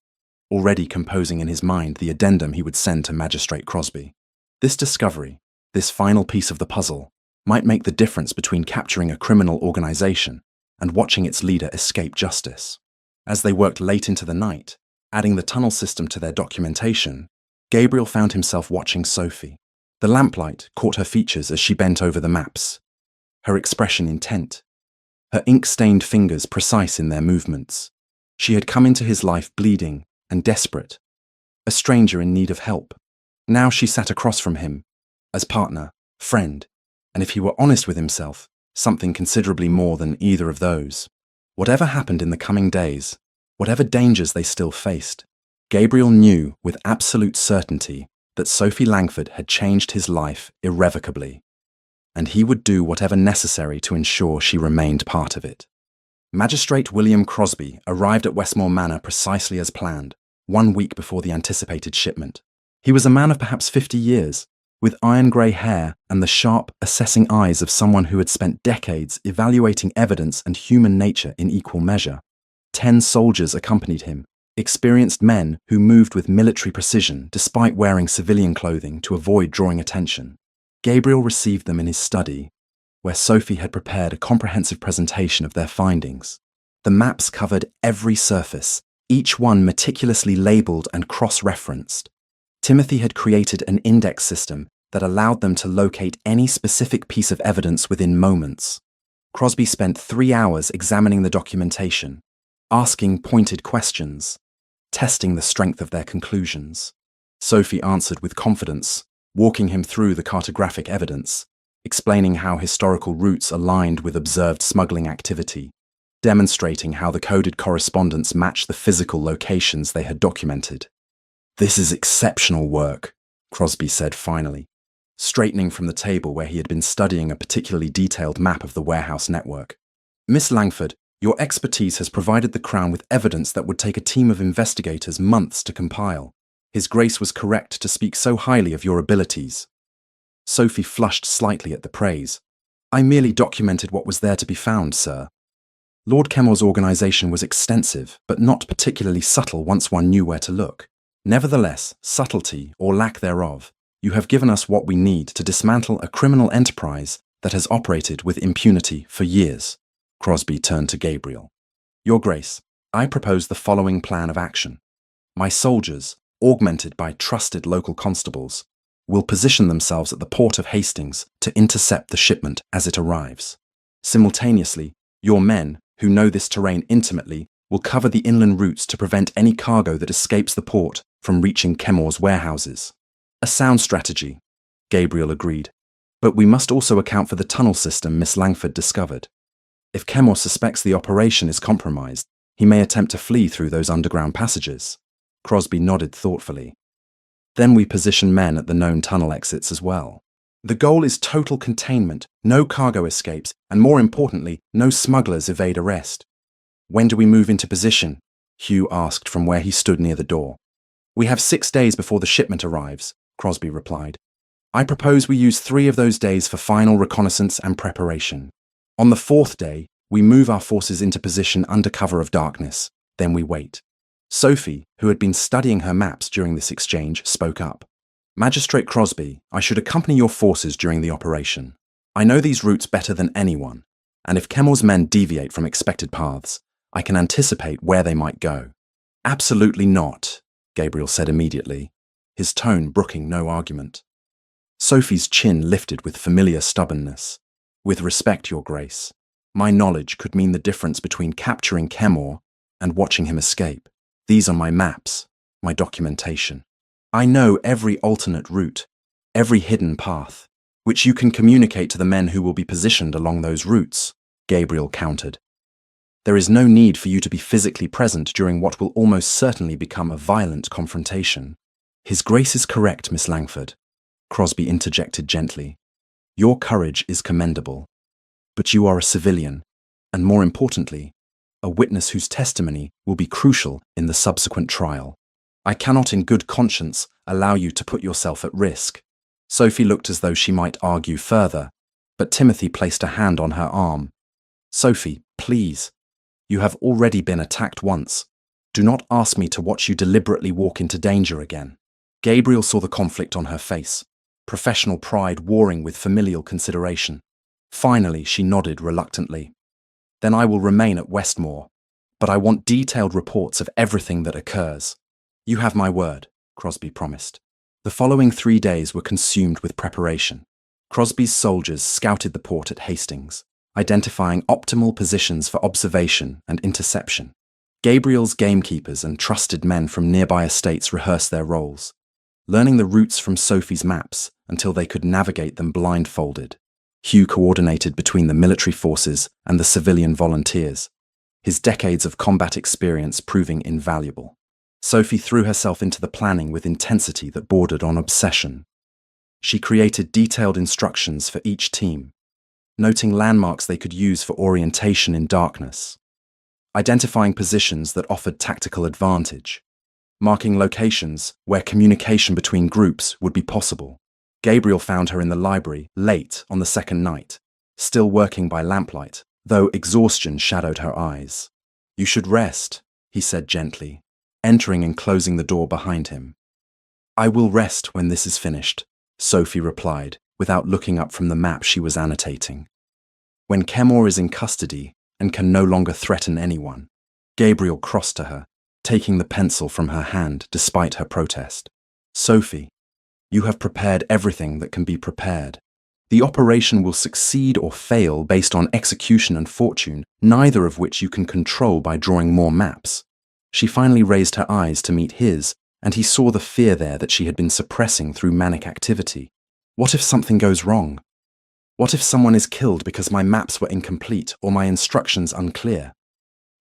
already composing in his mind the addendum he would send to Magistrate Crosby. This discovery, this final piece of the puzzle, might make the difference between capturing a criminal organization and watching its leader escape justice. As they worked late into the night, adding the tunnel system to their documentation, Gabriel found himself watching Sophie. The lamplight caught her features as she bent over the maps, her expression intent, her ink-stained fingers precise in their movements. She had come into his life bleeding and desperate, a stranger in need of help. Now she sat across from him, as partner, friend, and if he were honest with himself, something considerably more than either of those. Whatever happened in the coming days, whatever dangers they still faced, Gabriel knew with absolute certainty that Sophie Langford had changed his life irrevocably, and he would do whatever necessary to ensure she remained part of it. Magistrate William Crosby arrived at Westmore Manor precisely as planned, 1 week before the anticipated shipment. He was a man of perhaps 50 years, with iron-grey hair and the sharp, assessing eyes of someone who had spent decades evaluating evidence and human nature in equal measure. 10 soldiers accompanied him, experienced men who moved with military precision despite wearing civilian clothing to avoid drawing attention. Gabriel received them in his study, where Sophie had prepared a comprehensive presentation of their findings. The maps covered every surface, each one meticulously labelled and cross-referenced. Timothy had created an index system that allowed them to locate any specific piece of evidence within moments. Crosby spent 3 hours examining the documentation, asking pointed questions, testing the strength of their conclusions. Sophie answered with confidence, walking him through the cartographic evidence, explaining how historical routes aligned with observed smuggling activity, demonstrating how the coded correspondence matched the physical locations they had documented. "This is exceptional work," Crosby said finally, straightening from the table where he had been studying a particularly detailed map of the warehouse network. "Miss Langford, your expertise has provided the Crown with evidence that would take a team of investigators months to compile. His Grace was correct to speak so highly of your abilities." Sophie flushed slightly at the praise. "I merely documented what was there to be found, sir. Lord Kemor's organisation was extensive, but not particularly subtle once one knew where to look. Nevertheless, subtlety, or lack thereof, you have given us what we need to dismantle a criminal enterprise that has operated with impunity for years." Crosby turned to Gabriel. "Your Grace, I propose the following plan of action. My soldiers, augmented by trusted local constables, will position themselves at the port of Hastings to intercept the shipment as it arrives. Simultaneously, your men, who know this terrain intimately, will cover the inland routes to prevent any cargo that escapes the port from reaching Kemor's warehouses." "A sound strategy," Gabriel agreed. "But we must also account for the tunnel system Miss Langford discovered. If Kemor suspects the operation is compromised, he may attempt to flee through those underground passages." Crosby nodded thoughtfully. "Then we position men at the known tunnel exits as well. The goal is total containment, no cargo escapes, and more importantly, no smugglers evade arrest." "When do we move into position?" Hugh asked from where he stood near the door. "We have 6 days before the shipment arrives," Crosby replied. "I propose we use 3 of those days for final reconnaissance and preparation. On the 4th day, we move our forces into position under cover of darkness. Then we wait." Sophie, who had been studying her maps during this exchange, spoke up. "Magistrate Crosby, I should accompany your forces during the operation. I know these routes better than anyone, and if Kemor's men deviate from expected paths, I can anticipate where they might go." "Absolutely not," Gabriel said immediately, his tone brooking no argument. Sophie's chin lifted with familiar stubbornness. "With respect, Your Grace, my knowledge could mean the difference between capturing Kemor and watching him escape. These are my maps, my documentation. I know every alternate route, every hidden path, which you can communicate to the men who will be positioned along those routes," Gabriel countered. "There is no need for you to be physically present during what will almost certainly become a violent confrontation." "His Grace is correct, Miss Langford," Crosby interjected gently. "Your courage is commendable. But you are a civilian, and more importantly, a witness whose testimony will be crucial in the subsequent trial. I cannot in good conscience allow you to put yourself at risk. Sophie looked as though she might argue further, but Timothy placed a hand on her arm. Sophie, please. You have already been attacked once. Do not ask me to watch you deliberately walk into danger again. Gabriel saw the conflict on her face, professional pride warring with familial consideration. Finally, she nodded reluctantly. Then I will remain at Westmore, but I want detailed reports of everything that occurs. You have my word, Crosby promised. The following 3 days were consumed with preparation. Crosby's soldiers scouted the port at Hastings, identifying optimal positions for observation and interception. Gabriel's gamekeepers and trusted men from nearby estates rehearsed their roles, learning the routes from Sophie's maps until they could navigate them blindfolded. Hugh coordinated between the military forces and the civilian volunteers, his decades of combat experience proving invaluable. Sophie threw herself into the planning with intensity that bordered on obsession. She created detailed instructions for each team, noting landmarks they could use for orientation in darkness, identifying positions that offered tactical advantage, marking locations where communication between groups would be possible. Gabriel found her in the library late on the second night, still working by lamplight, though exhaustion shadowed her eyes. You should rest, he said gently, entering and closing the door behind him. I will rest when this is finished, Sophie replied, without looking up from the map she was annotating. When Kemor is in custody and can no longer threaten anyone, Gabriel crossed to her, taking the pencil from her hand despite her protest. Sophie, you have prepared everything that can be prepared. The operation will succeed or fail based on execution and fortune, neither of which you can control by drawing more maps. She finally raised her eyes to meet his, and he saw the fear there that she had been suppressing through manic activity. What if something goes wrong? What if someone is killed because my maps were incomplete or my instructions unclear?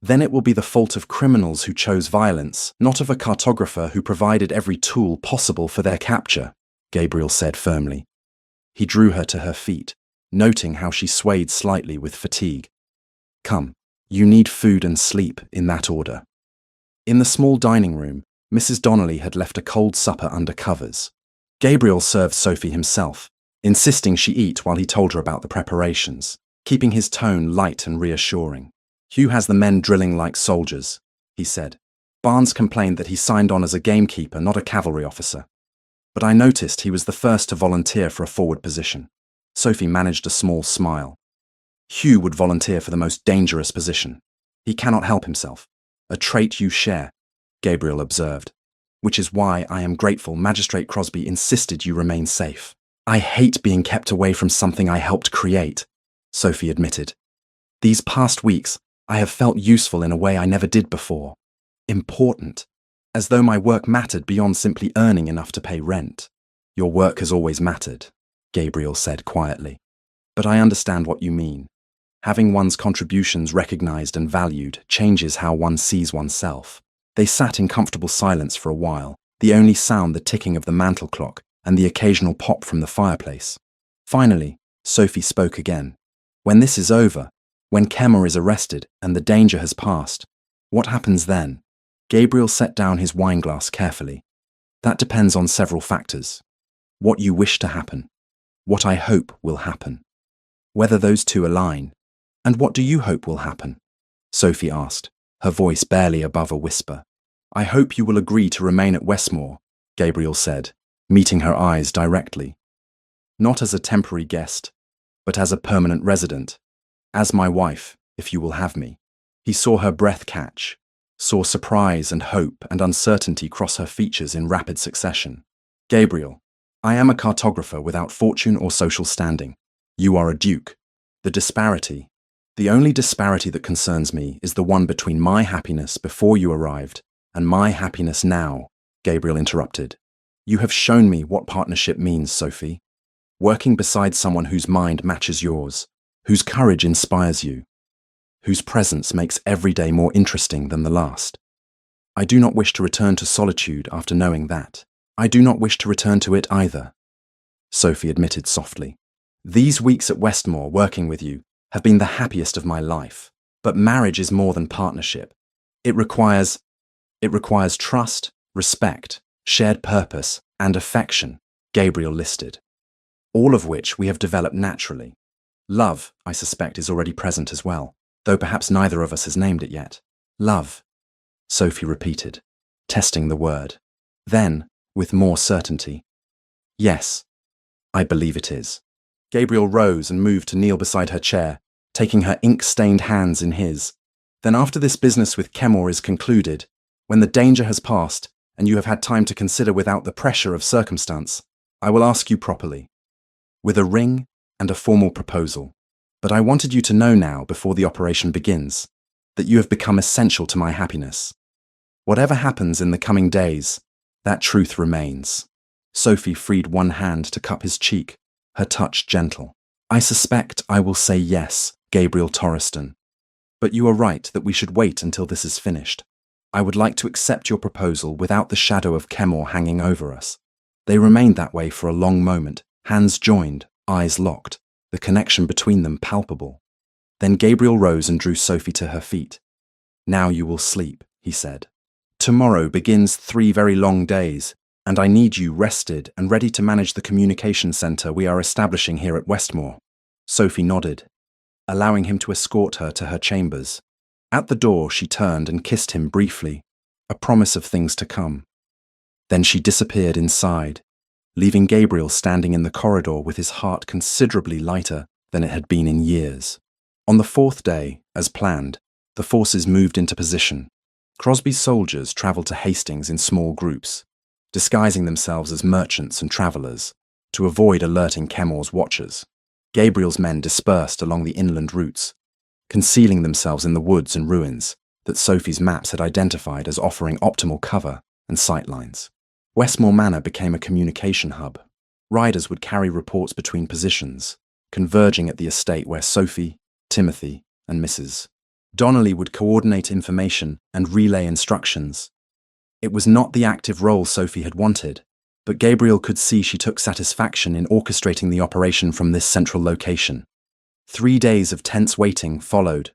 Then it will be the fault of criminals who chose violence, not of a cartographer who provided every tool possible for their capture, Gabriel said firmly. He drew her to her feet, noting how she swayed slightly with fatigue. Come, you need food and sleep in that order. In the small dining room, Mrs. Donnelly had left a cold supper under covers. Gabriel served Sophie himself, insisting she eat while he told her about the preparations, keeping his tone light and reassuring. Hugh has the men drilling like soldiers, he said. Barnes complained that he signed on as a gamekeeper, not a cavalry officer. But I noticed he was the first to volunteer for a forward position. Sophie managed a small smile. Hugh would volunteer for the most dangerous position. He cannot help himself. A trait you share, Gabriel observed. Which is why I am grateful Magistrate Crosby insisted you remain safe. I hate being kept away from something I helped create, Sophie admitted. These past weeks, I have felt useful in a way I never did before. Important. As though my work mattered beyond simply earning enough to pay rent. Your work has always mattered, Gabriel said quietly. But I understand what you mean. Having one's contributions recognized and valued changes how one sees oneself. They sat in comfortable silence for a while, the only sound the ticking of the mantel clock and the occasional pop from the fireplace. Finally, Sophie spoke again. When this is over, when Kemmer is arrested and the danger has passed, what happens then? Gabriel set down his wineglass carefully. That depends on several factors. What you wish to happen. What I hope will happen. Whether those two align. And what do you hope will happen? Sophie asked, her voice barely above a whisper. I hope you will agree to remain at Westmore, Gabriel said, meeting her eyes directly. Not as a temporary guest, but as a permanent resident. As my wife, if you will have me. He saw her breath catch, saw surprise and hope and uncertainty cross her features in rapid succession. Gabriel, I am a cartographer without fortune or social standing. You are a duke. The only disparity that concerns me is the one between my happiness before you arrived and my happiness now, Gabriel interrupted. You have shown me what partnership means, Sophie. Working beside someone whose mind matches yours, whose courage inspires you, whose presence makes every day more interesting than the last. I do not wish to return to solitude after knowing that. I do not wish to return to it either, Sophie admitted softly. These weeks at Westmore working with you have been the happiest of my life, but marriage is more than partnership. It requires trust, respect, shared purpose, and affection, Gabriel listed, all of which we have developed naturally. Love, I suspect, is already present as well, though perhaps neither of us has named it yet. Love, Sophie repeated, testing the word. Then, with more certainty, yes, I believe it is. Gabriel rose and moved to kneel beside her chair, taking her ink-stained hands in his. Then after this business with Kemor is concluded, when the danger has passed and you have had time to consider without the pressure of circumstance, I will ask you properly, with a ring and a formal proposal. But I wanted you to know now, before the operation begins, that you have become essential to my happiness. Whatever happens in the coming days, that truth remains. Sophie freed one hand to cup his cheek, her touch gentle. I suspect I will say yes, Gabriel Torreston. But you are right that we should wait until this is finished. I would like to accept your proposal without the shadow of Kemor hanging over us. They remained that way for a long moment, hands joined, eyes locked, the connection between them palpable. Then Gabriel rose and drew Sophie to her feet. Now you will sleep, he said. Tomorrow begins 3 very long days, and I need you rested and ready to manage the communication center we are establishing here at Westmore. Sophie nodded, allowing him to escort her to her chambers. At the door, she turned and kissed him briefly, a promise of things to come. Then she disappeared inside, leaving Gabriel standing in the corridor with his heart considerably lighter than it had been in years. On the 4th day, as planned, the forces moved into position. Crosby's soldiers travelled to Hastings in small groups, disguising themselves as merchants and travellers, to avoid alerting Kemor's watchers. Gabriel's men dispersed along the inland routes, concealing themselves in the woods and ruins that Sophie's maps had identified as offering optimal cover and sightlines. Westmore Manor became a communication hub. Riders would carry reports between positions, converging at the estate where Sophie, Timothy, and Mrs. Donnelly would coordinate information and relay instructions. It was not the active role Sophie had wanted, but Gabriel could see she took satisfaction in orchestrating the operation from this central location. 3 days of tense waiting followed.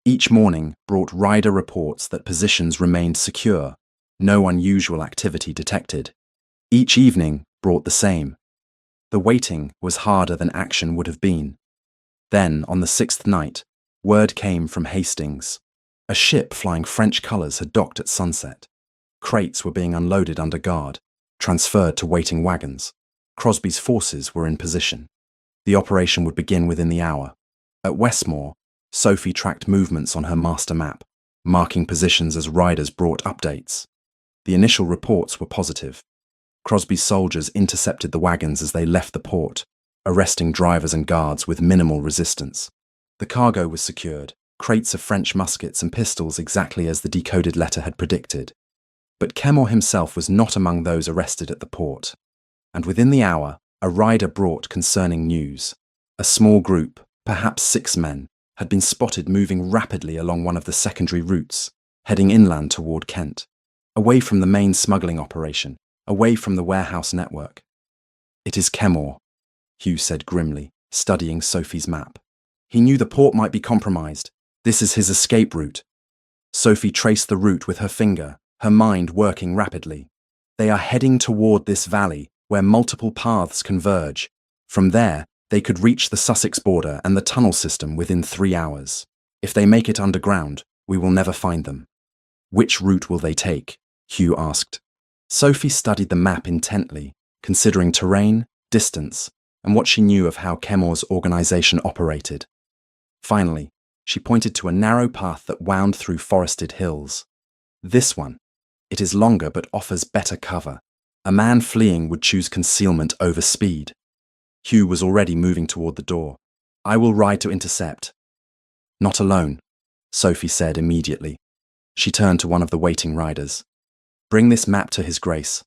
Each morning brought rider reports that positions remained secure, no unusual activity detected. Each evening brought the same. The waiting was harder than action would have been. Then, on the 6th night, word came from Hastings. A ship flying French colours had docked at sunset. Crates were being unloaded under guard, transferred to waiting wagons. Crosby's forces were in position. The operation would begin within the hour. At Westmore, Sophie tracked movements on her master map, marking positions as riders brought updates. The initial reports were positive. Crosby's soldiers intercepted the wagons as they left the port, arresting drivers and guards with minimal resistance. The cargo was secured, crates of French muskets and pistols exactly as the decoded letter had predicted. But Kemor himself was not among those arrested at the port. And within the hour, a rider brought concerning news. A small group, perhaps 6 men, had been spotted moving rapidly along one of the secondary routes, heading inland toward Kent, away from the main smuggling operation, away from the warehouse network. It is Kemor, Hugh said grimly, studying Sophie's map. He knew the port might be compromised. This is his escape route. Sophie traced the route with her finger, her mind working rapidly. They are heading toward this valley, where multiple paths converge. From there, they could reach the Sussex border and the tunnel system within 3 hours. If they make it underground, we will never find them. Which route will they take? Hugh asked. Sophie studied the map intently, considering terrain, distance, and what she knew of how Kemor's organization operated. Finally, she pointed to a narrow path that wound through forested hills. This one. It is longer but offers better cover. A man fleeing would choose concealment over speed. Hugh was already moving toward the door. I will ride to intercept. Not alone, Sophie said immediately. She turned to one of the waiting riders. Bring this map to His Grace.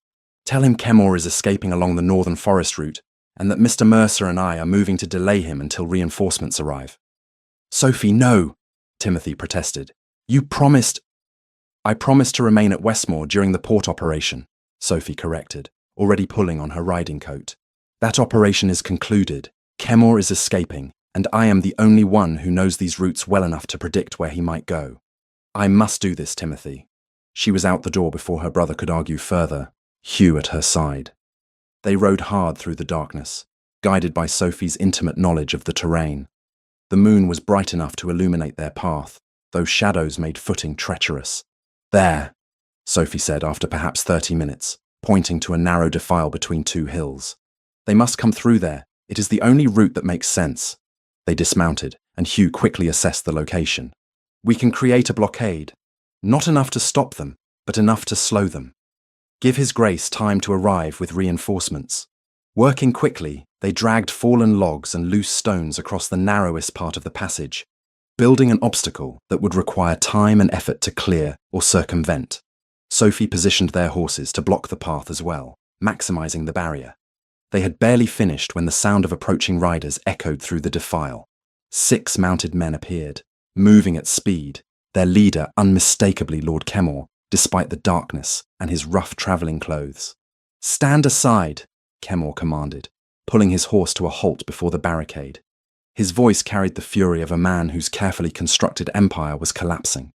Tell him Kemor is escaping along the northern forest route, and that Mr. Mercer and I are moving to delay him until reinforcements arrive. Sophie, no, Timothy protested. You promised. I promised to remain at Westmore during the port operation, Sophie corrected, already pulling on her riding coat. That operation is concluded. Kemor is escaping, and I am the only one who knows these routes well enough to predict where he might go. I must do this, Timothy. She was out the door before her brother could argue further, Hugh at her side. They rode hard through the darkness, guided by Sophie's intimate knowledge of the terrain. The moon was bright enough to illuminate their path, though shadows made footing treacherous. "There," Sophie said after perhaps 30 minutes, pointing to a narrow defile between two hills. "They must come through there. It is the only route that makes sense." They dismounted, and Hugh quickly assessed the location. "We can create a blockade. Not enough to stop them, but enough to slow them. Give His Grace time to arrive with reinforcements." Working quickly, they dragged fallen logs and loose stones across the narrowest part of the passage, building an obstacle that would require time and effort to clear or circumvent. Sophie positioned their horses to block the path as well, maximizing the barrier. They had barely finished when the sound of approaching riders echoed through the defile. 6 mounted men appeared, moving at speed, their leader unmistakably Lord Kemmor, despite the darkness and his rough travelling clothes. "Stand aside," Kemmor commanded, pulling his horse to a halt before the barricade. His voice carried the fury of a man whose carefully constructed empire was collapsing.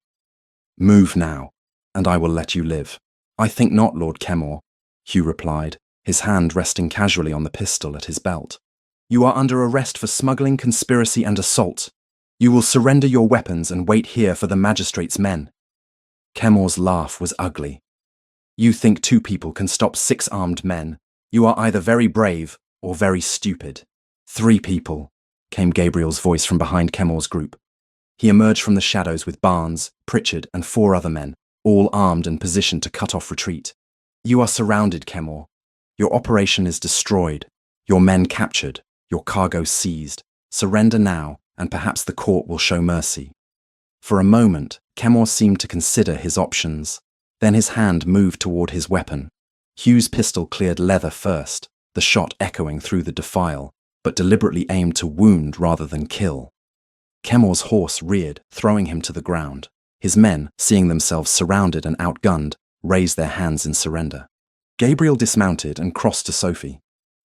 "Move now, and I will let you live." "I think not, Lord Kemmor," Hugh replied, his hand resting casually on the pistol at his belt. "You are under arrest for smuggling, conspiracy, and assault. You will surrender your weapons and wait here for the magistrate's men." Kemmor's laugh was ugly. "You think 2 people can stop 6 armed men? You are either very brave or very stupid." "3 people," came Gabriel's voice from behind Kemmor's group. He emerged from the shadows with Barnes, Pritchard, and 4 other men, all armed and positioned to cut off retreat. "You are surrounded, Kemmor. Your operation is destroyed, your men captured, your cargo seized. Surrender now, and perhaps the court will show mercy." For a moment, Kemmor seemed to consider his options. Then his hand moved toward his weapon. Hugh's pistol cleared leather first, the shot echoing through the defile, but deliberately aimed to wound rather than kill. Kemmor's horse reared, throwing him to the ground. His men, seeing themselves surrounded and outgunned, raised their hands in surrender. Gabriel dismounted and crossed to Sophie,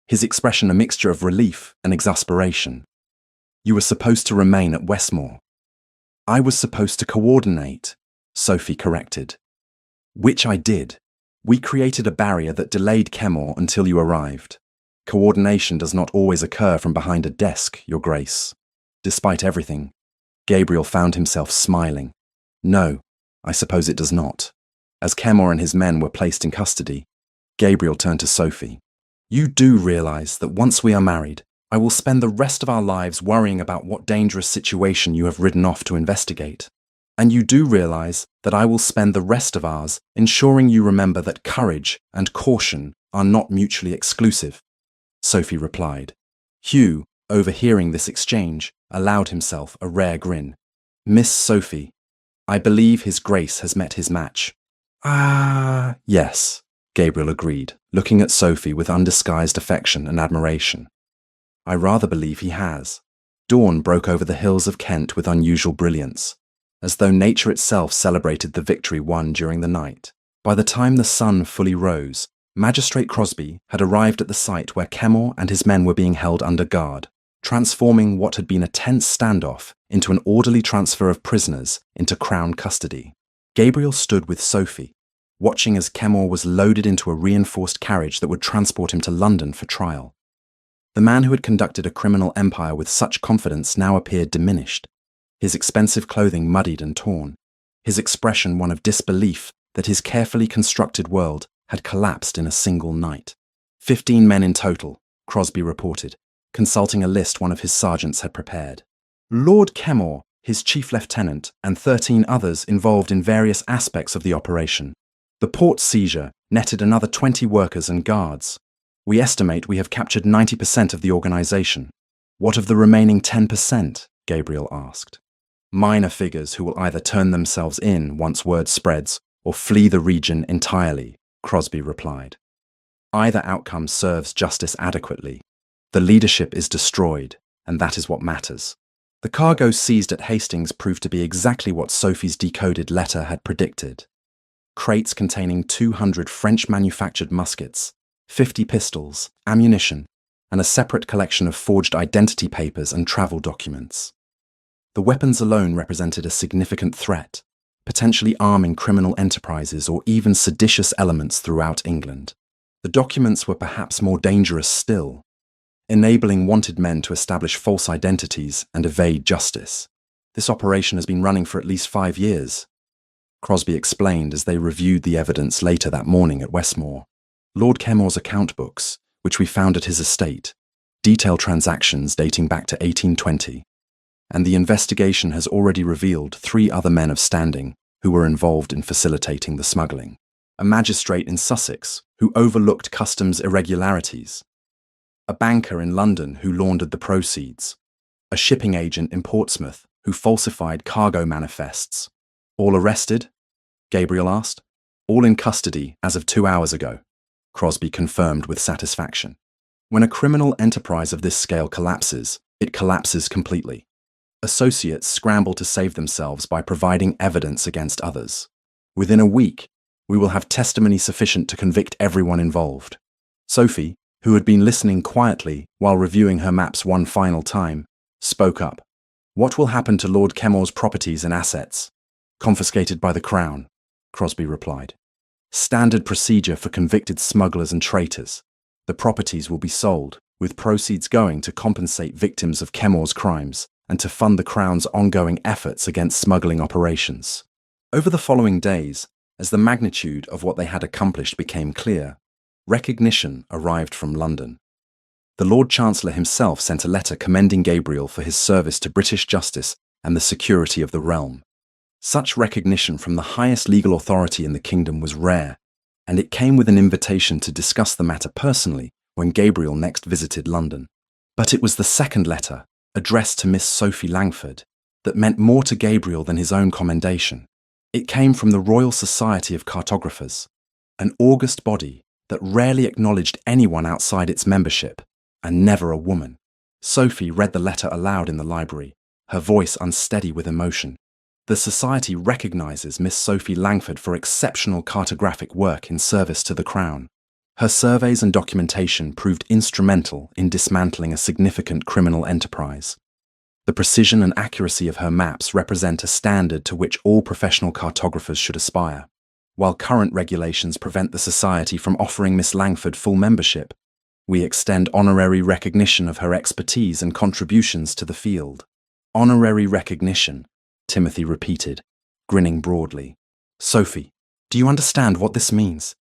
his expression a mixture of relief and exasperation. "You were supposed to remain at Westmore." "I was supposed to coordinate," Sophie corrected. "Which I did. We created a barrier that delayed Kemmor until you arrived. Coordination does not always occur from behind a desk, Your Grace." Despite everything, Gabriel found himself smiling. "No, I suppose it does not." As Kemmor and his men were placed in custody, Gabriel turned to Sophie. "You do realize that once we are married, I will spend the rest of our lives worrying about what dangerous situation you have ridden off to investigate. And you do realize that I will spend the rest of ours ensuring you remember that courage and caution are not mutually exclusive." Sophie replied. Hugh, overhearing this exchange, allowed himself a rare grin. "Miss Sophie, I believe His Grace has met his match." Yes," Gabriel agreed, looking at Sophie with undisguised affection and admiration. "I rather believe he has." Dawn broke over the hills of Kent with unusual brilliance, as though nature itself celebrated the victory won during the night. By the time the sun fully rose, Magistrate Crosby had arrived at the site where Kemmor and his men were being held under guard, transforming what had been a tense standoff into an orderly transfer of prisoners into Crown custody. Gabriel stood with Sophie, watching as Kemmor was loaded into a reinforced carriage that would transport him to London for trial. The man who had conducted a criminal empire with such confidence now appeared diminished, his expensive clothing muddied and torn, his expression one of disbelief that his carefully constructed world had collapsed in a single night. 15 men in total, Crosby reported, consulting a list one of his sergeants had prepared. Lord Kemmor, his chief lieutenant, and 13 others involved in various aspects of the operation. The port seizure netted another 20 workers and guards. We estimate we have captured 90% of the organization. What of the remaining 10%? Gabriel asked. Minor figures who will either turn themselves in once word spreads or flee the region entirely, Crosby replied. Either outcome serves justice adequately. The leadership is destroyed, and that is what matters. The cargo seized at Hastings proved to be exactly what Sophie's decoded letter had predicted. Crates containing 200 French-manufactured muskets, 50 pistols, ammunition, and a separate collection of forged identity papers and travel documents. The weapons alone represented a significant threat, potentially arming criminal enterprises or even seditious elements throughout England. The documents were perhaps more dangerous still, enabling wanted men to establish false identities and evade justice. This operation has been running for at least 5 years, Crosby explained as they reviewed the evidence later that morning at Westmore. Lord Kenmore's account books, which we found at his estate, detail transactions dating back to 1820, and the investigation has already revealed 3 other men of standing who were involved in facilitating the smuggling. A magistrate in Sussex who overlooked customs irregularities, a banker in London who laundered the proceeds, a shipping agent in Portsmouth who falsified cargo manifests. All arrested? Gabriel asked. All in custody as of 2 hours ago, Crosby confirmed with satisfaction. When a criminal enterprise of this scale collapses, it collapses completely. Associates scramble to save themselves by providing evidence against others. Within a week, we will have testimony sufficient to convict everyone involved. Sophie, who had been listening quietly while reviewing her maps one final time, spoke up. What will happen to Lord Kenmore's properties and assets? Confiscated by the Crown, Crosby replied. Standard procedure for convicted smugglers and traitors. The properties will be sold, with proceeds going to compensate victims of Kenmore's crimes and to fund the Crown's ongoing efforts against smuggling operations. Over the following days, as the magnitude of what they had accomplished became clear, recognition arrived from London. The Lord Chancellor himself sent a letter commending Gabriel for his service to British justice and the security of the realm. Such recognition from the highest legal authority in the kingdom was rare, and it came with an invitation to discuss the matter personally when Gabriel next visited London. But it was the second letter, addressed to Miss Sophie Langford, that meant more to Gabriel than his own commendation. It came from the Royal Society of Cartographers, an august body that rarely acknowledged anyone outside its membership, and never a woman. Sophie read the letter aloud in the library, her voice unsteady with emotion. The Society recognises Miss Sophie Langford for exceptional cartographic work in service to the Crown. Her surveys and documentation proved instrumental in dismantling a significant criminal enterprise. The precision and accuracy of her maps represent a standard to which all professional cartographers should aspire. While current regulations prevent the Society from offering Miss Langford full membership, we extend honorary recognition of her expertise and contributions to the field. Honorary recognition, Timothy repeated, grinning broadly. Sophie, do you understand what this means?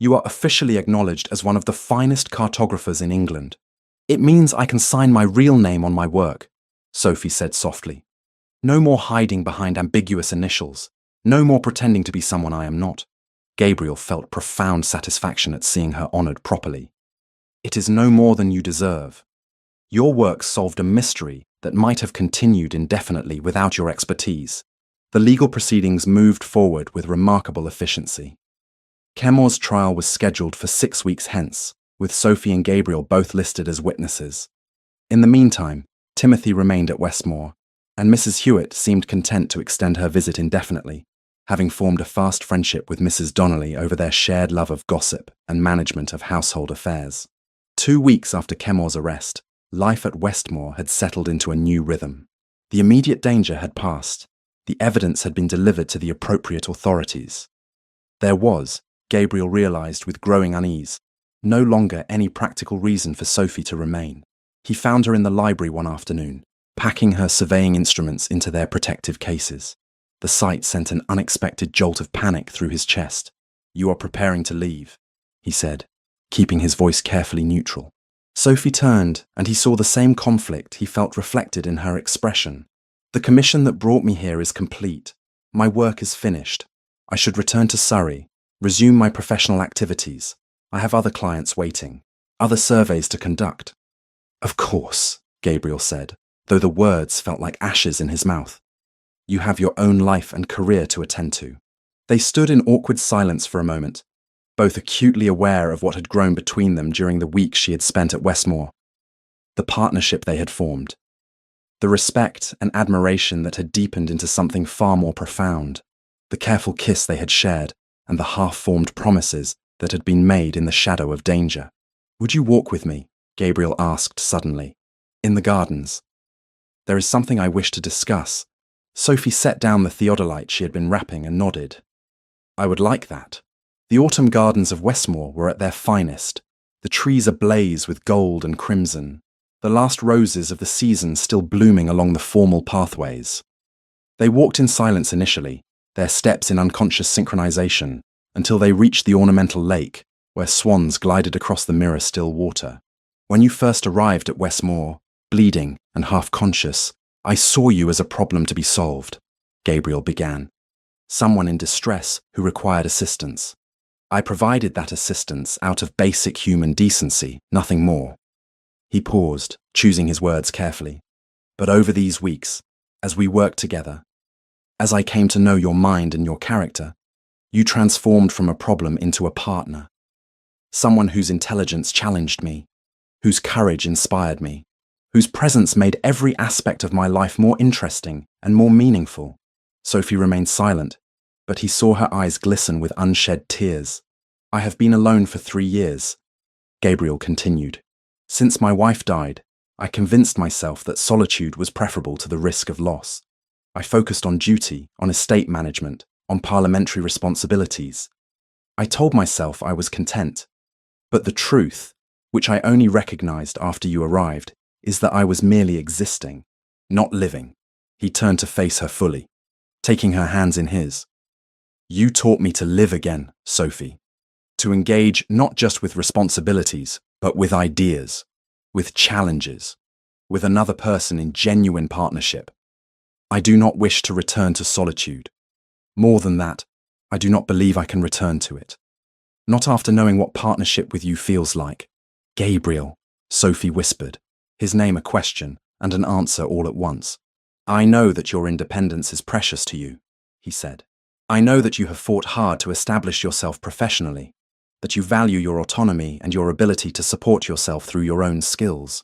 You are officially acknowledged as one of the finest cartographers in England. It means I can sign my real name on my work, Sophie said softly. No more hiding behind ambiguous initials. No more pretending to be someone I am not. Gabriel felt profound satisfaction at seeing her honoured properly. It is no more than you deserve. Your work solved a mystery that might have continued indefinitely without your expertise. The legal proceedings moved forward with remarkable efficiency. Kenmore's trial was scheduled for 6 weeks hence, with Sophie and Gabriel both listed as witnesses. In the meantime, Timothy remained at Westmore, and Mrs. Hewitt seemed content to extend her visit indefinitely, having formed a fast friendship with Mrs. Donnelly over their shared love of gossip and management of household affairs. 2 weeks after Kenmore's arrest, life at Westmore had settled into a new rhythm. The immediate danger had passed. The evidence had been delivered to the appropriate authorities. There was, Gabriel realised with growing unease, no longer any practical reason for Sophie to remain. He found her in the library one afternoon, packing her surveying instruments into their protective cases. The sight sent an unexpected jolt of panic through his chest. You are preparing to leave, he said, keeping his voice carefully neutral. Sophie turned, and he saw the same conflict he felt reflected in her expression. The commission that brought me here is complete. My work is finished. I should return to Surrey, resume my professional activities. I have other clients waiting, other surveys to conduct. Of course, Gabriel said, though the words felt like ashes in his mouth. You have your own life and career to attend to. They stood in awkward silence for a moment, both acutely aware of what had grown between them during the week she had spent at Westmore, the partnership they had formed, the respect and admiration that had deepened into something far more profound, the careful kiss they had shared, and the half-formed promises that had been made in the shadow of danger. Would you walk with me? Gabriel asked suddenly. In the gardens. There is something I wish to discuss, Sophie set down the theodolite she had been wrapping and nodded. I would like that. The autumn gardens of Westmore were at their finest, the trees ablaze with gold and crimson, the last roses of the season still blooming along the formal pathways. They walked in silence initially, their steps in unconscious synchronization, until they reached the ornamental lake, where swans glided across the mirror-still water. When you first arrived at Westmore, bleeding and half-conscious, I saw you as a problem to be solved, Gabriel began. Someone in distress who required assistance. I provided that assistance out of basic human decency, nothing more. He paused, choosing his words carefully. But over these weeks, as we worked together, as I came to know your mind and your character, you transformed from a problem into a partner. Someone whose intelligence challenged me, whose courage inspired me, whose presence made every aspect of my life more interesting and more meaningful. Sophie remained silent, but he saw her eyes glisten with unshed tears. I have been alone for 3 years, Gabriel continued. Since my wife died, I convinced myself that solitude was preferable to the risk of loss. I focused on duty, on estate management, on parliamentary responsibilities. I told myself I was content. But the truth, which I only recognized after you arrived, is that I was merely existing, not living. He turned to face her fully, taking her hands in his. You taught me to live again, Sophie. To engage not just with responsibilities, but with ideas, with challenges, with another person in genuine partnership. I do not wish to return to solitude. More than that, I do not believe I can return to it. Not after knowing what partnership with you feels like. Gabriel, Sophie whispered, his name a question and an answer all at once. I know that your independence is precious to you, he said. I know that you have fought hard to establish yourself professionally, that you value your autonomy and your ability to support yourself through your own skills.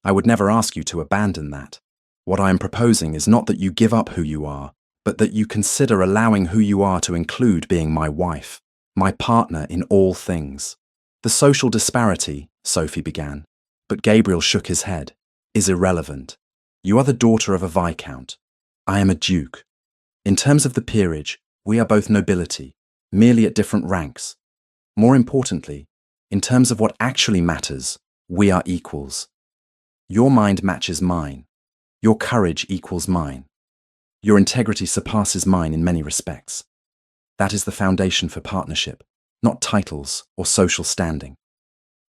I would never ask you to abandon that. What I am proposing is not that you give up who you are, but that you consider allowing who you are to include being my wife, my partner in all things. The social disparity, Sophie began, but Gabriel shook his head, is irrelevant. You are the daughter of a viscount. I am a duke. In terms of the peerage, we are both nobility, merely at different ranks. More importantly, in terms of what actually matters, we are equals. Your mind matches mine. Your courage equals mine. Your integrity surpasses mine in many respects. That is the foundation for partnership, not titles or social standing.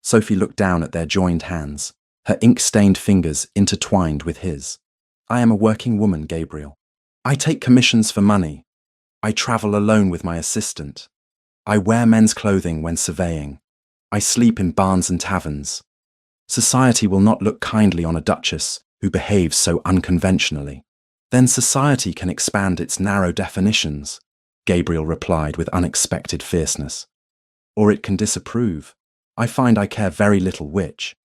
Sophie looked down at their joined hands, her ink-stained fingers intertwined with his. I am a working woman, Gabriel. I take commissions for money. I travel alone with my assistant. I wear men's clothing when surveying. I sleep in barns and taverns. Society will not look kindly on a duchess who behaves so unconventionally. Then society can expand its narrow definitions, Gabriel replied with unexpected fierceness. Or it can disapprove. I find I care very little which.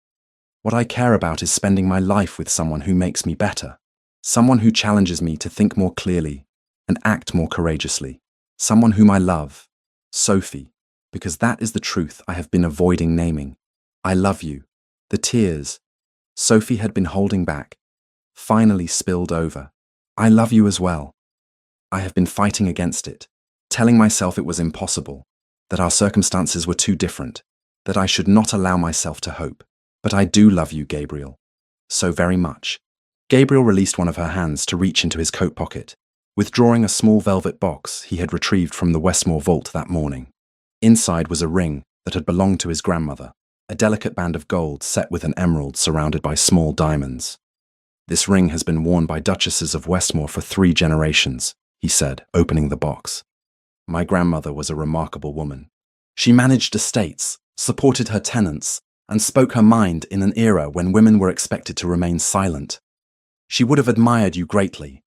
What I care about is spending my life with someone who makes me better, someone who challenges me to think more clearly and act more courageously, someone whom I love, Sophie, because that is the truth I have been avoiding naming. I love you. The tears Sophie had been holding back finally spilled over. I love you as well. I have been fighting against it, telling myself it was impossible, that our circumstances were too different, that I should not allow myself to hope. But I do love you, Gabriel. So very much. Gabriel released one of her hands to reach into his coat pocket, withdrawing a small velvet box he had retrieved from the Westmore vault that morning. Inside was a ring that had belonged to his grandmother, a delicate band of gold set with an emerald surrounded by small diamonds. This ring has been worn by duchesses of Westmore for 3 generations, he said, opening the box. My grandmother was a remarkable woman. She managed estates, supported her tenants, and spoke her mind in an era when women were expected to remain silent. She would have admired you greatly.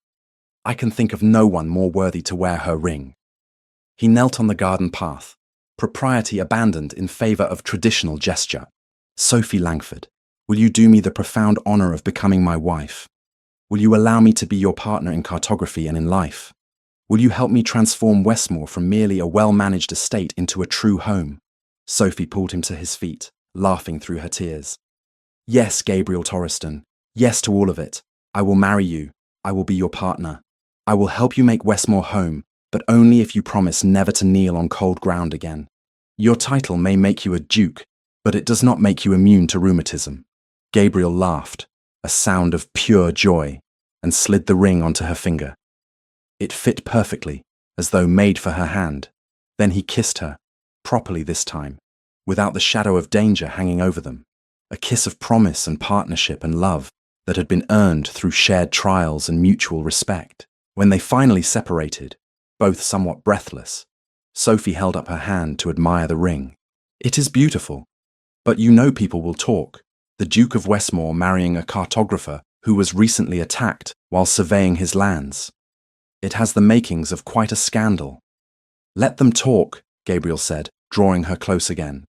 I can think of no one more worthy to wear her ring. He knelt on the garden path, propriety abandoned in favor of traditional gesture. Sophie Langford, will you do me the profound honor of becoming my wife? Will you allow me to be your partner in cartography and in life? Will you help me transform Westmore from merely a well-managed estate into a true home? Sophie pulled him to his feet, laughing through her tears. Yes, Gabriel Torreston. Yes to all of it. I will marry you. I will be your partner. I will help you make Westmore home, but only if you promise never to kneel on cold ground again. Your title may make you a duke, but it does not make you immune to rheumatism." Gabriel laughed, a sound of pure joy, and slid the ring onto her finger. It fit perfectly, as though made for her hand. Then he kissed her, properly this time, without the shadow of danger hanging over them. A kiss of promise and partnership and love that had been earned through shared trials and mutual respect. When they finally separated, both somewhat breathless, Sophie held up her hand to admire the ring. "It is beautiful, but you know people will talk. The Duke of Westmore marrying a cartographer who was recently attacked while surveying his lands. It has the makings of quite a scandal." "Let them talk," Gabriel said, drawing her close again.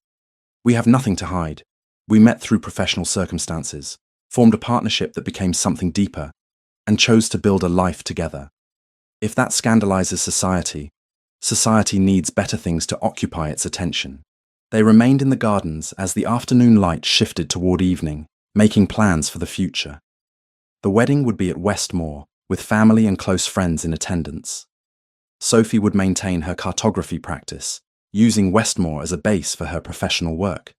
"We have nothing to hide. We met through professional circumstances, formed a partnership that became something deeper, and chose to build a life together. If that scandalizes society, society needs better things to occupy its attention." They remained in the gardens as the afternoon light shifted toward evening, making plans for the future. The wedding would be at Westmore, with family and close friends in attendance. Sophie would maintain her cartography practice, using Westmore as a base for her professional work.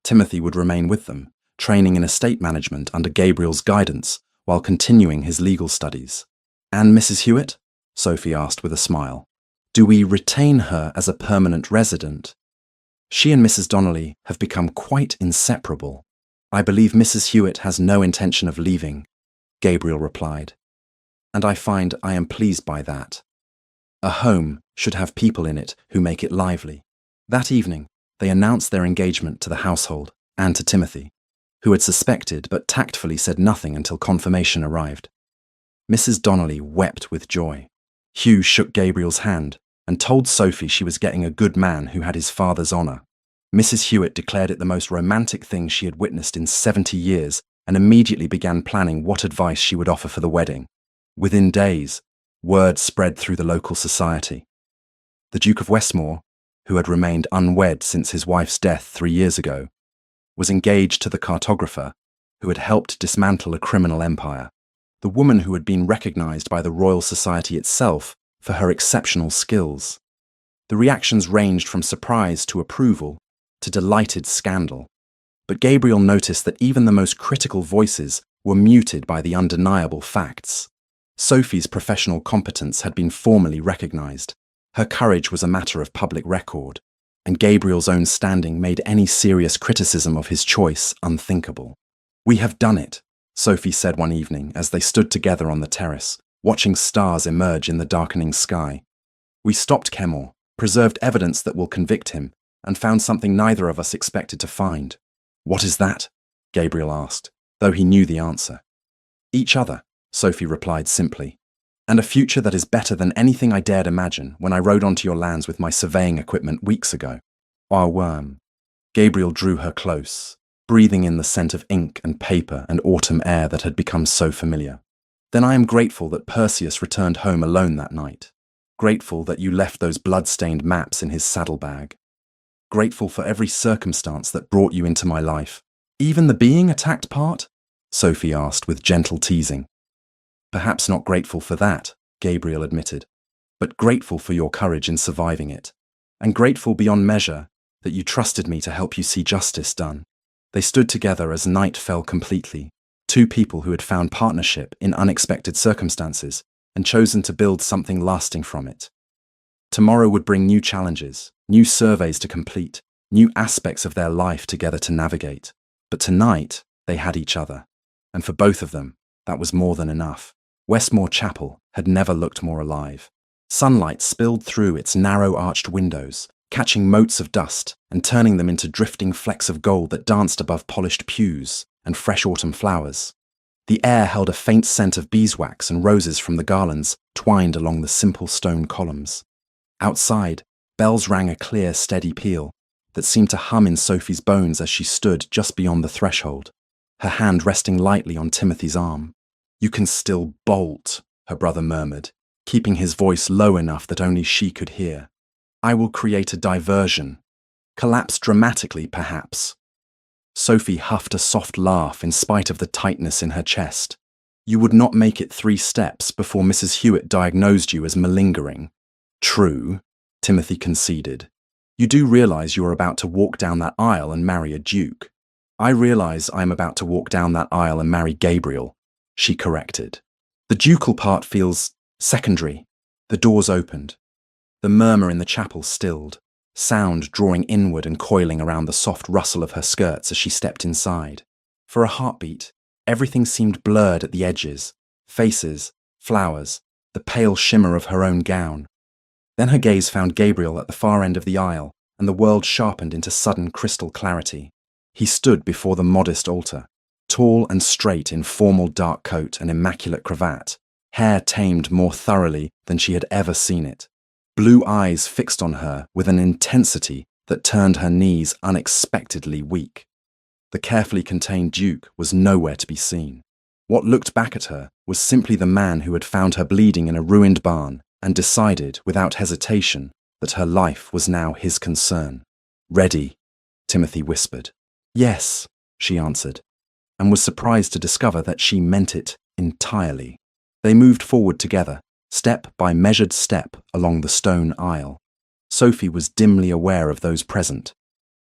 Timothy would remain with them, training in estate management under Gabriel's guidance while continuing his legal studies. "And Mrs. Hewitt?" Sophie asked with a smile. "Do we retain her as a permanent resident?" "She and Mrs. Donnelly have become quite inseparable. I believe Mrs. Hewitt has no intention of leaving," Gabriel replied. "And I find I am pleased by that. A home should have people in it who make it lively." That evening, they announced their engagement to the household and to Timothy, who had suspected but tactfully said nothing until confirmation arrived. Mrs. Donnelly wept with joy. Hugh shook Gabriel's hand and told Sophie she was getting a good man who had his father's honour. Mrs. Hewitt declared it the most romantic thing she had witnessed in 70 years and immediately began planning what advice she would offer for the wedding. Within days, word spread through the local society. The Duke of Westmore, who had remained unwed since his wife's death 3 years ago, was engaged to the cartographer who had helped dismantle a criminal empire, the woman who had been recognized by the Royal Society itself for her exceptional skills. The reactions ranged from surprise to approval to delighted scandal, but Gabriel noticed that even the most critical voices were muted by the undeniable facts. Sophie's professional competence had been formally recognized. Her courage was a matter of public record, and Gabriel's own standing made any serious criticism of his choice unthinkable. "We have done it," Sophie said one evening as they stood together on the terrace, watching stars emerge in the darkening sky. "We stopped Kemmore, preserved evidence that will convict him, and found something neither of us expected to find." "What is that?" Gabriel asked, though he knew the answer. "Each other," Sophie replied simply, "and a future that is better than anything I dared imagine when I rode onto your lands with my surveying equipment weeks ago." "Our worm." Gabriel drew her close, breathing in the scent of ink and paper and autumn air that had become so familiar. "Then I am grateful that Perseus returned home alone that night. Grateful that you left those blood-stained maps in his saddlebag. Grateful for every circumstance that brought you into my life." "Even the being attacked part?" Sophie asked with gentle teasing. "Perhaps not grateful for that," Gabriel admitted, "but grateful for your courage in surviving it, and grateful beyond measure that you trusted me to help you see justice done." They stood together as night fell completely, two people who had found partnership in unexpected circumstances and chosen to build something lasting from it. Tomorrow would bring new challenges, new surveys to complete, new aspects of their life together to navigate. But tonight, they had each other, and for both of them, that was more than enough. Westmore Chapel had never looked more alive. Sunlight spilled through its narrow arched windows, catching motes of dust and turning them into drifting flecks of gold that danced above polished pews and fresh autumn flowers. The air held a faint scent of beeswax and roses from the garlands twined along the simple stone columns. Outside, bells rang a clear, steady peal that seemed to hum in Sophie's bones as she stood just beyond the threshold, her hand resting lightly on Timothy's arm. "You can still bolt," her brother murmured, keeping his voice low enough that only she could hear. "I will create a diversion. Collapse dramatically, perhaps." Sophie huffed a soft laugh in spite of the tightness in her chest. You would not make it 3 steps before Mrs. Hewitt diagnosed you as malingering. True, Timothy conceded. You do realize you are about to walk down that aisle and marry a duke. I realize I am about to walk down that aisle and marry Gabriel, she corrected. The ducal part feels secondary. The doors opened. The murmur in the chapel stilled, sound drawing inward and coiling around the soft rustle of her skirts as she stepped inside. For a heartbeat, everything seemed blurred at the edges, faces, flowers, the pale shimmer of her own gown. Then her gaze found Gabriel at the far end of the aisle, and the world sharpened into sudden crystal clarity. He stood before the modest altar, tall and straight in formal dark coat and immaculate cravat, hair tamed more thoroughly than she had ever seen it. Blue eyes fixed on her with an intensity that turned her knees unexpectedly weak. The carefully contained Duke was nowhere to be seen. What looked back at her was simply the man who had found her bleeding in a ruined barn and decided, without hesitation, that her life was now his concern. "Ready," Timothy whispered. "Yes," she answered, and was surprised to discover that she meant it entirely. They moved forward together, step by measured step along the stone aisle. Sophie was dimly aware of those present.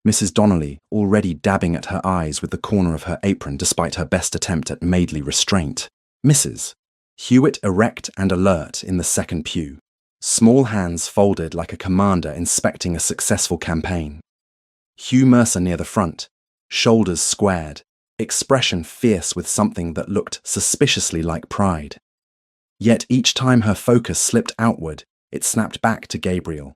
Mrs. Donnelly, already dabbing at her eyes with the corner of her apron despite her best attempt at maidly restraint. Mrs. Hewitt erect and alert in the second pew, small hands folded like a commander inspecting a successful campaign. Hugh Mercer near the front, shoulders squared, expression fierce with something that looked suspiciously like pride. Yet each time her focus slipped outward, it snapped back to Gabriel.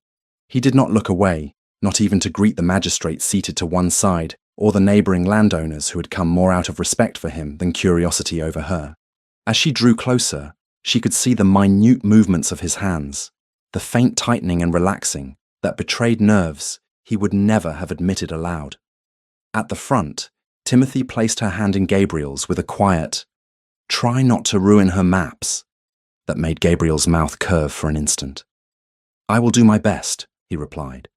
He did not look away, not even to greet the magistrate seated to one side or the neighbouring landowners who had come more out of respect for him than curiosity over her. As she drew closer, she could see the minute movements of his hands, the faint tightening and relaxing that betrayed nerves he would never have admitted aloud. At the front, Timothy placed her hand in Gabriel's with a quiet, "Try not to ruin her maps," that made Gabriel's mouth curve for an instant. "I will do my best," he replied.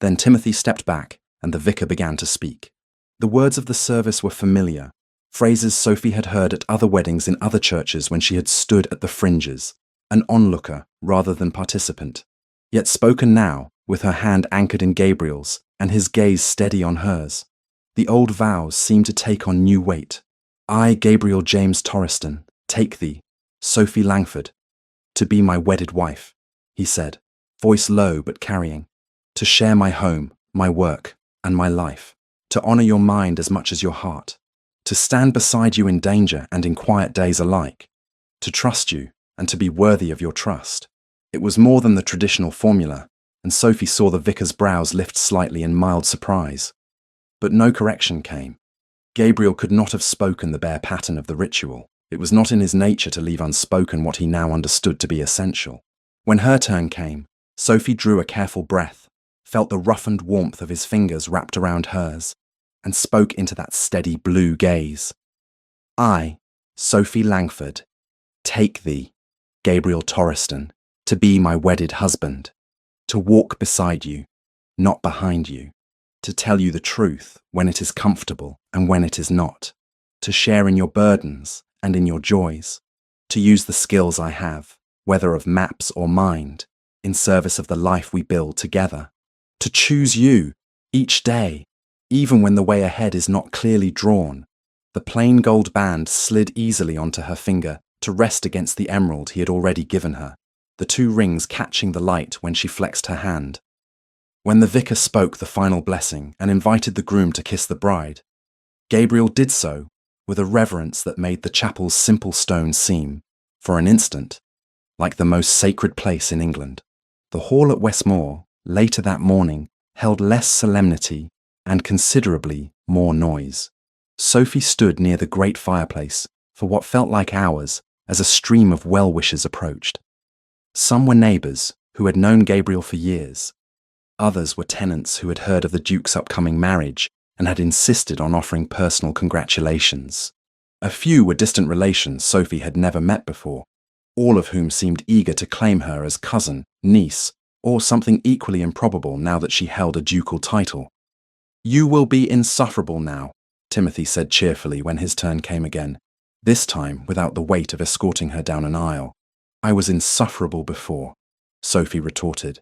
Then Timothy stepped back, and the vicar began to speak. The words of the service were familiar, phrases Sophie had heard at other weddings in other churches when she had stood at the fringes, an onlooker rather than participant, yet spoken now, with her hand anchored in Gabriel's and his gaze steady on hers. The old vows seemed to take on new weight. "I, Gabriel James Torriston, take thee, Sophie Langford, to be my wedded wife," he said, voice low but carrying, "to share my home, my work, and my life, to honour your mind as much as your heart, to stand beside you in danger and in quiet days alike, to trust you and to be worthy of your trust." It was more than the traditional formula, and Sophie saw the vicar's brows lift slightly in mild surprise. But no correction came. Gabriel could not have spoken the bare pattern of the ritual. It was not in his nature to leave unspoken what he now understood to be essential. When her turn came, Sophie drew a careful breath, felt the roughened warmth of his fingers wrapped around hers, and spoke into that steady blue gaze. "I, Sophie Langford, take thee, Gabriel Torriston, to be my wedded husband, to walk beside you, not behind you, to tell you the truth when it is comfortable and when it is not, to share in your burdens and in your joys, to use the skills I have, whether of maps or mind, in service of the life we build together, to choose you each day, even when the way ahead is not clearly drawn." The plain gold band slid easily onto her finger to rest against the emerald he had already given her, the 2 rings catching the light when she flexed her hand. When the vicar spoke the final blessing and invited the groom to kiss the bride, Gabriel did so with a reverence that made the chapel's simple stone seem, for an instant, like the most sacred place in England. The hall at Westmore, later that morning, held less solemnity and considerably more noise. Sophie stood near the great fireplace for what felt like hours as a stream of well-wishers approached. Some were neighbours who had known Gabriel for years. Others were tenants who had heard of the Duke's upcoming marriage and had insisted on offering personal congratulations. A few were distant relations Sophie had never met before, all of whom seemed eager to claim her as cousin, niece, or something equally improbable now that she held a ducal title. "You will be insufferable now," Timothy said cheerfully when his turn came again. this time without the weight of escorting her down an aisle. "I was insufferable before," Sophie retorted.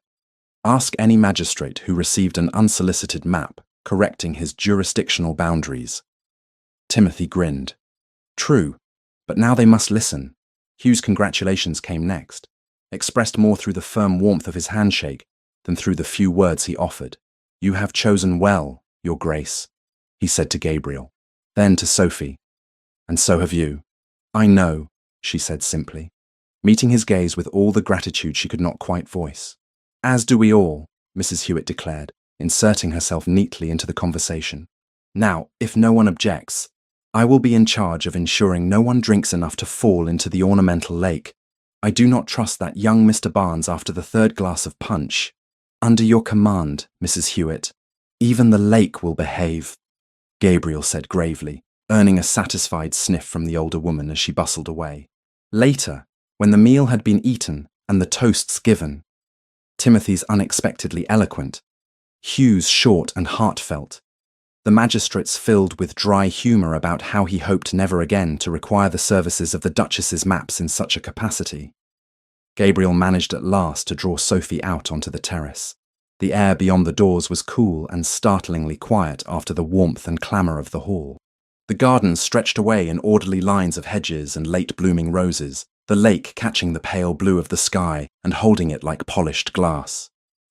"Ask any magistrate who received an unsolicited map correcting his jurisdictional boundaries." Timothy grinned. "True, but now they must listen." Hugh's congratulations came next, expressed more through the firm warmth of his handshake than through the few words he offered. "You have chosen well, Your Grace," he said to Gabriel. Then to Sophie, "And so have you." "I know," she said simply, meeting his gaze with all the gratitude she could not quite voice. "As do we all," Mrs. Hewitt declared, inserting herself neatly into the conversation. "Now, if no one objects, I will be in charge of ensuring no one drinks enough to fall into the ornamental lake. I do not trust that young Mr. Barnes after the third glass of punch. Under your command, Mrs. Hewitt. Even the lake will behave," Gabriel said gravely, earning a satisfied sniff from the older woman as she bustled away. Later, when the meal had been eaten and the toasts given, Timothy's unexpectedly eloquent, Hugh's short and heartfelt, the magistrates filled with dry humour about how he hoped never again to require the services of the Duchess's maps in such a capacity, Gabriel managed at last to draw Sophie out onto the terrace. The air beyond the doors was cool and startlingly quiet after the warmth and clamour of the hall. The gardens stretched away in orderly lines of hedges and late-blooming roses, the lake catching the pale blue of the sky and holding it like polished glass.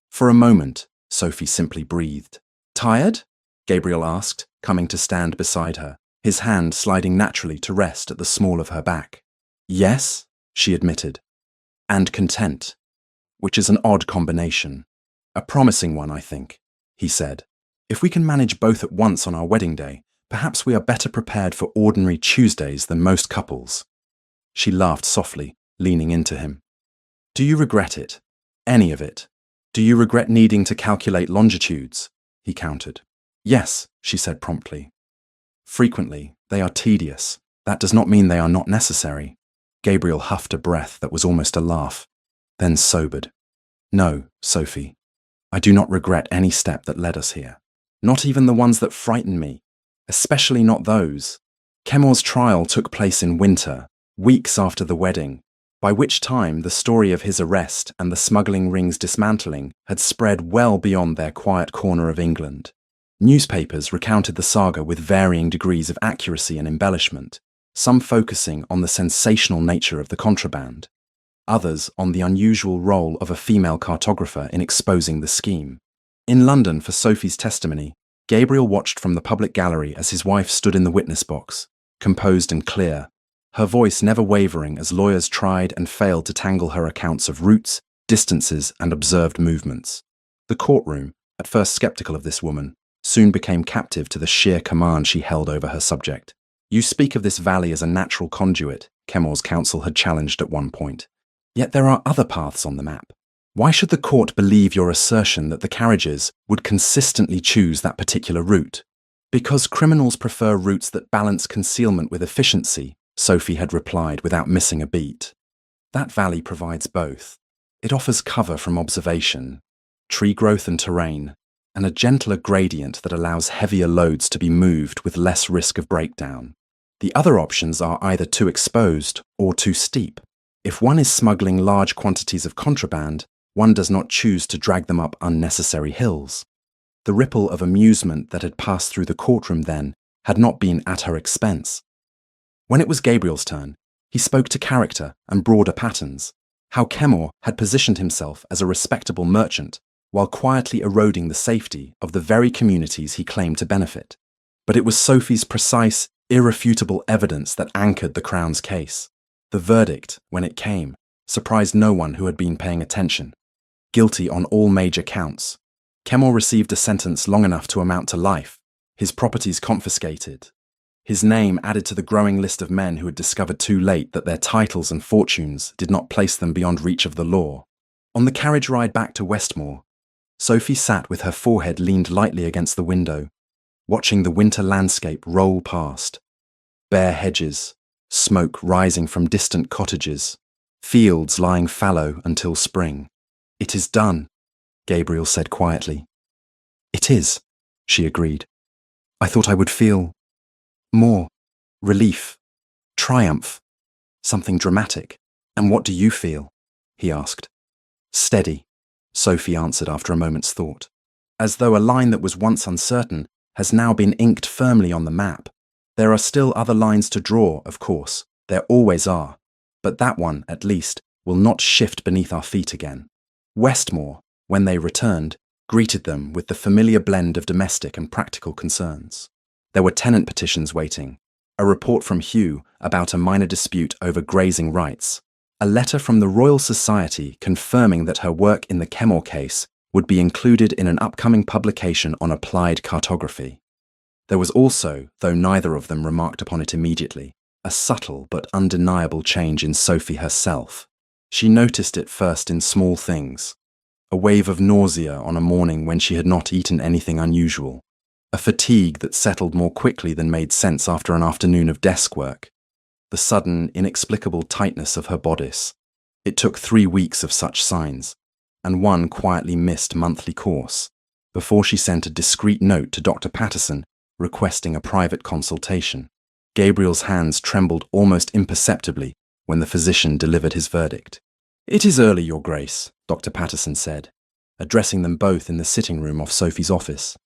For a moment, Sophie simply breathed. "Tired?" Gabriel asked, coming to stand beside her, his hand sliding naturally to rest at the small of her back. "Yes," she admitted. "And content, which is an odd combination. A promising one, I think," he said. "If we can manage both at once on our wedding day, perhaps we are better prepared for ordinary Tuesdays than most couples." She laughed softly, leaning into him. "Do you regret it? Any of it? Do you regret needing to calculate longitudes?" he countered. "Yes," she said promptly. "Frequently, they are tedious. That does not mean they are not necessary." Gabriel huffed a breath that was almost a laugh, then sobered. "No, Sophie, I do not regret any step that led us here. Not even the ones that frighten me, especially not those. Kemor's trial took place in winter, weeks after the wedding, by which time the story of his arrest and the smuggling ring's dismantling had spread well beyond their quiet corner of England. Newspapers recounted the saga with varying degrees of accuracy and embellishment, some focusing on the sensational nature of the contraband, others on the unusual role of a female cartographer in exposing the scheme. In London for Sophie's testimony, Gabriel watched from the public gallery as his wife stood in the witness box, composed and clear, her voice never wavering as lawyers tried and failed to tangle her accounts of routes, distances, and observed movements. The courtroom, at first sceptical of this woman, soon became captive to the sheer command she held over her subject. "You speak of this valley as a natural conduit," Kemor's counsel had challenged at one point. "Yet there are other paths on the map. Why should the court believe your assertion that the carriages would consistently choose that particular route?" "Because criminals prefer routes that balance concealment with efficiency," Sophie had replied without missing a beat. "That valley provides both. It offers cover from observation, tree growth and terrain, and a gentler gradient that allows heavier loads to be moved with less risk of breakdown. The other options are either too exposed or too steep. If one is smuggling large quantities of contraband, one does not choose to drag them up unnecessary hills." The ripple of amusement that had passed through the courtroom then had not been at her expense. When it was Gabriel's turn, he spoke to character and broader patterns, how Kemor had positioned himself as a respectable merchant while quietly eroding the safety of the very communities he claimed to benefit. But it was Sophie's precise, irrefutable evidence that anchored the Crown's case. The verdict, when it came, surprised no one who had been paying attention. Guilty on all major counts. Kemor received a sentence long enough to amount to life, his properties confiscated, his name added to the growing list of men who had discovered too late that their titles and fortunes did not place them beyond reach of the law. On the carriage ride back to Westmore, Sophie sat with her forehead leaned lightly against the window, watching the winter landscape roll past. Bare hedges, smoke rising from distant cottages, fields lying fallow until spring. "It is done," Gabriel said quietly. "It is," she agreed. "I thought I would feel more relief, Triumph. Something dramatic. And what do you feel? He asked. Steady, Sophie answered after a moment's thought. As though a line that was once uncertain has now been inked firmly on the map. There are still other lines to draw, of course. There always are. But that one, at least, will not shift beneath our feet again. Westmore, when they returned, greeted them with the familiar blend of domestic and practical concerns. There were tenant petitions waiting, a report from Hugh about a minor dispute over grazing rights, a letter from the Royal Society confirming that her work in the Kenmore case would be included in an upcoming publication on applied cartography. There was also, though neither of them remarked upon it immediately, a subtle but undeniable change in Sophie herself. She noticed it first in small things. A wave of nausea on a morning when she had not eaten anything unusual. A fatigue that settled more quickly than made sense after an afternoon of desk work. The sudden, inexplicable tightness of her bodice. It took 3 weeks of such signs, and one quietly missed monthly course, before she sent a discreet note to Dr. Patterson requesting a private consultation. Gabriel's hands trembled almost imperceptibly when the physician delivered his verdict. "It is early, Your Grace," Dr. Patterson said, addressing them both in the sitting room off Sophie's office.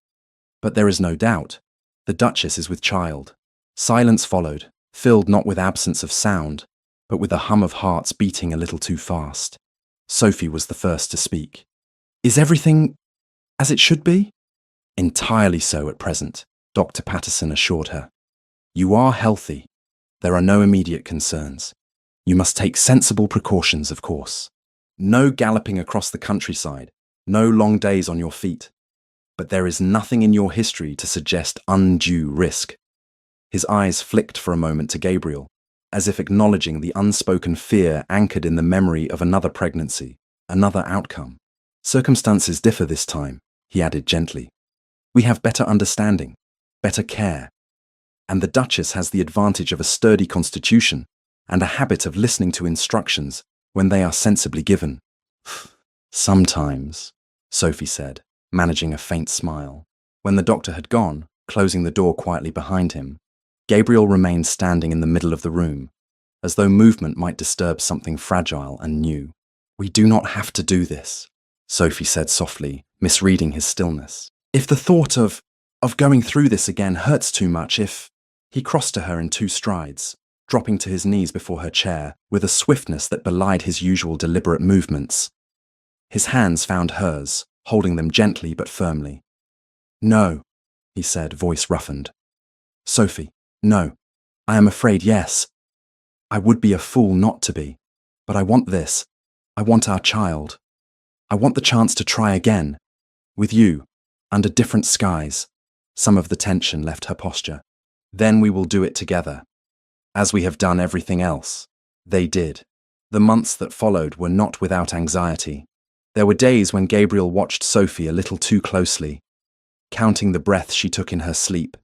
"But there is no doubt. The Duchess is with child." Silence followed, filled not with absence of sound, but with a hum of hearts beating a little too fast. Sophie was the first to speak. "Is everything as it should be?" "Entirely so at present," Dr. Patterson assured her. "You are healthy. There are no immediate concerns. You must take sensible precautions, of course. No galloping across the countryside, no long days on your feet. But there is nothing in your history to suggest undue risk." His eyes flicked for a moment to Gabriel, as if acknowledging the unspoken fear anchored in the memory of another pregnancy, another outcome. "Circumstances differ this time," he added gently. "We have better understanding, better care. And the Duchess has the advantage of a sturdy constitution and a habit of listening to instructions when they are sensibly given." "Sometimes," Sophie said, managing a faint smile. When the doctor had gone, closing the door quietly behind him, Gabriel remained standing in the middle of the room, as though movement might disturb something fragile and new. "We do not have to do this," Sophie said softly, misreading his stillness. "If the thought of going through this again hurts too much, if—" He crossed to her in 2 strides, dropping to his knees before her chair with a swiftness that belied his usual deliberate movements. His hands found hers, holding them gently but firmly. "No," he said, voice roughened. "Sophie, no. I am afraid, yes. I would be a fool not to be. But I want this. I want our child. I want the chance to try again. With you, under different skies." Some of the tension left her posture. "Then we will do it together. As we have done everything else." They did. The months that followed were not without anxiety. There were days when Gabriel watched Sophie a little too closely, counting the breath she took in her sleep,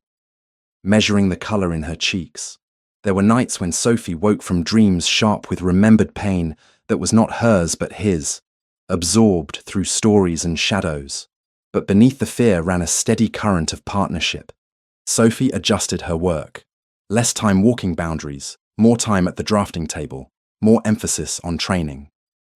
measuring the colour in her cheeks. There were nights when Sophie woke from dreams sharp with remembered pain that was not hers but his, absorbed through stories and shadows. But beneath the fear ran a steady current of partnership. Sophie adjusted her work. Less time walking boundaries, more time at the drafting table, more emphasis on training.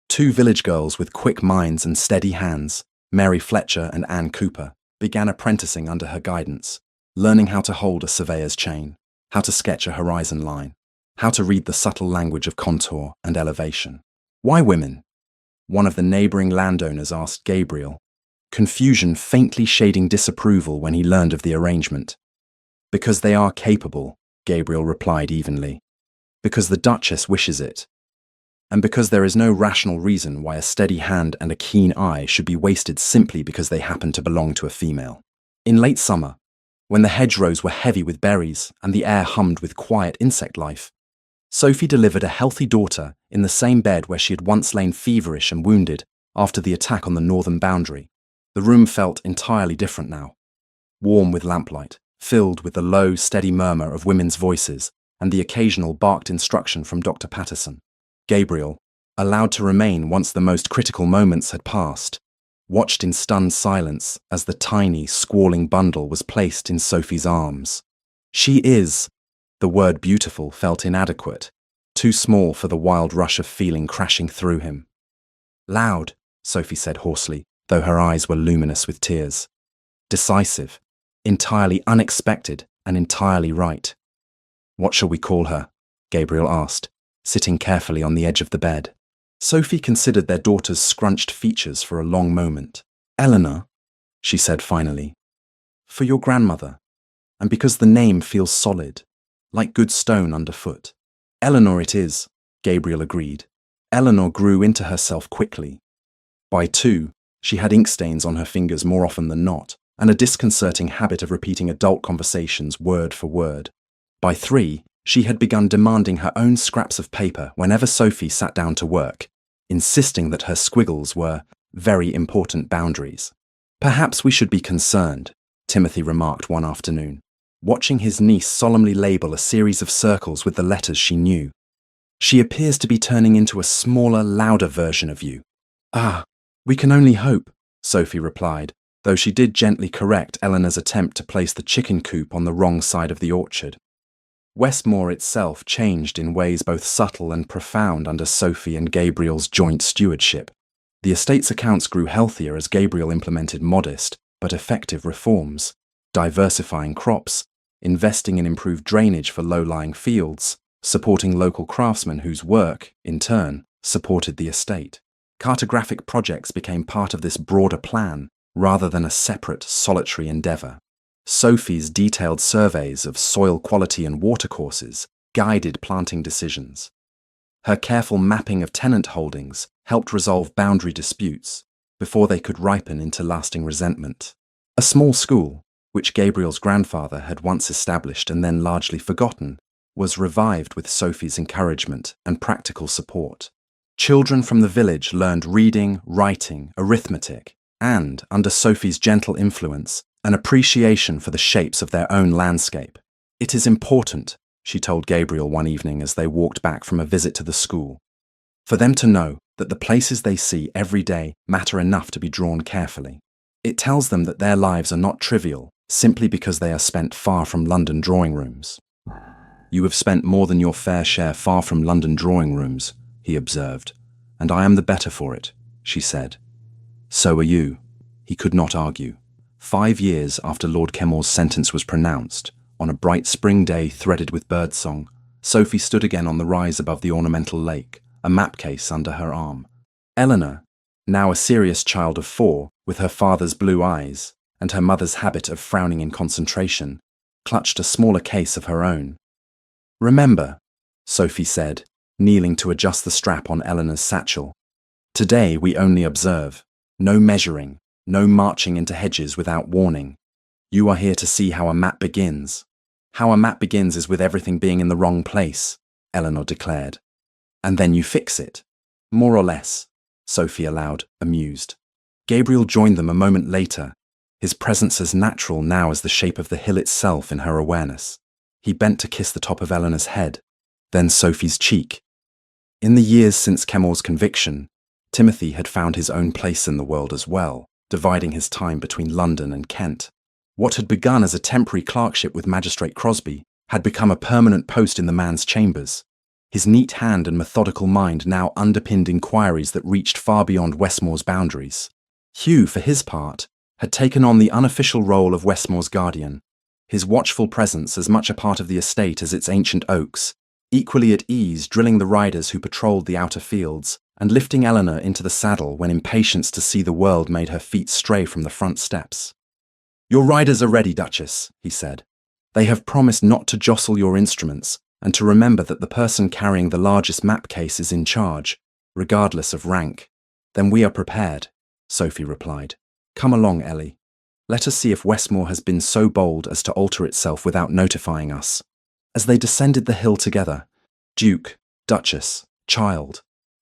2 village girls with quick minds and steady hands, Mary Fletcher and Anne Cooper, began apprenticing under her guidance, learning how to hold a surveyor's chain, how to sketch a horizon line, how to read the subtle language of contour and elevation. "Why women?" one of the neighbouring landowners asked Gabriel, confusion faintly shading disapproval when he learned of the arrangement. "Because they are capable," Gabriel replied evenly. "Because the Duchess wishes it. And because there is no rational reason why a steady hand and a keen eye should be wasted simply because they happen to belong to a female." In late summer, when the hedgerows were heavy with berries and the air hummed with quiet insect life, Sophie delivered a healthy daughter in the same bed where she had once lain feverish and wounded after the attack on the northern boundary. The room felt entirely different now, warm with lamplight, filled with the low, steady murmur of women's voices and the occasional barked instruction from Dr. Patterson. Gabriel, allowed to remain once the most critical moments had passed, watched in stunned silence as the tiny, squalling bundle was placed in Sophie's arms. "She is," The word beautiful felt inadequate, too small for the wild rush of feeling crashing through him. Loud, Sophie said hoarsely, though her eyes were luminous with tears. Decisive, entirely unexpected, and entirely right. What shall we call her? Gabriel asked, sitting carefully on the edge of the bed. Sophie considered their daughter's scrunched features for a long moment. Eleanor, she said finally. For your grandmother, and because the name feels solid, like good stone underfoot. Eleanor it is, Gabriel agreed. Eleanor grew into herself quickly. By 2, she had ink stains on her fingers more often than not, and a disconcerting habit of repeating adult conversations word for word. By 3, she had begun demanding her own scraps of paper whenever Sophie sat down to work, insisting that her squiggles were very important boundaries. Perhaps we should be concerned, Timothy remarked one afternoon, watching his niece solemnly label a series of circles with the letters she knew. She appears to be turning into a smaller, louder version of you. Ah, we can only hope, Sophie replied, though she did gently correct Eleanor's attempt to place the chicken coop on the wrong side of the orchard. Westmore itself changed in ways both subtle and profound under Sophie and Gabriel's joint stewardship. The estate's accounts grew healthier as Gabriel implemented modest but effective reforms, diversifying crops, investing in improved drainage for low-lying fields, supporting local craftsmen whose work, in turn, supported the estate. Cartographic projects became part of this broader plan rather than a separate, solitary endeavour. Sophie's detailed surveys of soil quality and watercourses guided planting decisions. Her careful mapping of tenant holdings helped resolve boundary disputes before they could ripen into lasting resentment. A small school, which Gabriel's grandfather had once established and then largely forgotten, was revived with Sophie's encouragement and practical support. Children from the village learned reading, writing, arithmetic, and, under Sophie's gentle influence, an appreciation for the shapes of their own landscape. It is important, she told Gabriel one evening as they walked back from a visit to the school, for them to know that the places they see every day matter enough to be drawn carefully. It tells them that their lives are not trivial simply because they are spent far from London drawing rooms. You have spent more than your fair share far from London drawing rooms, he observed, and I am the better for it, she said. So are you, he could not argue. 5 years after Lord Kenmore's sentence was pronounced, on a bright spring day threaded with birdsong, Sophie stood again on the rise above the ornamental lake, a map case under her arm. Eleanor, now a serious child of 4, with her father's blue eyes and her mother's habit of frowning in concentration, clutched a smaller case of her own. Remember, Sophie said, kneeling to adjust the strap on Eleanor's satchel. Today we only observe, no measuring, no marching into hedges without warning. You are here to see how a map begins. How a map begins is with everything being in the wrong place, Eleanor declared. And then you fix it. More or less, Sophie allowed, amused. Gabriel joined them a moment later, his presence as natural now as the shape of the hill itself in her awareness. He bent to kiss the top of Eleanor's head, then Sophie's cheek. In the years since Kenmore's conviction, Timothy had found his own place in the world as well, dividing his time between London and Kent. What had begun as a temporary clerkship with Magistrate Crosby had become a permanent post in the man's chambers. His neat hand and methodical mind now underpinned inquiries that reached far beyond Westmore's boundaries. Hugh, for his part, had taken on the unofficial role of Westmore's guardian, his watchful presence as much a part of the estate as its ancient oaks, equally at ease drilling the riders who patrolled the outer fields, and lifting Eleanor into the saddle when impatience to see the world made her feet stray from the front steps. "Your riders are ready, Duchess," he said. "They have promised not to jostle your instruments and to remember that the person carrying the largest map case is in charge, regardless of rank." "Then we are prepared," Sophie replied. "Come along, Ellie. Let us see if Westmore has been so bold as to alter itself without notifying us." As they descended the hill together, Duke, Duchess, child,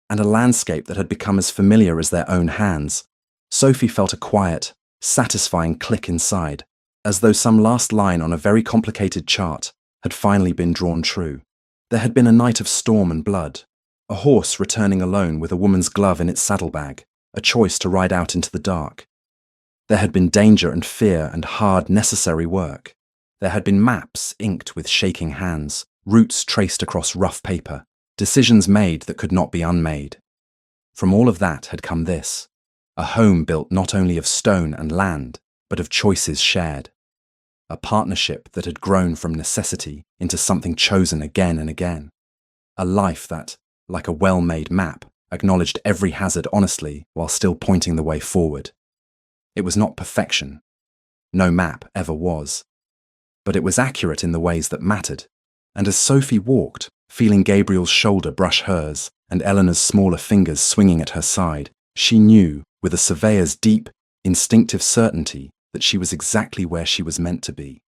and a landscape that had become as familiar as their own hands, Sophie felt a quiet, satisfying click inside, as though some last line on a very complicated chart had finally been drawn true. There had been a night of storm and blood, a horse returning alone with a woman's glove in its saddlebag, a choice to ride out into the dark. There had been danger and fear and hard, necessary work. There had been maps inked with shaking hands, routes traced across rough paper, decisions made that could not be unmade. From all of that had come this: a home built not only of stone and land, but of choices shared. A partnership that had grown from necessity into something chosen again and again. A life that, like a well-made map, acknowledged every hazard honestly while still pointing the way forward. It was not perfection. No map ever was. But it was accurate in the ways that mattered. And as Sophie walked, feeling Gabriel's shoulder brush hers and Eleanor's smaller fingers swinging at her side, she knew, with a surveyor's deep, instinctive certainty, that she was exactly where she was meant to be.